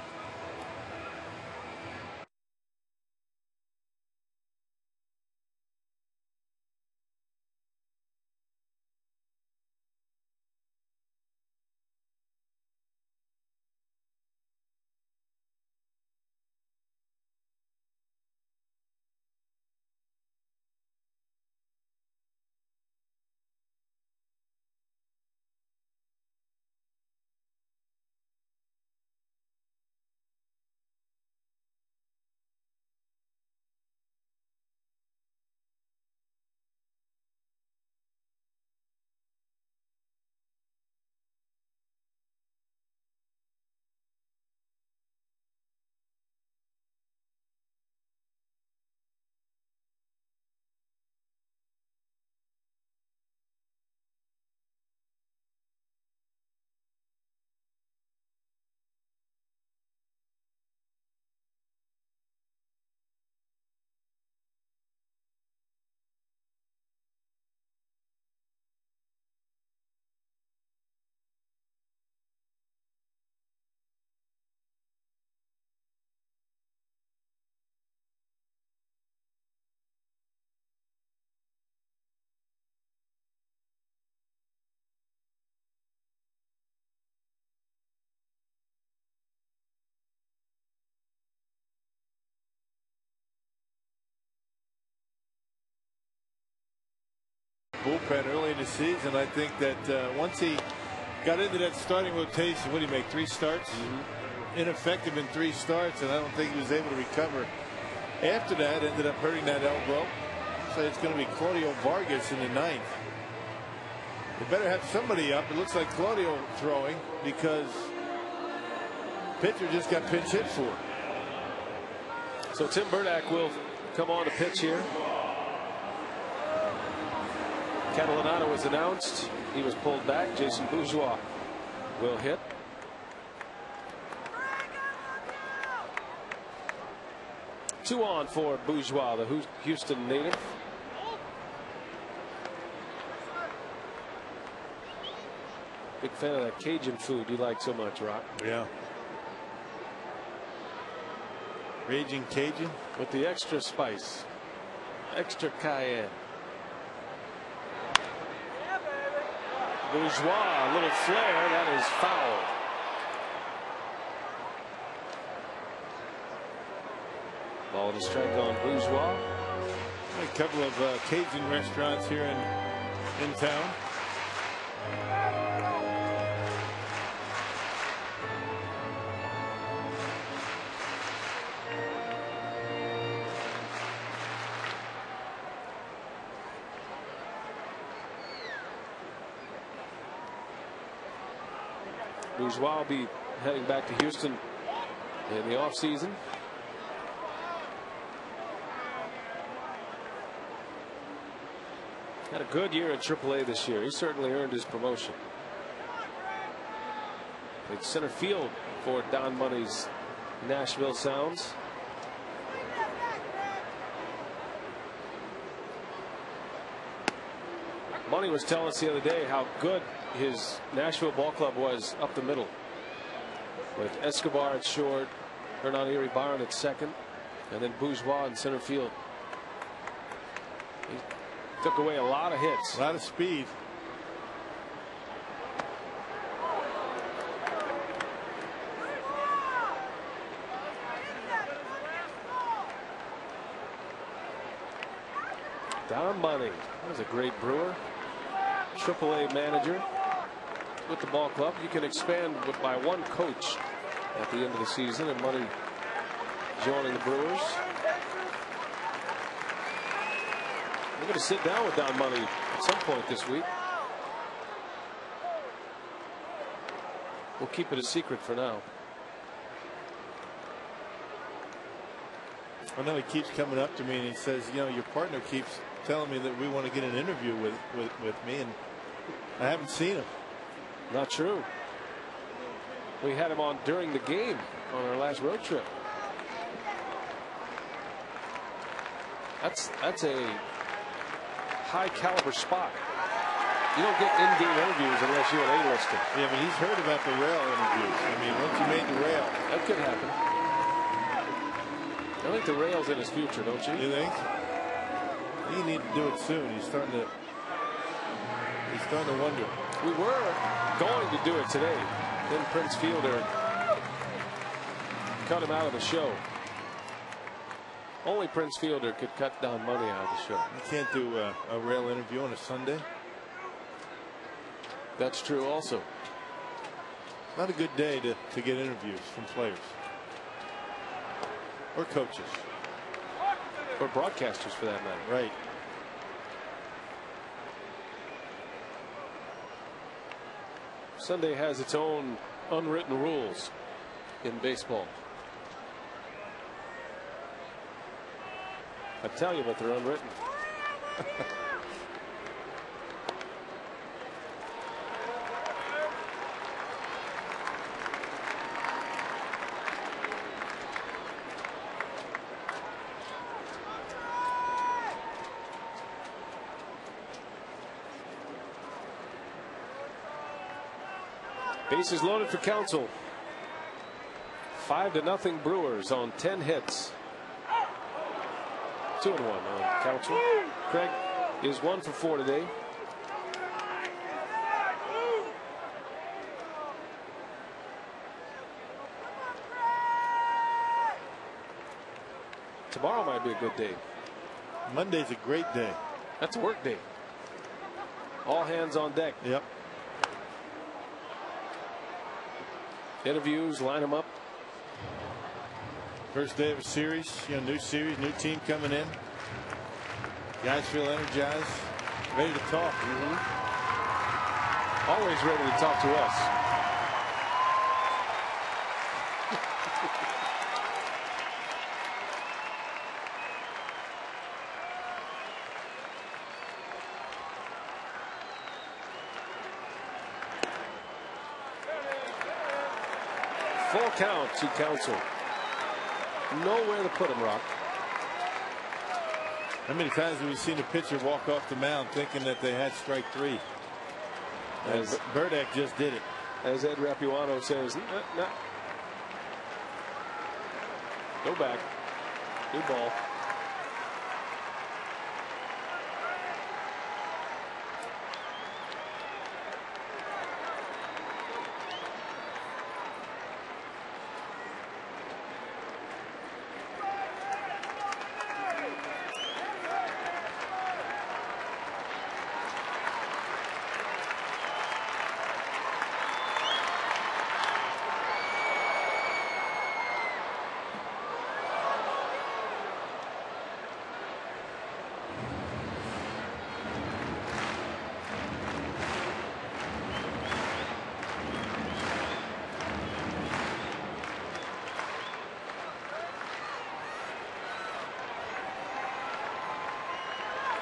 bullpen early in the season. I think that once he got into that starting rotation, what did he make? 3 starts? Ineffective in 3 starts, and I don't think he was able to recover. After that, ended up hurting that elbow. So it's going to be Claudio Vargas in the 9th. They better have somebody up. It looks like Claudio throwing because pitcher just got pinch hit for. So Tim Burdack will come on to pitch here. Catalanado was announced. He was pulled back. Jason Bourgeois will hit. Two on for Bourgeois, the Houston native. Big fan of that Cajun food you like so much, Rock. Yeah. Raging Cajun with the extra spice, extra cayenne. Bourgeois, a little flare, that is foul. Ball to strike on Bourgeois. A couple of Cajun restaurants here in town. Bourgeois will be heading back to Houston in the offseason. Had a good year at AAA this year. He certainly earned his promotion. Played center field for Don Money's Nashville Sounds. Money was telling us the other day how good his Nashville ball club was up the middle, with Escobar at short, Hernan Iribarren at second, and then Bourgeois in center field. He took away a lot of hits. A lot of speed. Don Money was a great Brewer. AAA manager with the ball club. You can expand by one coach at the end of the season, and Money joining the Brewers. We're going to sit down with Don Money at some point this week. We'll keep it a secret for now. I know he keeps coming up to me and he says, you know, your partner keeps telling me that we want to get an interview with me, and I haven't seen him. Not true. We had him on during the game on our last road trip. That's a high caliber spot. You don't get in-game interviews unless you're an A-lister. Yeah, but he's heard about the rail interviews. I mean, once you made the rail, that could happen. I think the rail's in his future, don't you? You think? You need to do it soon. He's starting to wonder. We were going to do it today. Then Prince Fielder cut him out of the show. Only Prince Fielder could cut Don Money out of the show. You can't do a rail interview on a Sunday. That's true also. Not a good day to get interviews from players. Or coaches. Or broadcasters, for that matter. Right. Sunday has its own unwritten rules in baseball. I tell you, but they're unwritten. Bases loaded for Counsell. 5-0 Brewers on 10 hits. 2-1 on Counsell. Craig is 1 for 4 today. Tomorrow might be a good day. Monday's a great day. That's a work day. All hands on deck. Yep. Interviews, line them up. First day of a series, new series, new team coming in. Guys feel energized, ready to talk. Always ready to talk to us. Full count to Counsell. Nowhere to put him, Rock. How many times have we seen a pitcher walk off the mound thinking that they had strike 3? As Burdick just did it. As Ed Rapuano says, nah. Go back. New ball.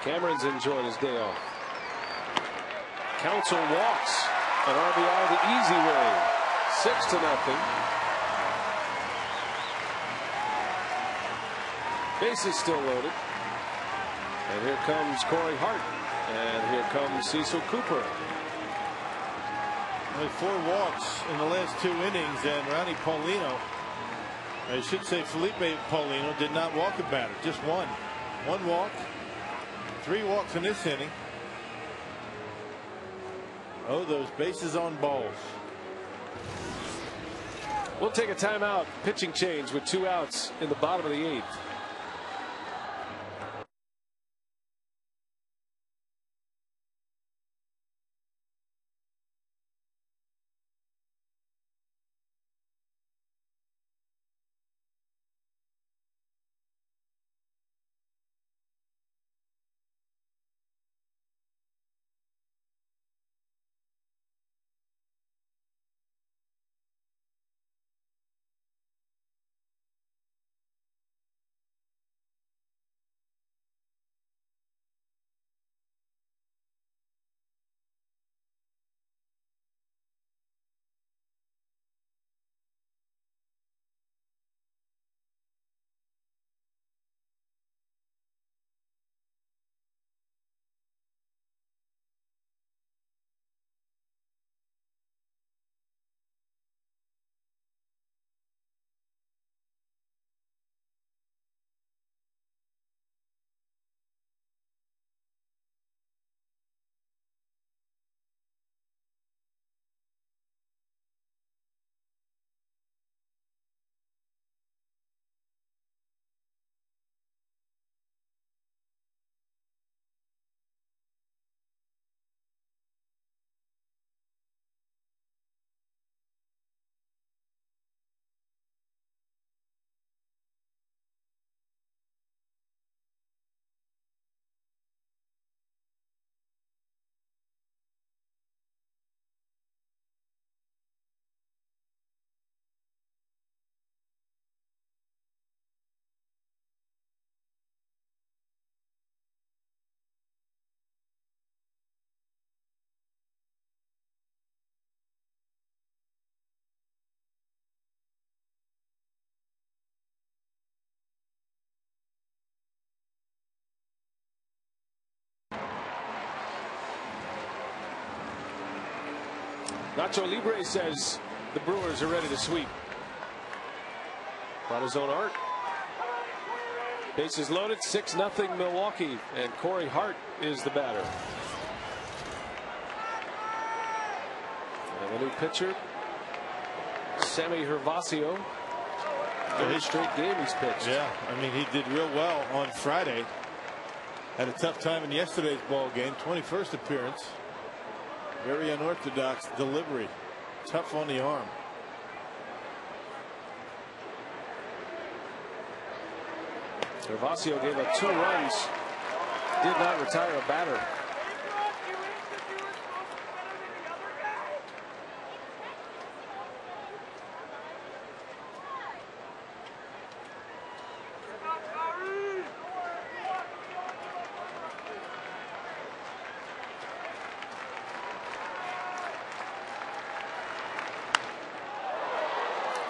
Cameron's enjoying his day off. Counsell walks. An RBI the easy way. 6-0. Bases still loaded. And here comes Corey Hart. And here comes Cecil Cooper. Only 4 walks in the last 2 innings, and Ronnie Paulino, I should say Felipe Paulino, did not walk a batter. Just one. 1 walk. 3 walks in this inning. Oh, those bases on balls. We'll take a timeout. Pitching change with 2 outs in the bottom of the 8th. Nacho Libre says the Brewers are ready to sweep. On his own art. Bases loaded, 6-0 Milwaukee, and Corey Hart is the batter. And the new pitcher, Sammy Hervasio. 3rd straight game he's pitched. Yeah, I mean, he did real well on Friday. Had a tough time in yesterday's ball game. 21st appearance. Very unorthodox delivery. Tough on the arm. Gervasio gave up 2 runs. Did not retire a batter.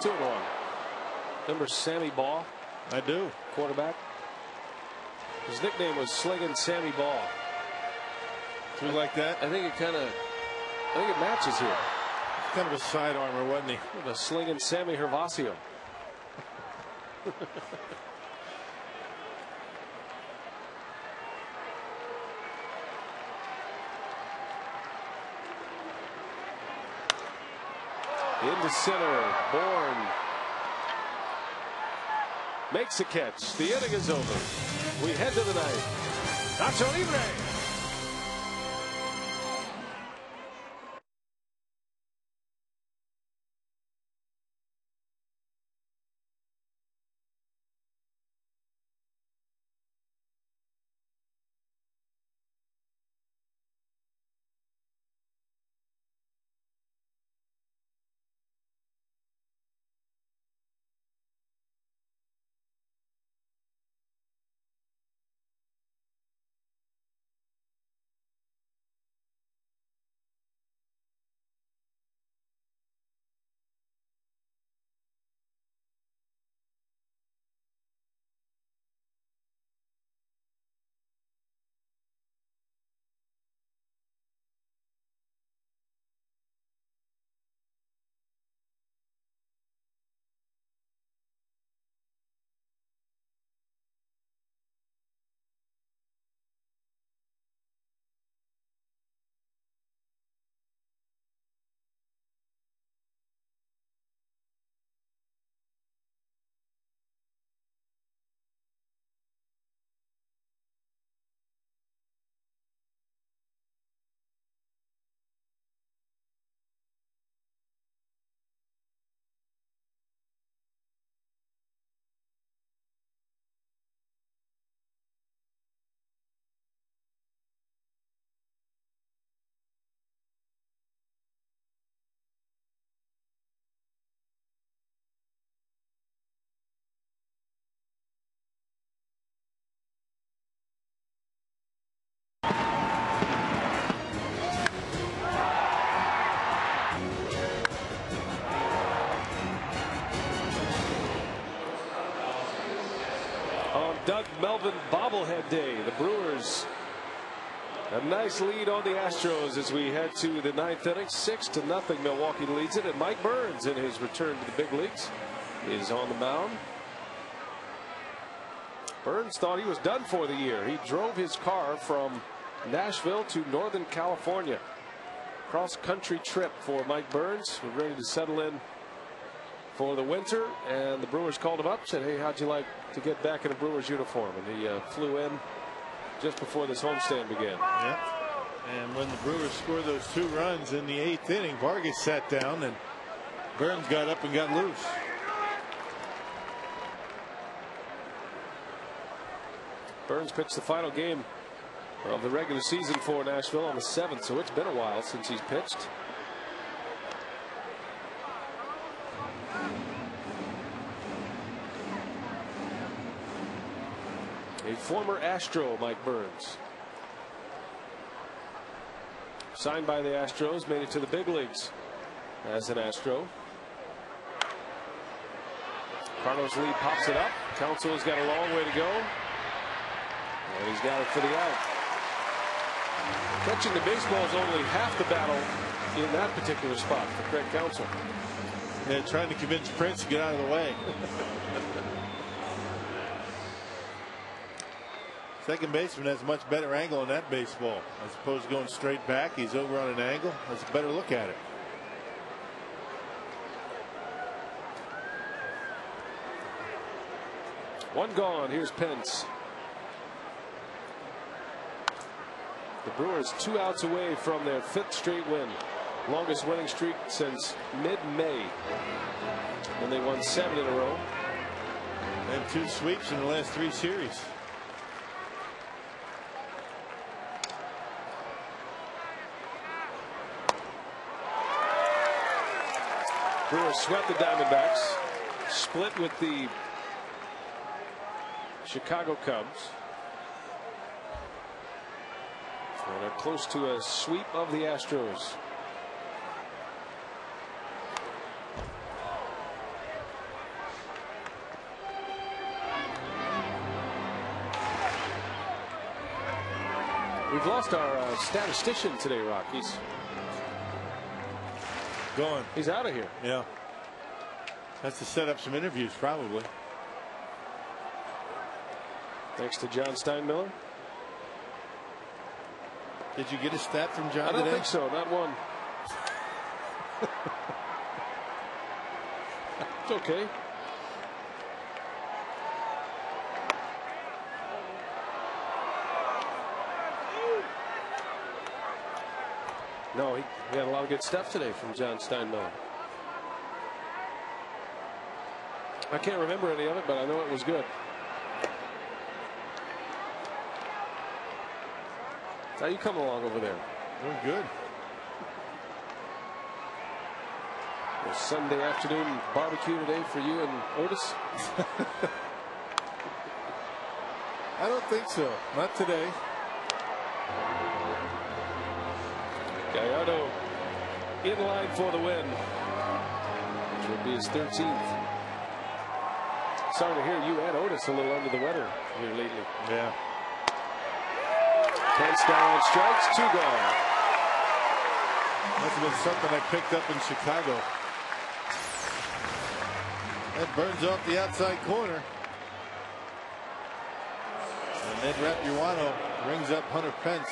Two and one. Remember Sammy Ball? I do. Quarterback. His nickname was Slingin' Sammy Ball. Do you like that? I think it matches here. Kind of a side armor, wasn't he? The Slingin' Sammy Gervasio. Into center, Bourne makes a catch. The inning is over. We head to the ninth. Nacho Libre. Doug Melvin bobblehead day. The Brewers a nice lead on the Astros as we head to the ninth inning. 6-0 Milwaukee leads it, and Mike Burns in his return to the big leagues is on the mound. Burns thought he was done for the year. He drove his car from Nashville to Northern California. Cross country trip for Mike Burns. We're ready to settle in for the winter, and the Brewers called him up, said, hey, how'd you like to get back in a Brewers uniform? And he flew in just before this homestand began. Yep. And when the Brewers scored those 2 runs in the 8th inning, Vargas sat down and Burns got up and got loose. Burns pitched the final game of the regular season for Nashville on the 7th, so it's been a while since he's pitched. A former Astro, Mike Burns. Signed by the Astros, made it to the big leagues as an Astro. Carlos Lee pops it up. Counsell's got a long way to go. And he's got it for the out. Catching the baseball is only half the battle in that particular spot for Craig Counsell. Yeah, trying to convince Prince to get out of the way. Second baseman has a much better angle on that baseball as opposed to going straight back. He's over on an angle. Has a better look at it. One gone. Here's Pence. The Brewers 2 outs away from their 5th straight win. Longest winning streak since mid-May, when they won 7 in a row. And 2 sweeps in the last 3 series. Brewers swept the Diamondbacks, split with the Chicago Cubs, and are close to a sweep of the Astros. We've lost our statistician today, Rockies. Gone. He's out of here. Yeah. Has to set up some interviews, probably. Thanks to John Steinmiller. Did you get a stat from John I don't today? think so. Not one. It's okay. No, he had a lot of good stuff today from John Steinmiller. I can't remember any of it, but I know it was good. How you coming along over there? Doing good. A Sunday afternoon barbecue today for you and Otis? I don't think so. Not today. Gallardo in line for the win, which will be his 13th. Sorry to hear you and Otis a little under the weather here lately. Yeah. 10 down, strikes, 2 gone. Must have been something I picked up in Chicago. That burns off the outside corner. And Ned Rapuano rings up Hunter Pence.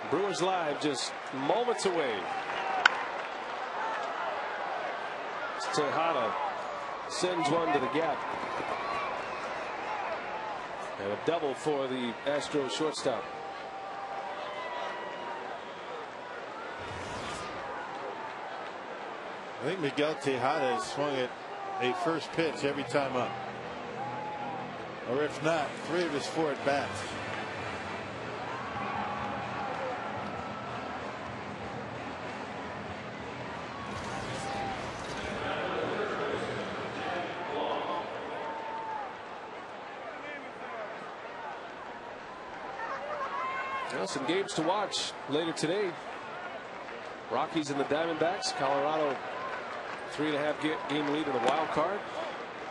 Brewers Live just moments away. Tejada sends one to the gap. And a double for the Astros shortstop. I think Miguel Tejada has swung at a first pitch every time up. Or if not, 3 of his 4 at bats. Well, some games to watch later today. Rockies and the Diamondbacks. Colorado 3.5 game lead in the wild card.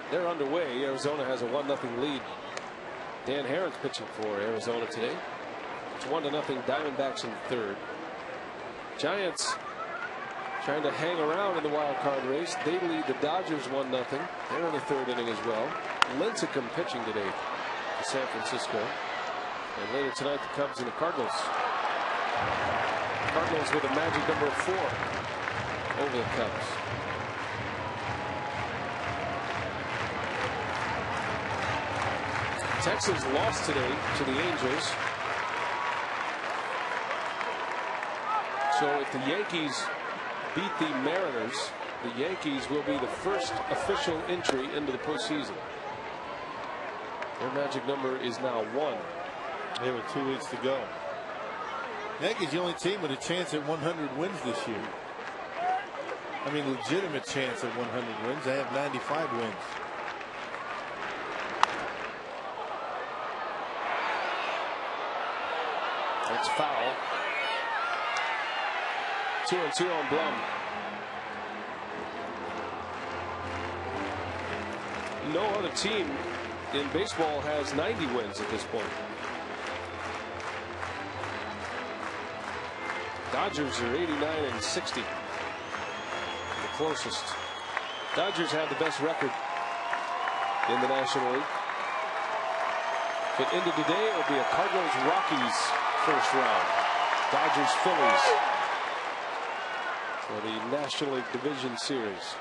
They're underway. Arizona has a 1-0 lead. Dan Herron's pitching for Arizona today. It's 1-0 Diamondbacks in third. Giants trying to hang around in the wild card race. They lead the Dodgers 1-0. They're in the 3rd inning as well. Lincecum pitching today for San Francisco. And later tonight, the Cubs and the Cardinals. Cardinals with a magic number 4 over the Cubs. Texas lost today to the Angels. So if the Yankees beat the Mariners, the Yankees will be the first official entry into the postseason. Their magic number is now 1. They have 2 weeks to go. Yankees the only team with a chance at 100 wins this year. I mean, legitimate chance at 100 wins. They have 95 wins. That's foul. 2-2 on Blum. No other team in baseball has 90 wins at this point. Dodgers are 89-60. The closest. Dodgers have the best record in the National League. If it ended today, it would be a Cardinals-Rockies first round. Dodgers-Phillies for the National League Division Series.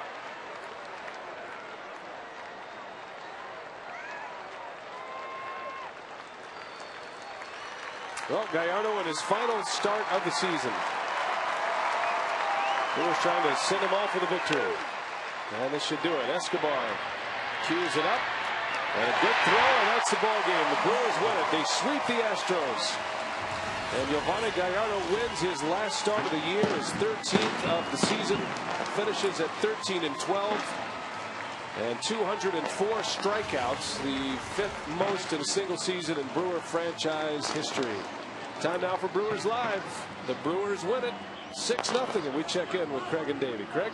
Well, Gallardo in his final start of the season. Brewers trying to send him off for the victory. And this should do it. Escobar cues it up. And a good throw, and that's the ball game. The Brewers win it. They sweep the Astros. And Giovanni Gallardo wins his last start of the year, his 13th of the season. Finishes at 13-12. And 204 strikeouts, the 5th most in a single season in Brewer franchise history. Time now for Brewers Live. The Brewers win it 6-0, and we check in with Craig and Davey. Craig?